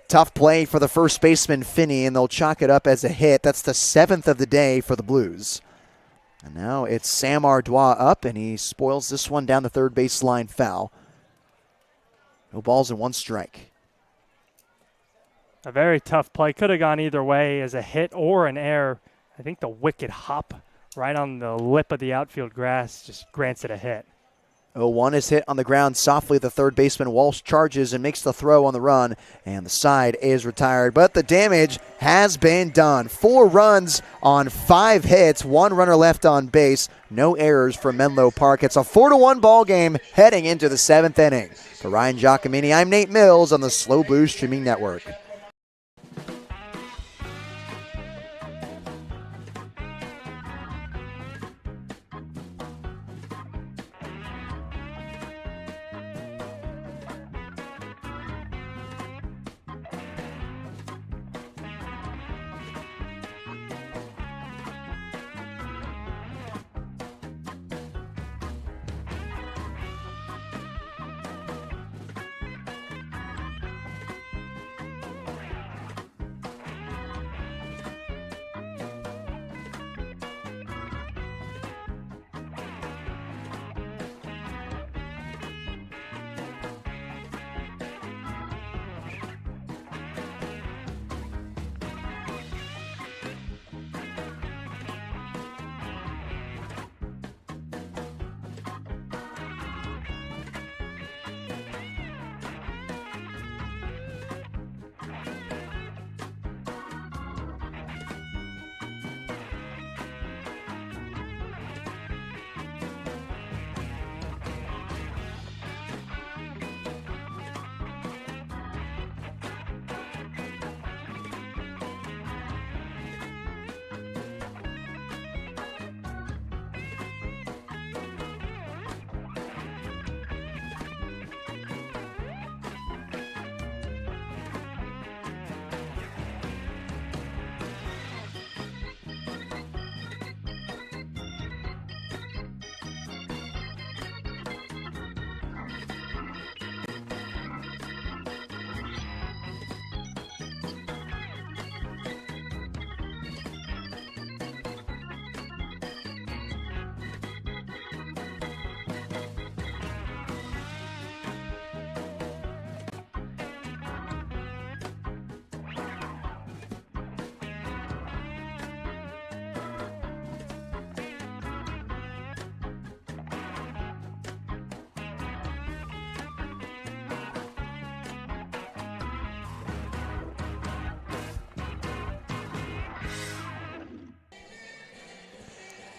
Speaker 1: Tough play for the first baseman, Finney, and they'll chalk it up as a hit. That's the 7th of the day for the Blues. And now it's Sam Ardois up, and he spoils this one down the third baseline foul. No balls and 1 strike.
Speaker 7: A very tough play. Could have gone either way as a hit or an error. I think the wicked hop right on the lip of the outfield grass just grants it a hit.
Speaker 1: 0-1 is hit on the ground softly. The third baseman Walsh charges and makes the throw on the run, and the side is retired. But the damage has been done. 4 runs on 5 hits, 1 runner left on base. No errors for Menlo Park. It's a 4-1 ball game heading into the 7th inning. For Ryan Giacomini, I'm Nate Mills on the Slow Blues Streaming Network.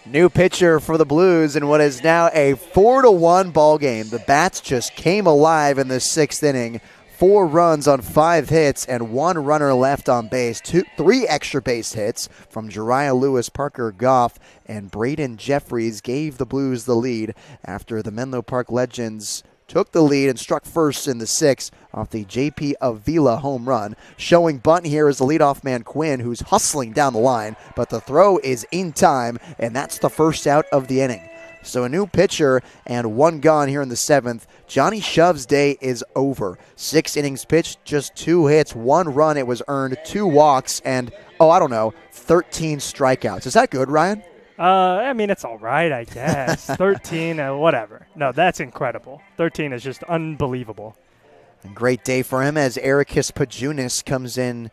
Speaker 1: New pitcher for the Blues in what is now a 4-1 ball game. The Bats just came alive in the 6th inning. 4 runs on 5 hits and 1 runner left on base. 3 extra base hits from Jariah Lewis, Parker Goff, and Braden Jeffries gave the Blues the lead after the Menlo Park Legends took the lead and struck first in the 6th off the J.P. Avila home run. Showing bunt here is the leadoff man Quinn, who's hustling down the line, but the throw is in time, and that's the first out of the inning. So a new pitcher and 1 gone here in the 7th. Johnny Shove's day is over. 6 innings pitched, just 2 hits, 1 run it was earned, 2 walks, and, 13 strikeouts. Is that good, Ryan?
Speaker 7: I mean, it's all right, I guess. 13, whatever. No, that's incredible. 13 is just unbelievable.
Speaker 1: A great day for him as Ericus Pajunas comes in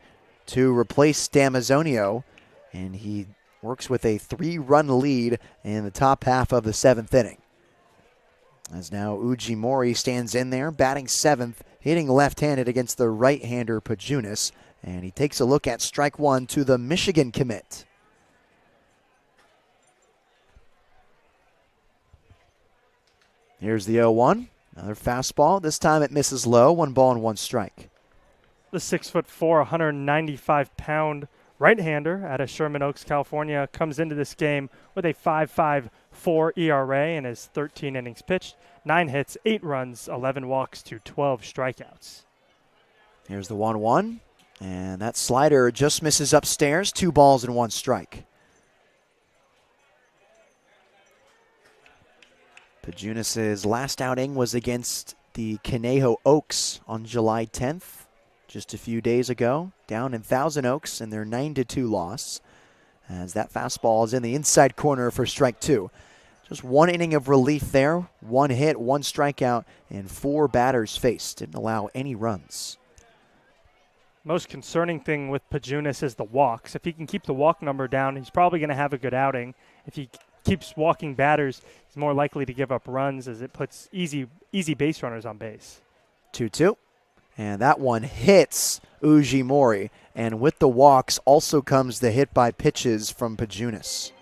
Speaker 1: to replace Damazio, and he works with a 3-run lead in the top half of the 7th inning. As now Uji Mori stands in there, batting 7th, hitting left-handed against the right-hander Pajunas, and he takes a look at strike 1 to the Michigan commit. Here's the 0-1. Another fastball. This time it misses low. 1 ball and 1 strike.
Speaker 7: The 6'4", 195-pound right-hander out of Sherman Oaks, California, comes into this game with a 5.54 ERA in his 13 innings pitched, 9 hits, 8 runs, 11 walks to 12 strikeouts.
Speaker 1: Here's the 1-1, and that slider just misses upstairs. 2 balls and 1 strike. Pajunas' last outing was against the Conejo Oaks on July 10th, just a few days ago, down in Thousand Oaks in their 9-2 loss, as that fastball is in the inside corner for strike 2. Just 1 inning of relief there, 1 hit, 1 strikeout, and 4 batters faced. Didn't allow any runs.
Speaker 7: Most concerning thing with Pajunas is the walks. If he can keep the walk number down, he's probably going to have a good outing. If he keeps walking batters, he's more likely to give up runs as it puts easy base runners on base.
Speaker 1: 2-2. And that one hits Uji Mori. And with the walks also comes the hit by pitches from Pajunas.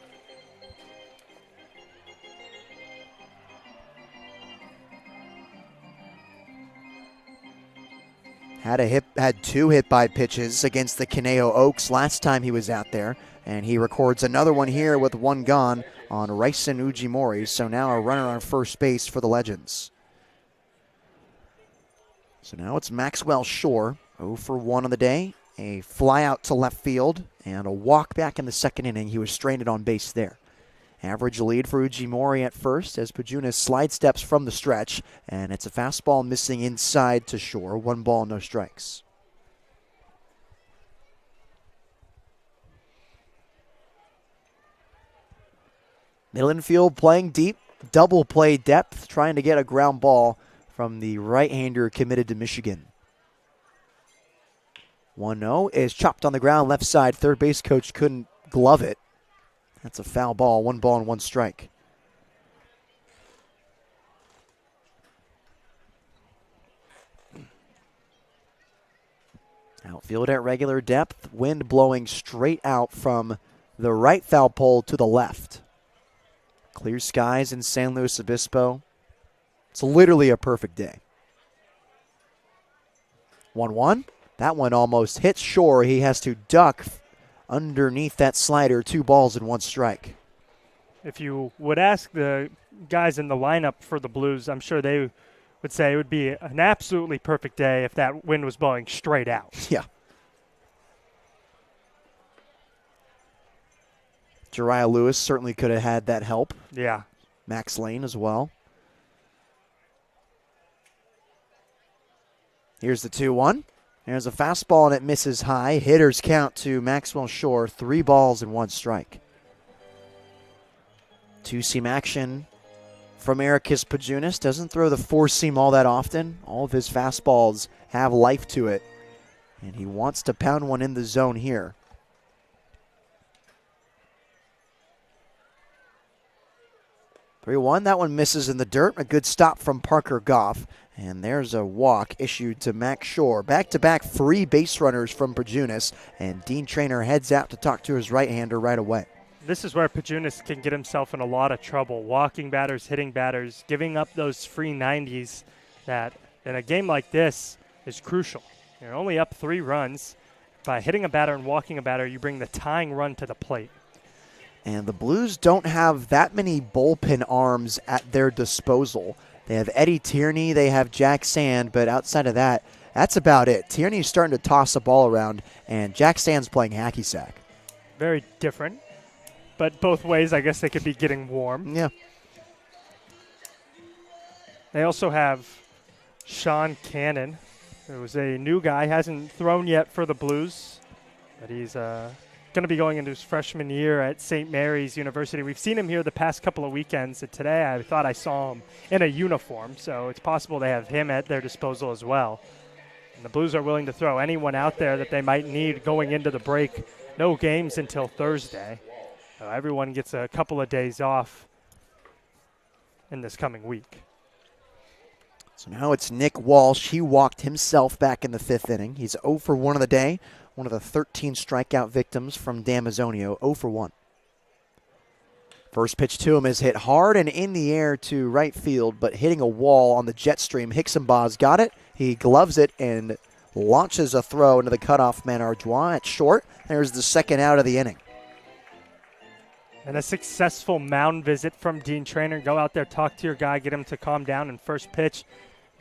Speaker 1: Had 2 hit by pitches against the Conejo Oaks last time he was out there. And he records another one here with 1 gone on Ryson Ujimori. So now a runner on first base for the Legends. So now it's Maxwell Shore, 0 for 1 on the day. A fly out to left field and a walk back in the 2nd inning. He was stranded on base there. Average lead for Ujimori at first as Pajunas slide steps from the stretch. And it's a fastball missing inside to Shore. 1 ball, no strikes. Middle infield playing deep, double play depth, trying to get a ground ball from the right-hander committed to Michigan. 1-0 is chopped on the ground, left side. Third base coach couldn't glove it. That's a foul ball, 1 ball and 1 strike. Outfield at regular depth, wind blowing straight out from the right foul pole to the left. Clear skies in San Luis Obispo. It's literally a perfect day. 1-1. That one almost hits Shore. He has to duck underneath that slider. 2 balls and 1 strike.
Speaker 7: If you would ask the guys in the lineup for the Blues, I'm sure they would say it would be an absolutely perfect day if that wind was blowing straight out.
Speaker 1: Yeah. Jariah Lewis certainly could have had that help.
Speaker 7: Yeah.
Speaker 1: Max Lane as well. Here's the 2-1. There's a fastball and it misses high. Hitters count to Maxwell Shore. 3 balls and 1 strike. 2-seam action from Ericus Pajunas. Doesn't throw the 4-seam all that often. All of his fastballs have life to it. And he wants to pound one in the zone here. 3-1. That one misses in the dirt. A good stop from Parker Goff. And there's a walk issued to Max Shore. Back-to-back free base runners from Pajunas. And Dean Traynor heads out to talk to his right-hander right away.
Speaker 7: This is where Pajunas can get himself in a lot of trouble. Walking batters, hitting batters, giving up those free 90s that in a game like this is crucial. You're only up 3 runs. By hitting a batter and walking a batter, you bring the tying run to the plate.
Speaker 1: And the Blues don't have that many bullpen arms at their disposal. They have Eddie Tierney, they have Jack Sand, but outside of that, that's about it. Tierney's starting to toss the ball around, and Jack Sand's playing hacky sack.
Speaker 7: Very different, but both ways I guess they could be getting warm.
Speaker 1: Yeah.
Speaker 7: They also have Sean Cannon, who's a new guy, hasn't thrown yet for the Blues, but he's going to be going into his freshman year at St. Mary's University. We've seen him here the past couple of weekends, and today I thought I saw him in a uniform, so it's possible they have him at their disposal as well. And the Blues are willing to throw anyone out there that they might need going into the break. No games until Thursday. Everyone gets a couple of days off in this coming week.
Speaker 1: So now it's Nick Walsh. He walked himself back in the 5th inning. He's 0 for 1 of the day. One of the 13 strikeout victims from Damazio, 0 for 1. First pitch to him is hit hard and in the air to right field, but hitting a wall on the jet stream. Hicksonbaugh's got it. He gloves it and launches a throw into the cutoff man Ardoin at short. There's the second out of the inning.
Speaker 7: And a successful mound visit from Dean Traynor. Go out there, talk to your guy, get him to calm down. And first pitch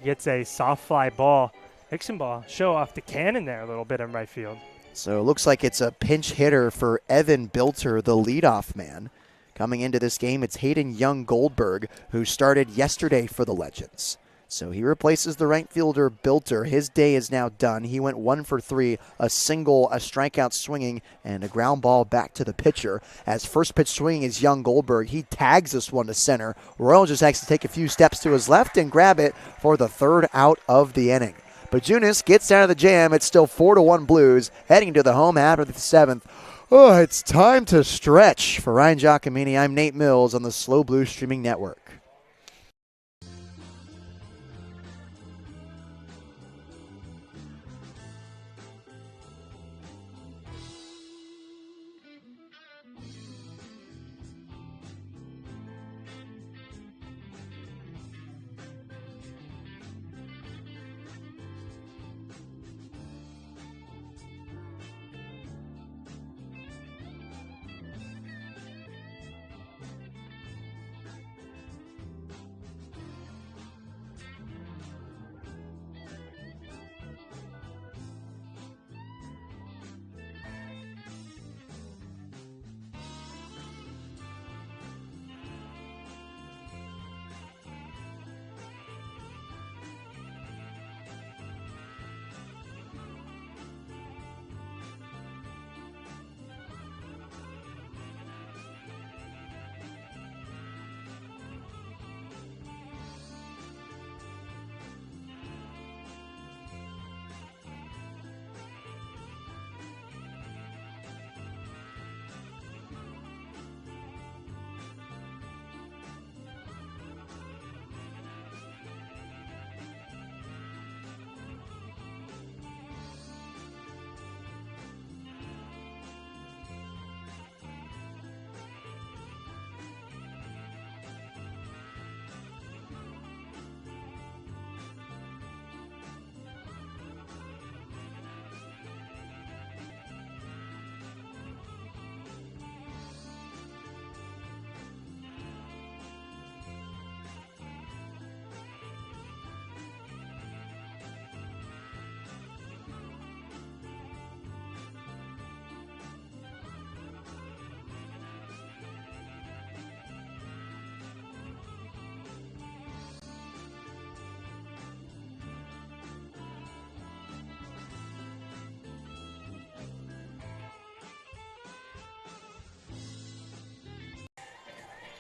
Speaker 7: gets a soft fly ball. Hicksonbaugh show off the cannon there a little bit in right field.
Speaker 1: So it looks like it's a pinch hitter for Evan Bilter, the leadoff man. Coming into this game, it's Hayden Young-Goldberg, who started yesterday for the Legends. So he replaces the right fielder, Bilter. His day is now done. He went 1 for 3, a single, a strikeout swinging, and a ground ball back to the pitcher. As first pitch swinging is Young-Goldberg. He tags this one to center. Royal just has to take a few steps to his left and grab it for the 3rd out of the inning. Pajunas gets out of the jam. It's still 4-1 Blues, heading to the home half of the 7th. Oh, it's time to stretch. For Ryan Giacomini, I'm Nate Mills on the Slow Blues Streaming Network.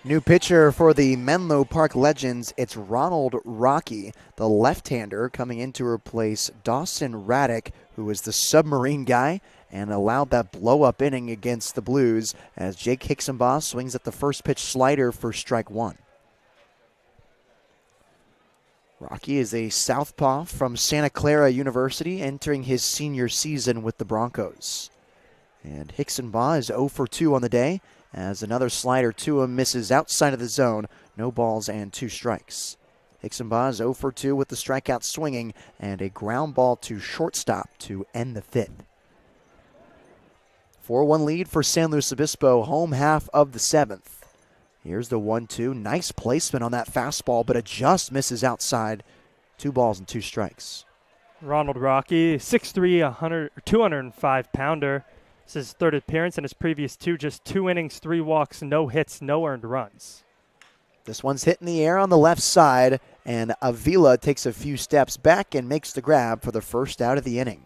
Speaker 1: New pitcher for the Menlo Park Legends, it's Ronald Rocky, the left-hander, coming in to replace Dawson Raddick, who was the submarine guy and allowed that blow-up inning against the Blues as Jake Hicksonbaugh swings at the first pitch slider for strike 1. Rocky is a southpaw from Santa Clara University, entering his senior season with the Broncos. And Hicksonbaugh is 0 for 2 on the day, as another slider to him misses outside of the zone. No balls and 2 strikes. Hixenbaugh 0 for 2 with the strikeout swinging and a ground ball to shortstop to end the 5th. 4-1 lead for San Luis Obispo, home half of the 7th. Here's the 1-2. Nice placement on that fastball, but it just misses outside. 2 balls and 2 strikes.
Speaker 7: Ronald Rocky, 6'3", 205-pounder. This is his 3rd appearance, and his previous 2, just 2 innings, 3 walks, no hits, no earned runs.
Speaker 1: This one's hit in the air on the left side, and Avila takes a few steps back and makes the grab for the first out of the inning.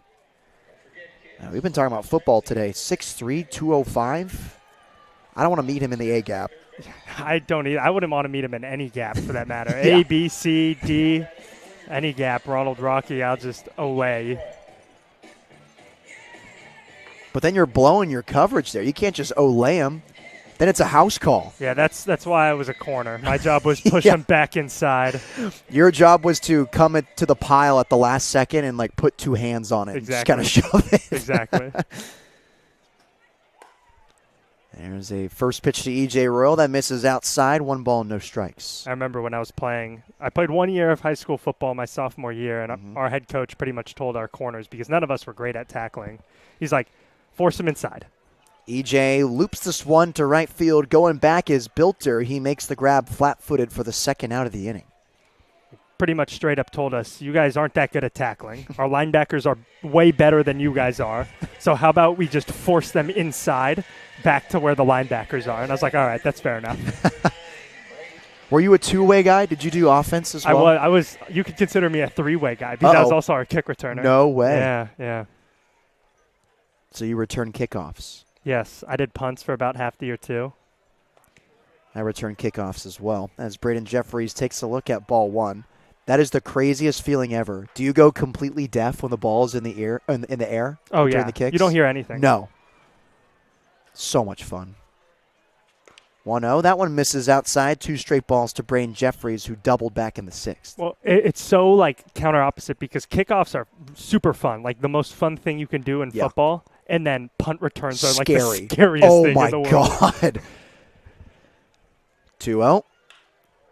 Speaker 1: Now, we've been talking about football today. 6'3", 205. I don't want to meet him in the A gap.
Speaker 7: I don't either. I wouldn't want to meet him in any gap for that matter.
Speaker 1: Yeah.
Speaker 7: A, B, C, D, any gap. Ronald Rocky, I'll just away.
Speaker 1: But then you're blowing your coverage there. You can't just olay him. Then it's a house call.
Speaker 7: Yeah, that's why I was a corner. My job was push him back inside.
Speaker 1: Your job was to come to the pile at the last second and like put 2 hands on it.
Speaker 7: Exactly.
Speaker 1: Just kind of shove it.
Speaker 7: Exactly.
Speaker 1: There's a first pitch to E.J. Royal that misses outside. 1 ball, no strikes.
Speaker 7: I remember when I was playing. I played 1 year of high school football my sophomore year, and our head coach pretty much told our corners, because none of us were great at tackling, he's like, force him inside.
Speaker 1: EJ loops this one to right field. Going back is Bilter. He makes the grab flat-footed for the 2nd out of the inning.
Speaker 7: Pretty much straight up told us, you guys aren't that good at tackling. Our linebackers are way better than you guys are. So how about we just force them inside back to where the linebackers are? And I was like, all right, that's fair enough.
Speaker 1: Were you a 2-way guy? Did you do offense as well?
Speaker 7: I was. You could consider me a 3-way guy because I was also our kick returner.
Speaker 1: No way.
Speaker 7: Yeah.
Speaker 1: So you return kickoffs.
Speaker 7: Yes, I did punts for about half the year too.
Speaker 1: I return kickoffs as well. As Braden Jeffries takes a look at ball 1. That is the craziest feeling ever. Do you go completely deaf when the ball is in the air?
Speaker 7: Oh,
Speaker 1: during
Speaker 7: yeah.
Speaker 1: the kicks?
Speaker 7: You don't hear anything.
Speaker 1: No. So much fun. 1-0. That one misses outside. 2 straight balls to Braden Jeffries, who doubled back in the 6th.
Speaker 7: Well, it's so like counter opposite because kickoffs are super fun, like the most fun thing you can do in football. And then punt returns are like the scariest thing in the world.
Speaker 1: Oh, my God. 2-0.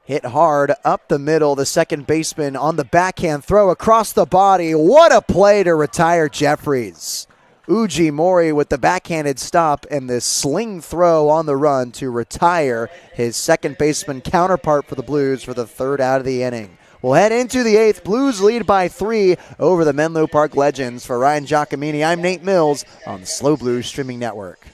Speaker 1: Hit hard up the middle. The second baseman on the backhand throw across the body. What a play to retire Jeffries. Uji Mori with the backhanded stop and the sling throw on the run to retire his second baseman counterpart for the Blues for the 3rd out of the inning. We'll head into the 8th. Blues lead by 3 over the Menlo Park Legends. For Ryan Giacomini, I'm Nate Mills on the Slow Blues Streaming Network.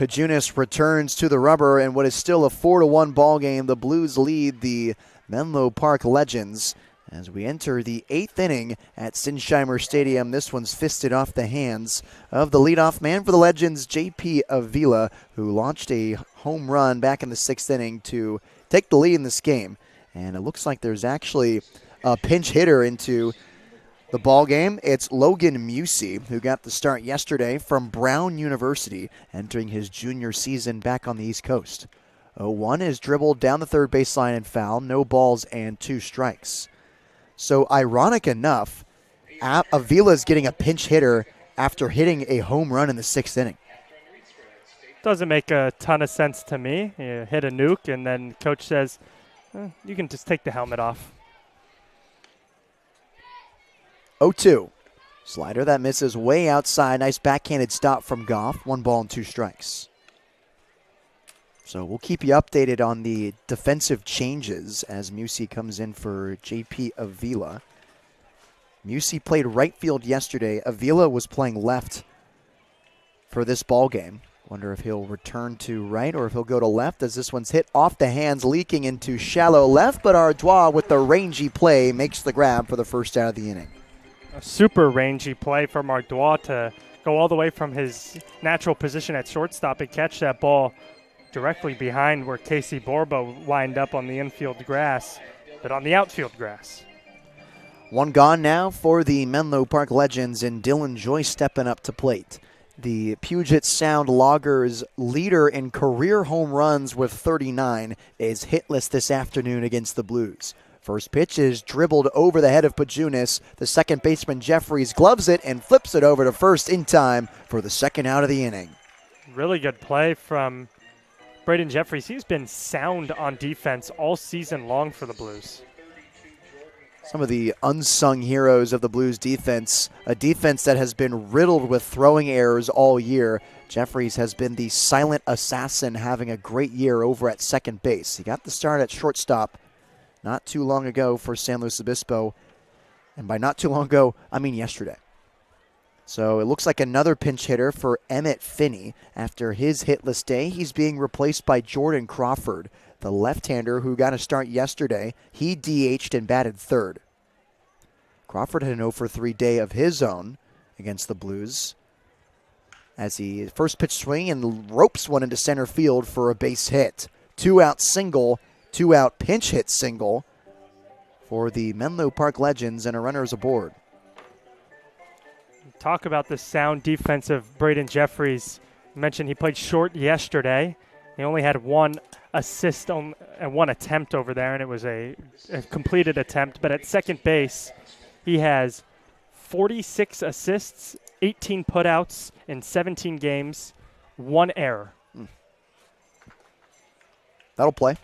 Speaker 1: Pajunas returns to the rubber in what is still a 4-1 ball game. The Blues lead the Menlo Park Legends as we enter the 8th inning at Sinsheimer Stadium. This one's fisted off the hands of the leadoff man for the Legends, J.P. Avila, who launched a home run back in the 6th inning to take the lead in this game. And it looks like there's actually a pinch hitter into the ball game. It's Logan Musey, who got the start yesterday from Brown University, entering his junior season back on the East Coast. 0-1 is dribbled down the third baseline and foul. No balls and 2 strikes. So ironic enough, Avila's getting a pinch hitter after hitting a home run in the 6th inning.
Speaker 7: Doesn't make a ton of sense to me. You hit a nuke, and then coach says, you can just take the helmet off.
Speaker 1: 0-2. Slider that misses way outside. Nice backhanded stop from Goff. 1 ball and 2 strikes. So we'll keep you updated on the defensive changes as Musey comes in for J.P. Avila. Musey played right field yesterday. Avila was playing left for this ball game. Wonder if he'll return to right or if he'll go to left as this one's hit off the hands, leaking into shallow left, but Ardois with the rangy play makes the grab for the first out of the inning.
Speaker 7: A super rangy play from Ardois to go all the way from his natural position at shortstop and catch that ball directly behind where Casey Borbo lined up on the infield grass, but on the outfield grass.
Speaker 1: 1 gone now for the Menlo Park Legends, and Dylan Joyce stepping up to plate. The Puget Sound Loggers leader in career home runs with 39 is hitless this afternoon against the Blues. First pitch is dribbled over the head of Pajunas. The second baseman Jeffries gloves it and flips it over to first in time for the second out of the inning.
Speaker 7: Really good play from Braden Jeffries. He's been sound on defense all season long for the Blues.
Speaker 1: Some of the unsung heroes of the Blues defense, a defense that has been riddled with throwing errors all year. Jeffries has been the silent assassin, having a great year over at second base. He got the start at shortstop not too long ago for San Luis Obispo, and by not too long ago, I mean yesterday. So it looks like another pinch hitter for Emmett Finney. After his hitless day, he's being replaced by Jordan Crawford, the left-hander who got a start yesterday. He DH'd and batted third. Crawford had an 0-for-3 day of his own against the Blues as he first pitch swing and ropes one into center field for a base hit. 2-out single, 2-out pinch hit single for the Menlo Park Legends, and a runner is aboard.
Speaker 7: Talk about the sound defense of Braden Jeffries. You mentioned he played short yesterday. He only had 1 assist and 1 attempt over there, and it was a completed attempt. But at second base, he has 46 assists, 18 putouts in 17 games, 1 error.
Speaker 1: That'll play.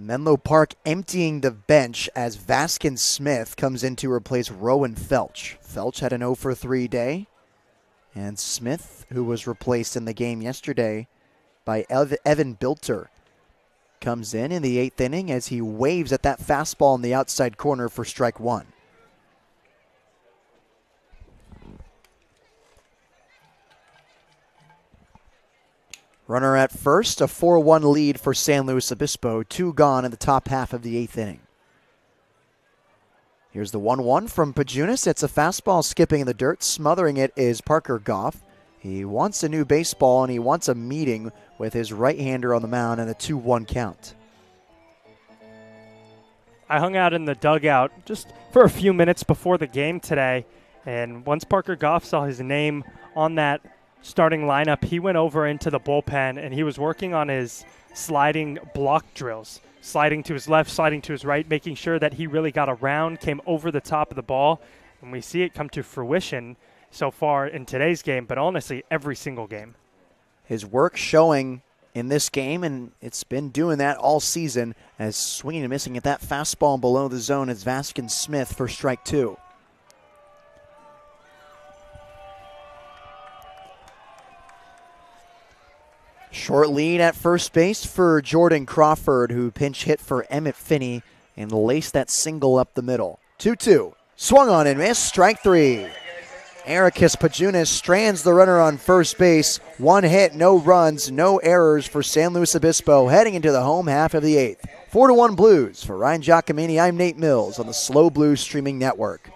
Speaker 1: Menlo Park emptying the bench as Vaskin Smith comes in to replace Rowan Felch. Felch had an 0-for-3 day. And Smith, who was replaced in the game yesterday by Evan Bilter, comes in the 8th inning as he waves at that fastball in the outside corner for strike 1. Runner at first, a 4-1 lead for San Luis Obispo. 2 gone in the top half of the 8th inning. Here's the 1-1 from Pajunas. It's a fastball skipping in the dirt. Smothering it is Parker Goff. He wants a new baseball, and he wants a meeting with his right-hander on the mound, and a 2-1 count.
Speaker 7: I hung out in the dugout just for a few minutes before the game today, and once Parker Goff saw his name on that starting lineup, he went over into the bullpen, and he was working on his sliding block drills, sliding to his left, sliding to his right, making sure that he really got around, came over the top of the ball, and we see it come to fruition so far in today's game, but honestly, every single game.
Speaker 1: His work showing in this game, and it's been doing that all season, as swinging and missing at that fastball below the zone is Vaskin Smith for strike 2. Short lead at first base for Jordan Crawford, who pinch hit for Emmett Finney and laced that single up the middle. 2-2. Swung on and missed. Strike 3. Ericus Pajunas strands the runner on first base. 1 hit, no runs, no errors for San Luis Obispo heading into the home half of the 8th. 4-1 Blues. For Ryan Giacomini, I'm Nate Mills on the SLO Blues streaming network.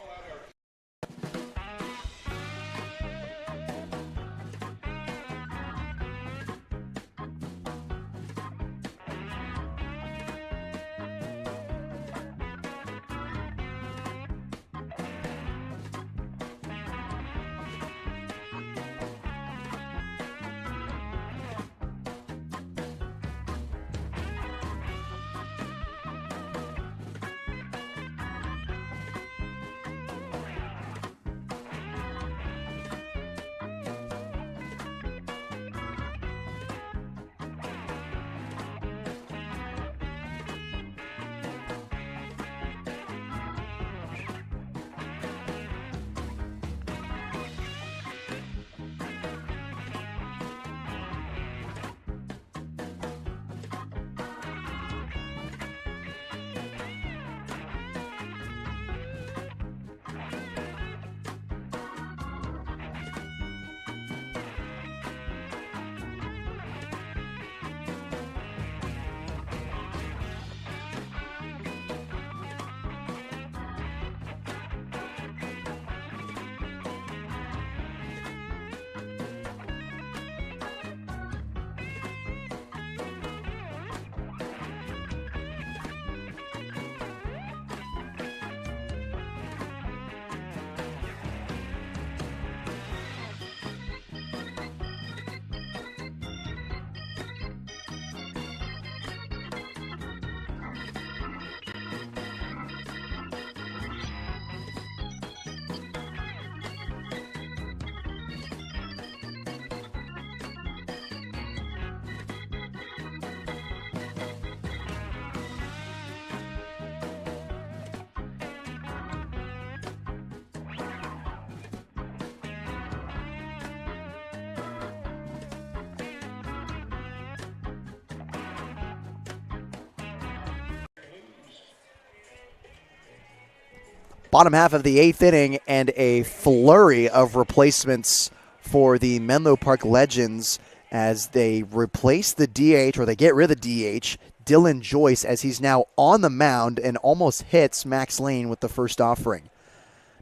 Speaker 1: Bottom half of the 8th inning and a flurry of replacements for the Menlo Park Legends as they replace the DH, or they get rid of the DH, Dylan Joyce, as he's now on the mound and almost hits Max Lane with the first offering.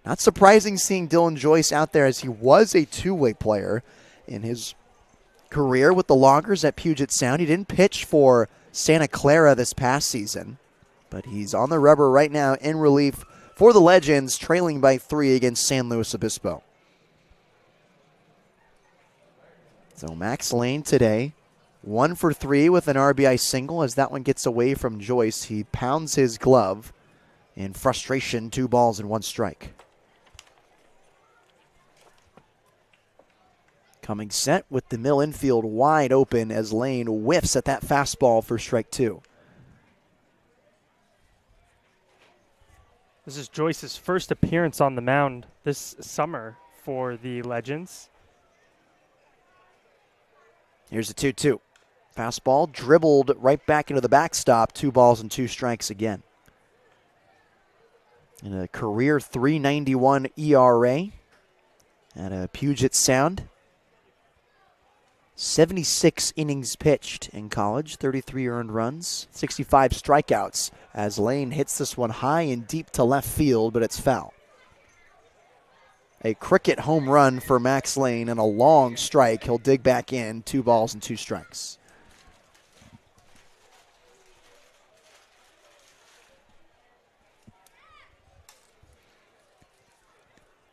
Speaker 1: Not surprising seeing Dylan Joyce out there, as he was a two-way player in his career with the Loggers at Puget Sound. He didn't pitch for Santa Clara this past season, but he's on the rubber right now in relief for the Legends, trailing by 3 against San Luis Obispo. So Max Lane today, 1 for 3 with an RBI single. As that one gets away from Joyce, he pounds his glove in frustration. 2 balls and 1 strike. Coming set with the Mill infield wide open as Lane whiffs at that fastball for strike 2.
Speaker 7: This is Joyce's first appearance on the mound this summer for the Legends.
Speaker 1: Here's a 2-2. Fastball dribbled right back into the backstop. 2 balls and 2 strikes again. And a career .391 ERA at a Puget Sound. 76 innings pitched in college, 33 earned runs, 65 strikeouts, as Lane hits this one high and deep to left field, but it's foul. A cricket home run for Max Lane and a long strike. He'll dig back in. 2 balls and 2 strikes.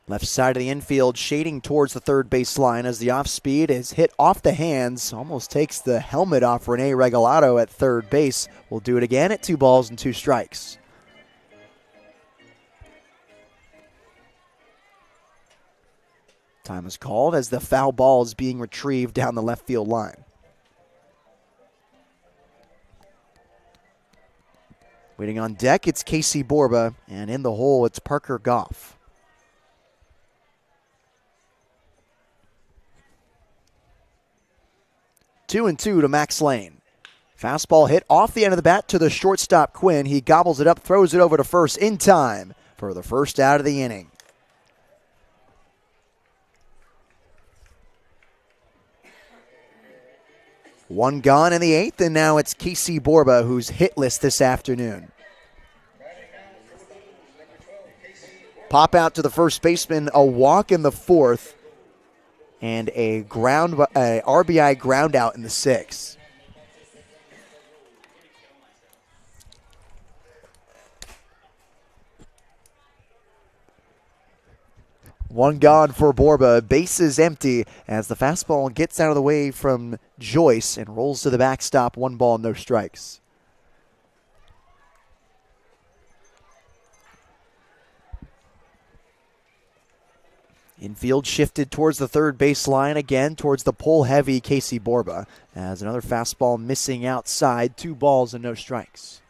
Speaker 1: Left side of the infield, shading towards the third base line as the off speed is hit off the hands. Almost takes the helmet off Rene Regalado at third base. We'll do it again at 2 balls and 2 strikes. Time is called as the foul ball is being retrieved down the left field line. Waiting on deck, it's Casey Borba, and in the hole, it's Parker Goff. 2-2 to Max Lane. Fastball hit off the end of the bat to the shortstop Quinn. He gobbles it up, throws it over to first in time for the first out of the inning. One gone in the 8th, and now it's Casey Borba who's hitless this afternoon. Pop out to the first baseman, a walk in the 4th, and a RBI ground out in the 6th. One gone for Borba, bases empty as the fastball gets out of the way from Joyce and rolls to the backstop. 1 ball, no strikes. Infield shifted towards the third base line again, towards the pull-heavy Casey Borba, as another fastball missing outside. 2 balls and no strikes.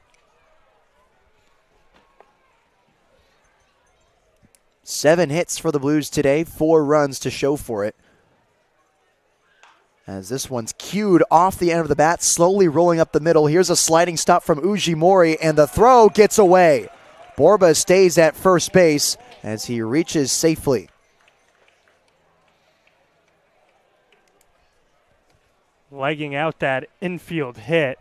Speaker 1: 7 hits for the Blues today, 4 runs to show for it. As this one's cued off the end of the bat, slowly rolling up the middle. Here's a sliding stop from Ujimori, and the throw gets away. Borba stays at first base as he reaches safely.
Speaker 7: Legging out that infield hit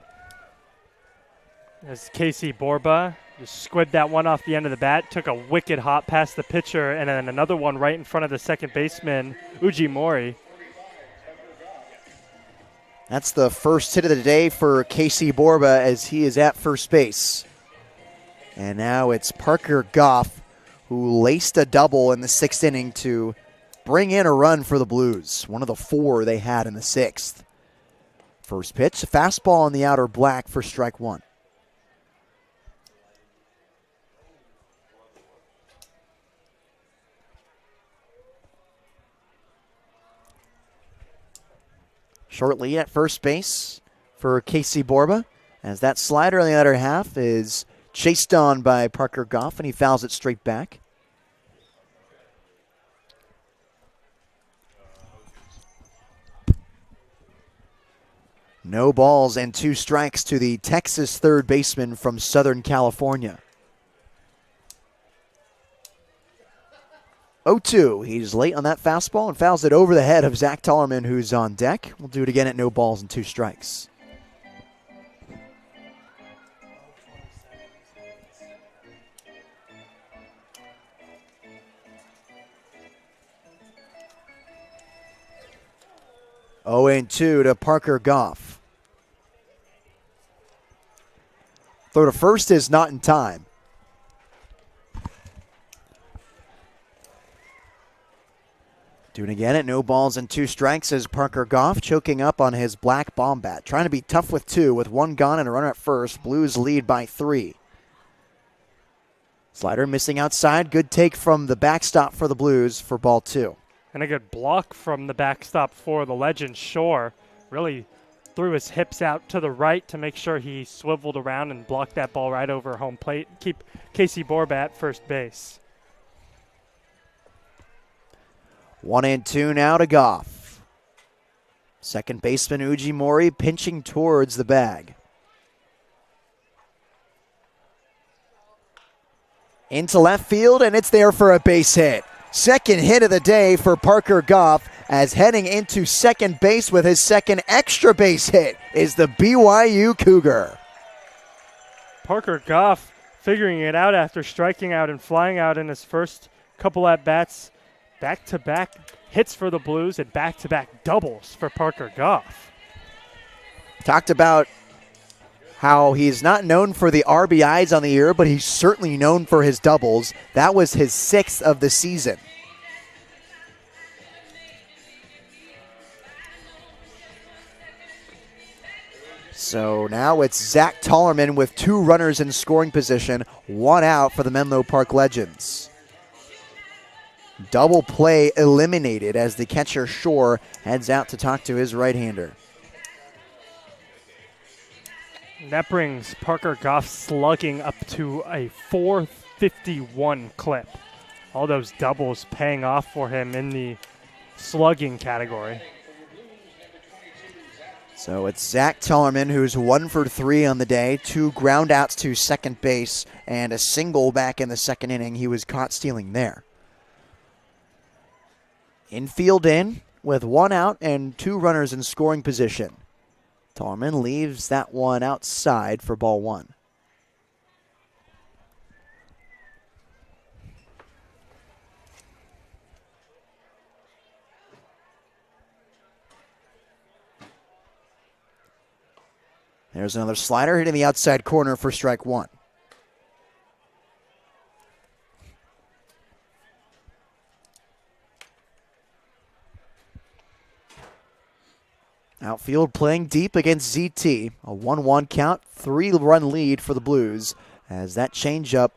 Speaker 7: as Casey Borba just squibbed that one off the end of the bat, took a wicked hop past the pitcher, and then another one right in front of the second baseman, Ujimori.
Speaker 1: That's the first hit of the day for Casey Borba as he is at first base. And now it's Parker Goff who laced a double in the 6th inning to bring in a run for the Blues, one of the 4 they had in the 6th. First pitch, a fastball on the outer black for strike 1. Shortly at first base for Casey Borba, as that slider on the other half is chased on by Parker Goff, and he fouls it straight back. No balls and 2 strikes to the Texas third baseman from Southern California. 0-2. He's late on that fastball and fouls it over the head of Zach Tollerman, who's on deck. We'll do it again at no balls and 2 strikes. Oh, and 2 to Parker Goff. Throw to first is not in time. Doing again at no balls and 2 strikes is Parker Goff, choking up on his black bomb bat. Trying to be tough with 2 with 1 gone and a runner at first. Blues lead by 3. Slider missing outside. Good take from the backstop for the Blues for ball 2.
Speaker 7: And a good block from the backstop for the legend Shore. Really threw his hips out to the right to make sure he swiveled around and blocked that ball right over home plate. Keep Casey Borba at first base.
Speaker 1: 1-2 now to Goff. Second baseman Ujimori pinching towards the bag. Into left field, and it's there for a base hit. Second hit of the day for Parker Goff, as heading into second base with his second extra base hit is the BYU Cougar.
Speaker 7: Parker Goff figuring it out after striking out and flying out in his first couple at-bats. Back-to-back hits for the Blues and back-to-back doubles for Parker Goff.
Speaker 1: Talked about how he's not known for the RBIs on the year, but he's certainly known for his doubles. That was his 6th of the season. So now it's Zach Tollerman with 2 runners in scoring position, 1 out for the Menlo Park Legends. Double play eliminated as the catcher Shore heads out to talk to his right-hander.
Speaker 7: That brings Parker Goff slugging up to a 451 clip. All those doubles paying off for him in the slugging category.
Speaker 1: So it's Zach Tellerman, who's 1 for 3 on the day, 2 ground outs to second base, and a single back in the second inning. He was caught stealing there. Infield in with 1 out and 2 runners in scoring position. Tollerman leaves that one outside for ball one. There's another slider hitting the outside corner for strike one. Outfield playing deep against ZT. A 1-1 count, 3-run lead for the Blues as that changeup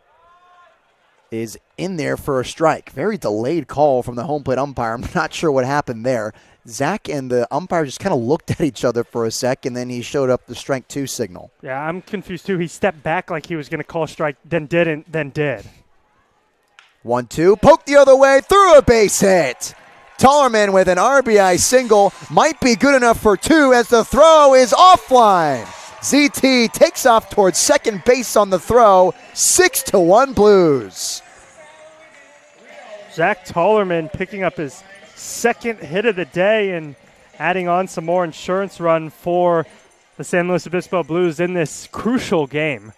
Speaker 1: is in there for a strike. Very delayed call from the home plate umpire. I'm not sure what happened there. Zach and the umpire just kind of looked at each other for a sec, and then he showed up the strike two signal.
Speaker 7: Yeah, I'm confused too. He stepped back like he was going to call strike, then didn't, then did.
Speaker 1: 1-2, poke the other way, through a base hit. Tollerman with an RBI single might be good enough for two as the throw is offline. ZT takes off towards second base on the throw, 6-1 Blues.
Speaker 7: Zach Tollerman picking up his second hit of the day and adding on some more insurance run for the San Luis Obispo Blues in this crucial game.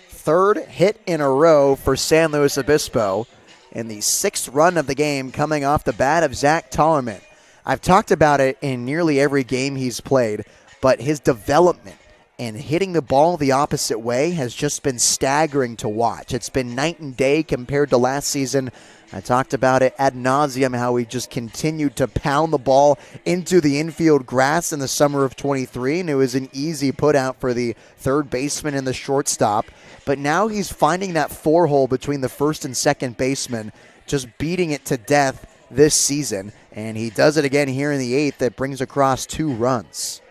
Speaker 1: Third hit in a row for San Luis Obispo, and the sixth run of the game coming off the bat of Zach Tollerman. I've talked about it in nearly every game he's played, but his development and hitting the ball the opposite way has just been staggering to watch. It's been night and day compared to last season. I talked about it ad nauseum, how he just continued to pound the ball into the infield grass in the summer of 23, and it was an easy put out for the third baseman and the shortstop. But now he's finding that four-hole between the first and second baseman, just beating it to death this season. And he does it again here in the eighth that brings across 2 runs.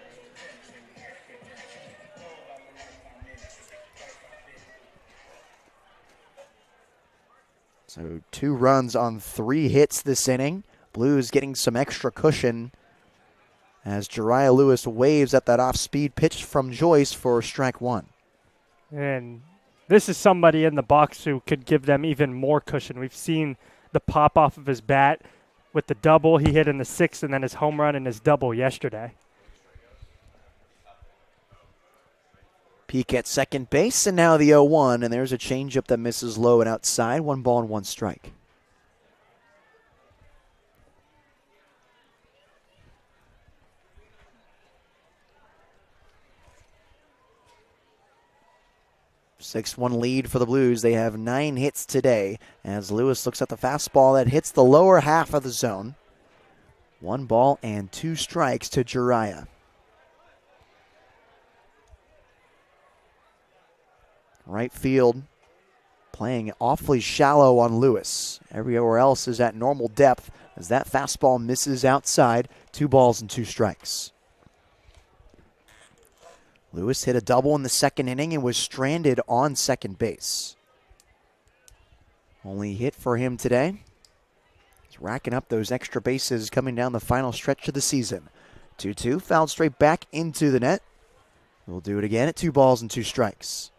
Speaker 1: So 2 runs on 3 hits this inning. Blues getting some extra cushion as Jariah Lewis waves at that off-speed pitch from Joyce for strike one.
Speaker 7: And this is somebody in the box who could give them even more cushion. We've seen the pop off of his bat with the double he hit in the sixth and then his home run and his double yesterday.
Speaker 1: Peak at second base, and now the 0-1, and there's a changeup that misses low and outside. 1 ball and 1 strike. Six-one lead for the Blues. They have 9 hits today as Lewis looks at the fastball that hits the lower half of the zone. 1 ball and 2 strikes to Jariah. Right field playing awfully shallow on Lewis. Everywhere else is at normal depth as that fastball misses outside. 2 balls and 2 strikes. Lewis hit a double in the second inning and was stranded on second base. Only hit for him today. He's racking up those extra bases coming down the final stretch of the season. 2-2, fouled straight back into the net. We'll do it again at 2 balls and 2 strikes.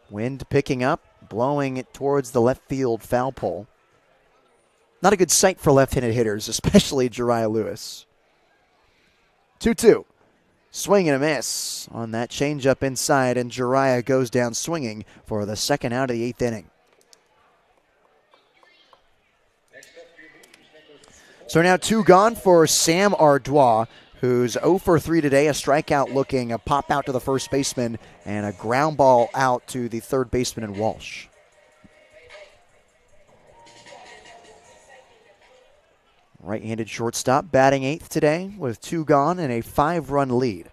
Speaker 1: Wind picking up, blowing it towards the left field foul pole. Not a good sight for left-handed hitters, especially Jariah Lewis. 2-2. Swing and a miss on that changeup inside, and Jariah goes down swinging for the second out of the 8th inning. So now 2 gone for Sam Ardois, who's 0 for 3 today, a strikeout looking, a pop out to the first baseman, and a ground ball out to the third baseman in Walsh. Right-handed shortstop batting 8th today with 2 gone and a 5-run lead.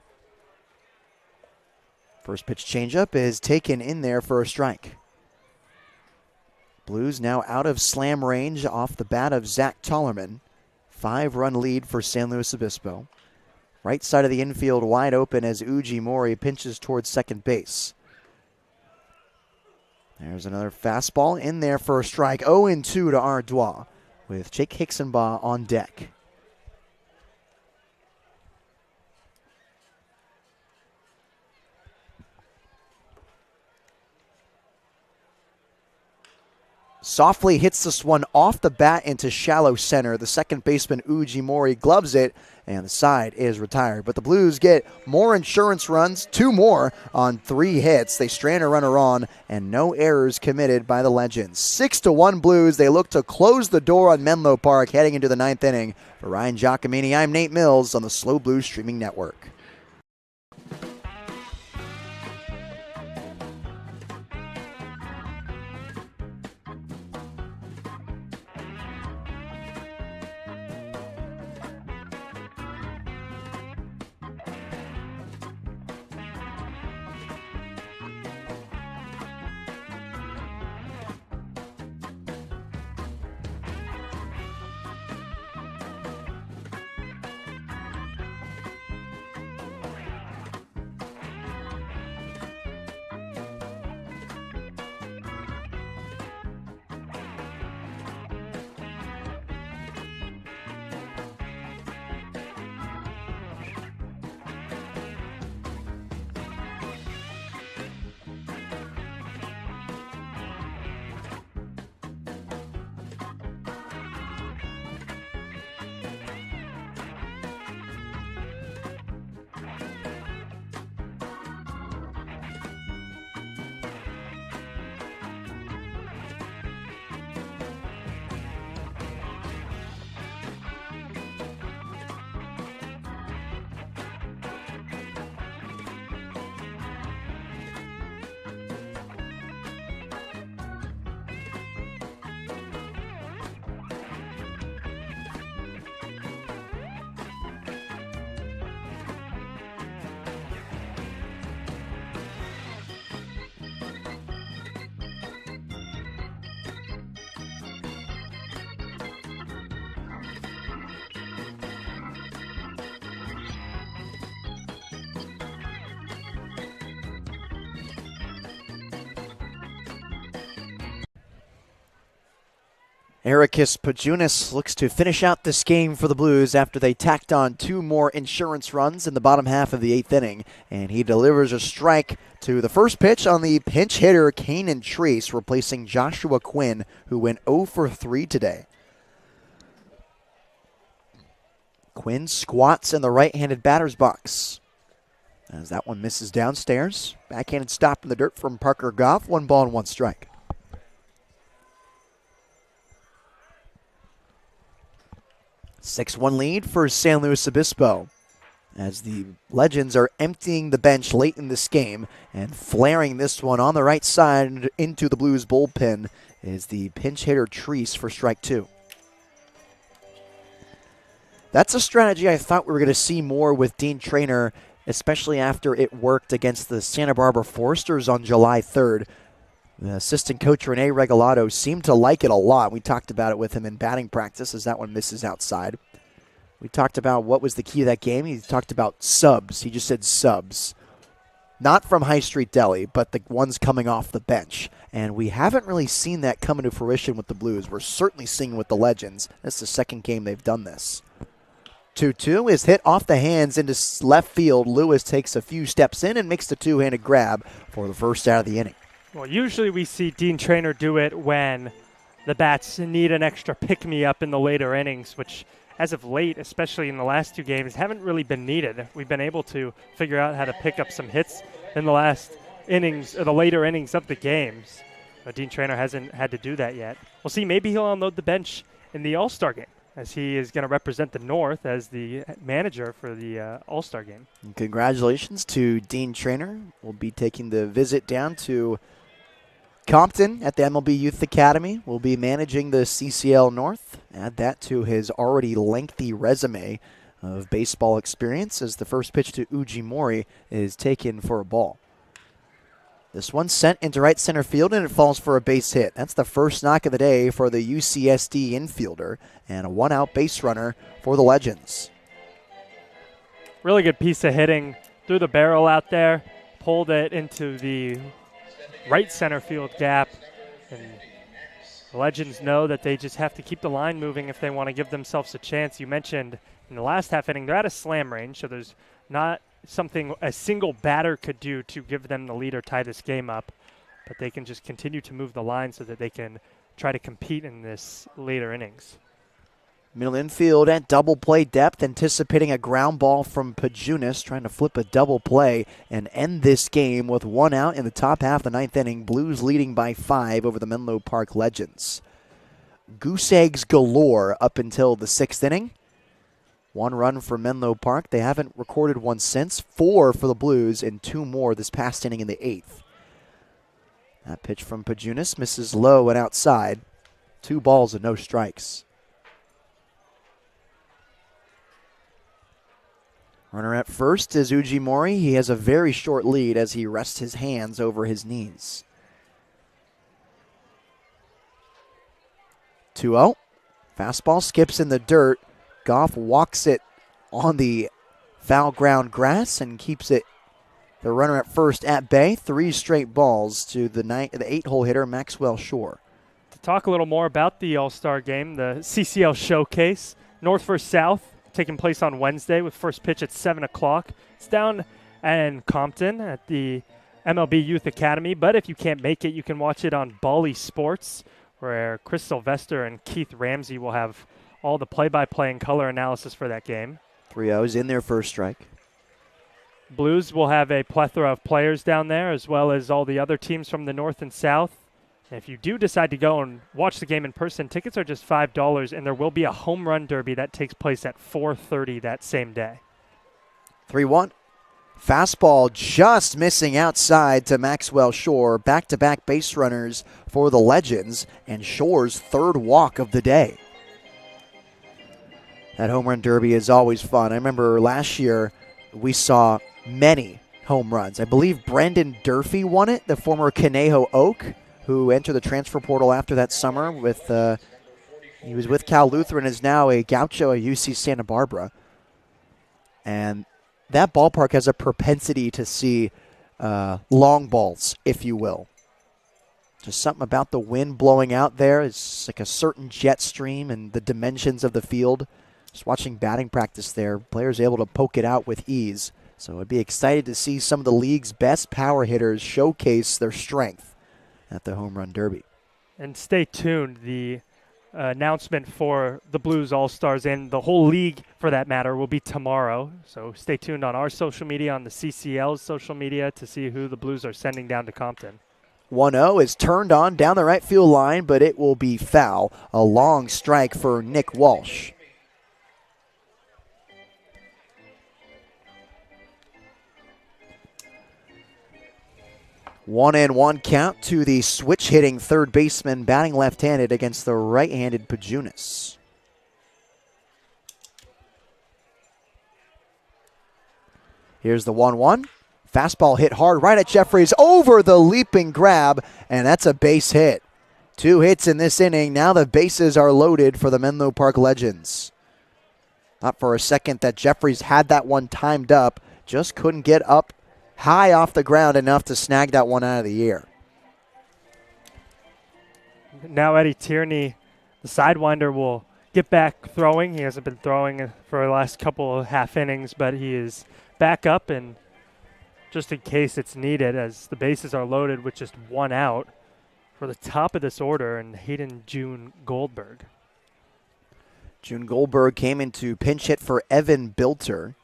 Speaker 1: First pitch changeup is taken in there for a strike. Blues now out of slam range off the bat of Zach Tollerman. 5-run lead for San Luis Obispo. Right side of the infield wide open as Uji Mori pinches towards second base. There's another fastball in there for a strike. 0-2 to Ardois with Jake Hicksenbaugh on deck. softly hits this one off the bat into shallow center. The second baseman, Uji Mori, gloves it, and the side is retired. But the Blues get more insurance runs, 2 more on 3 hits. They strand a runner on, and no errors committed by the Legends. 6-1 Blues. They look to close the door on Menlo Park heading into the 9th inning. For Ryan Giacomini, I'm Nate Mills on the Slow Blues Streaming Network. Ericus Pajunas looks to finish out this game for the Blues after they tacked on 2 more insurance runs in the bottom half of the 8th inning. And he delivers a strike to the first pitch on the pinch hitter, Kanan Treese, replacing Joshua Quinn, who went 0 for 3 today. Quinn squats in the right-handed batter's box, as that one misses downstairs. Backhanded stop in the dirt from Parker Goff. 1 ball and 1 strike. Six-one lead for San Luis Obispo, as the Legends are emptying the bench late in this game, and flaring this one on the right side into the Blues bullpen is the pinch hitter Treese for strike 2. That's a strategy I thought we were going to see more with Dean Traynor, especially after it worked against the Santa Barbara Foresters on July 3rd. The assistant coach, Rene Regalado, seemed to like it a lot. We talked about it with him in batting practice as that one misses outside. We talked about what was the key to that game. He talked about subs. He just said subs. Not from High Street Deli, but the ones coming off the bench. And we haven't really seen that come into fruition with the Blues. We're certainly seeing it with the Legends. That's the second game they've done this. 2-2 is hit off the hands into left field. Lewis takes a few steps in and makes the two-handed grab for the first out of the inning.
Speaker 7: Well, usually we see Dean Traynor do it when the bats need an extra pick-me-up in the later innings, which as of late, especially in the last 2 games, haven't really been needed. We've been able to figure out how to pick up some hits in the last innings, or the later innings of the games. But Dean Traynor hasn't had to do that yet. We'll see, maybe he'll unload the bench in the All-Star game, as he is going to represent the North as the manager for the All-Star game.
Speaker 1: And congratulations to Dean Traynor. We'll be taking the visit down to Compton at the MLB Youth Academy. Will be managing the CCL North. Add that to his already lengthy resume of baseball experience, as the first pitch to Uji Mori is taken for a ball. This one's sent into right center field, and it falls for a base hit. That's the first knock of the day for the UCSD infielder, and a 1-out base runner for the Legends.
Speaker 7: Really good piece of hitting through the barrel out there. Pulled it into the right center field gap, and the Legends know that they just have to keep the line moving if they want to give themselves a chance. You mentioned in the last half inning they're at a slam range, so there's not something a single batter could do to give them the lead or tie this game up, but they can just continue to move the line so that they can try to compete in this later innings.
Speaker 1: Middle infield at double play depth, anticipating a ground ball from Pajunas, trying to flip a double play and end this game with 1 out in the top half of the 9th inning. Blues leading by 5 over the Menlo Park Legends. Goose eggs galore up until the 6th inning. 1 run for Menlo Park. They haven't recorded one since. 4 for the Blues and 2 more this past inning in the 8th. That pitch from Pajunas misses low and outside. 2 balls and no strikes. Runner at first is Ujimori. He has a very short lead as he rests his hands over his knees. 2-0. Fastball skips in the dirt. Goff walks it on the foul ground grass and keeps it, the runner at first, at bay. 3 straight balls to the 8-hole hitter, Maxwell Shore.
Speaker 7: To talk a little more about the All-Star game, the CCL Showcase, North vs. South, taking place on Wednesday with first pitch at 7 o'clock. It's down in Compton at the MLB Youth Academy, but if you can't make it, you can watch it on Bally Sports, where Chris Sylvester and Keith Ramsey will have all the play-by-play and color analysis for that game.
Speaker 1: 3-0s in their first strike.
Speaker 7: Blues will have a plethora of players down there, as well as all the other teams from the North and South. And if you do decide to go and watch the game in person, tickets are just $5, and there will be a home run derby that takes place at 4:30 that same day.
Speaker 1: 3-1. Fastball just missing outside to Maxwell Shore. Back-to-back base runners for the Legends, and Shore's 3rd walk of the day. That home run derby is always fun. I remember last year we saw many home runs. I believe Brendan Durfee won it, the former Conejo Oak, who entered the transfer portal after that summer. He was with Cal Lutheran and is now a Gaucho at UC Santa Barbara. And that ballpark has a propensity to see long balls, if you will. Just something about the wind blowing out there. It's like a certain jet stream and the dimensions of the field. Just watching batting practice there, players able to poke it out with ease. So I'd be excited to see some of the league's best power hitters showcase their strength at the home run derby.
Speaker 7: And stay tuned. The announcement for the Blues All-Stars and the whole league, for that matter, will be tomorrow. So stay tuned on our social media, on the CCL's social media, to see who the Blues are sending down to Compton.
Speaker 1: 1-0 is turned on down the right field line, but it will be foul. A long strike for Nick Walsh. One and one count to the switch hitting third baseman, batting left-handed against the right-handed Pajunas. Here's the 1-1. Fastball hit hard right at Jeffries over the leaping grab, and that's a base hit. 2 hits in this inning. Now the bases are loaded for the Menlo Park Legends. Not for a second that Jeffries had that one timed up, just couldn't get up high off the ground enough to snag that one out of the air.
Speaker 7: Now Eddie Tierney, the sidewinder, will get back throwing. He hasn't been throwing for the last couple of half innings, but he is back up, and just in case it's needed, as the bases are loaded with just 1 out, for the top of this order, and Hayden June Goldberg.
Speaker 1: June Goldberg came in to pinch hit for Evan Bilter,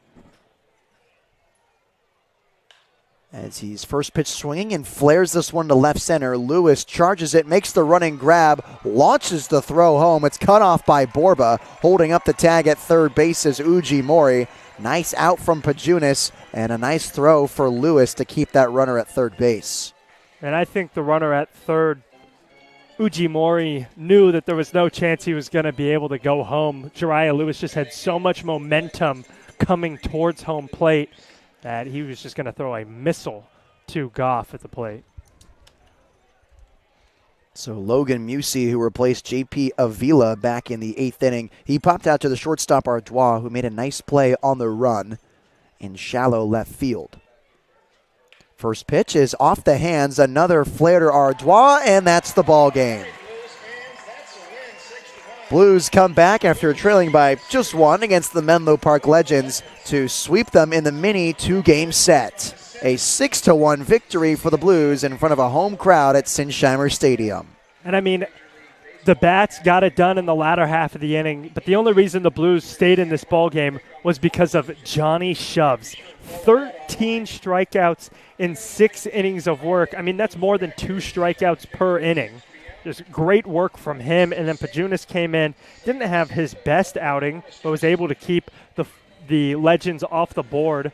Speaker 1: as he's first pitch swinging and flares this one to left center. Lewis charges it, makes the running grab, launches the throw home. It's cut off by Borba. Holding up the tag at third base is Ujimori. Nice out from Pajunas, and a nice throw for Lewis to keep that runner at third base.
Speaker 7: And I think the runner at third, Ujimori, knew that there was no chance he was going to be able to go home. Jariah Lewis just had so much momentum coming towards home plate that he was just going to throw a missile to Goff at the plate.
Speaker 1: So Logan Musey, who replaced J.P. Avila back in the 8th inning, he popped out to the shortstop Ardois, who made a nice play on the run in shallow left field. First pitch is off the hands, another flare to Ardois, and that's the ball game. Blues come back after trailing by just 1 against the Menlo Park Legends to sweep them in the mini 2-game set. A 6-1 victory for the Blues in front of a home crowd at Sinsheimer Stadium.
Speaker 7: And I mean, the Bats got it done in the latter half of the inning, but the only reason the Blues stayed in this ball game was because of Johnny Shoves. 13 strikeouts in 6 innings of work. I mean, that's more than 2 strikeouts per inning. Just great work from him, and then Pajunas came in, didn't have his best outing, but was able to keep the Legends off the board,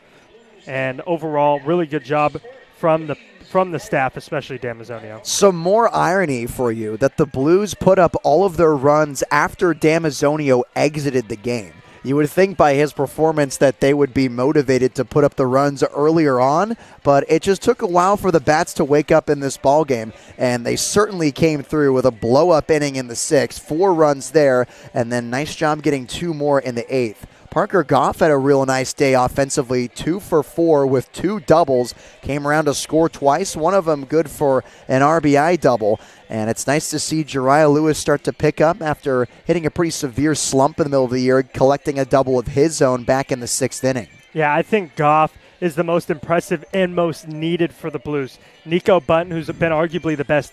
Speaker 7: and overall, really good job from the staff, especially Damazio.
Speaker 1: Some more irony for you that the Blues put up all of their runs after Damazio exited the game. You would think by his performance that they would be motivated to put up the runs earlier on, but it just took a while for the Bats to wake up in this ballgame, and they certainly came through with a blow-up inning in the 6th, 4 runs there, and then nice job getting 2 more in the 8th. Parker Goff had a real nice day offensively, 2 for 4 with 2 doubles, came around to score twice, one of them good for an RBI double. And it's nice to see Jariah Lewis start to pick up after hitting a pretty severe slump in the middle of the year, collecting a double of his own back in the 6th inning.
Speaker 7: Yeah, I think Goff is the most impressive and most needed for the Blues. Nico Button, who's been arguably the best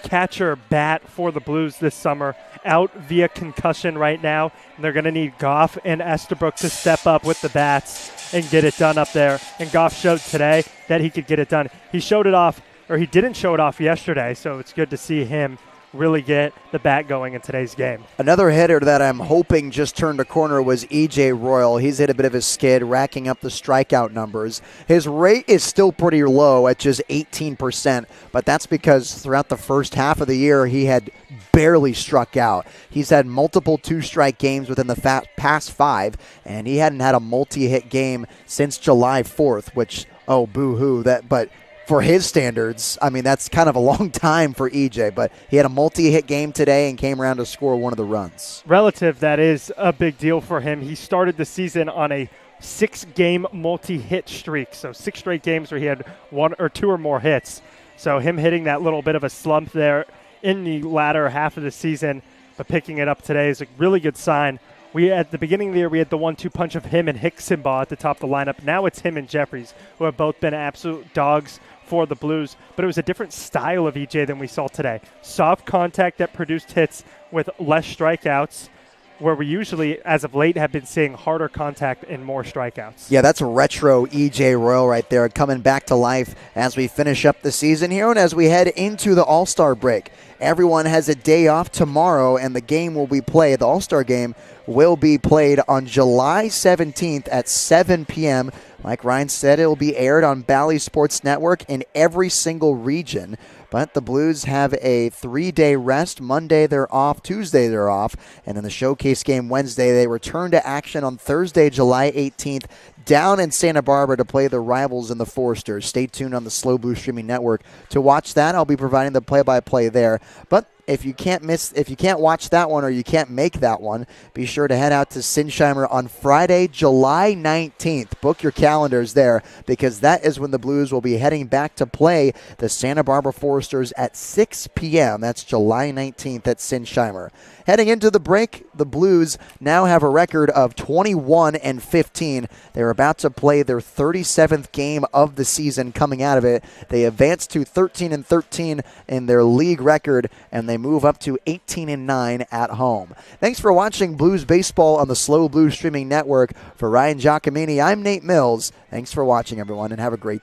Speaker 7: catcher bat for the Blues this summer, out via concussion right now, and they're going to need Goff and Estabrook to step up with the bats and get it done up there. And Goff showed today that he could get it done. He showed it off, or he didn't show it off yesterday, so it's good to see him really get the bat going in today's game.
Speaker 1: Another hitter that I'm hoping just turned a corner was E.J. Royal. He's hit a bit of a skid, racking up the strikeout numbers. His rate is still pretty low at just 18%, but that's because throughout the first half of the year, he had barely struck out. He's had multiple 2-strike games within the past 5, and he hadn't had a multi-hit game since July 4th, which, oh, boo-hoo, but for his standards, I mean, that's kind of a long time for EJ, but he had a multi-hit game today and came around to score one of the runs.
Speaker 7: Relative, that is a big deal for him. He started the season on a 6-game multi-hit streak, so 6 straight games where he had 1 or 2 or more hits. So him hitting that little bit of a slump there in the latter half of the season, but picking it up today is a really good sign. At the beginning of the year, we had the 1-2 punch of him and Hicksonbaugh at the top of the lineup. Now it's him and Jeffries, who have both been absolute dogs for the Blues, but it was a different style of EJ than we saw today. Soft contact that produced hits with less strikeouts, where we usually, as of late, have been seeing harder contact and more strikeouts.
Speaker 1: Yeah, that's a retro EJ Royal right there, coming back to life as we finish up the season here and as we head into the All-Star break. Everyone has a day off tomorrow, and the game will be played. The All-Star game will be played on July 17th at 7 p.m. Like Ryan said, it will be aired on Bally Sports Network in every single region. But the Blues have a 3-day rest. Monday they're off, Tuesday they're off, and in the showcase game Wednesday, they return to action on Thursday, July 18th, down in Santa Barbara to play the rivals in the Foresters. Stay tuned on the SLO Blue Streaming Network to watch that. I'll be providing the play-by-play there. But if you can't watch that one or you can't make that one, be sure to head out to Sinsheimer on Friday, July 19th. Book your calendars there because that is when the Blues will be heading back to play the Santa Barbara Foresters at 6 p.m. That's July 19th at Sinsheimer. Heading into the break, the Blues now have a record of 21-15. They're about to play their 37th game of the season coming out of it. They advance to 13-13 in their league record, and they move up to 18-9 at home. Thanks for watching Blues Baseball on the SLO Blue Streaming Network. For Ryan Giacomini, I'm Nate Mills. Thanks for watching, everyone, and have a great day.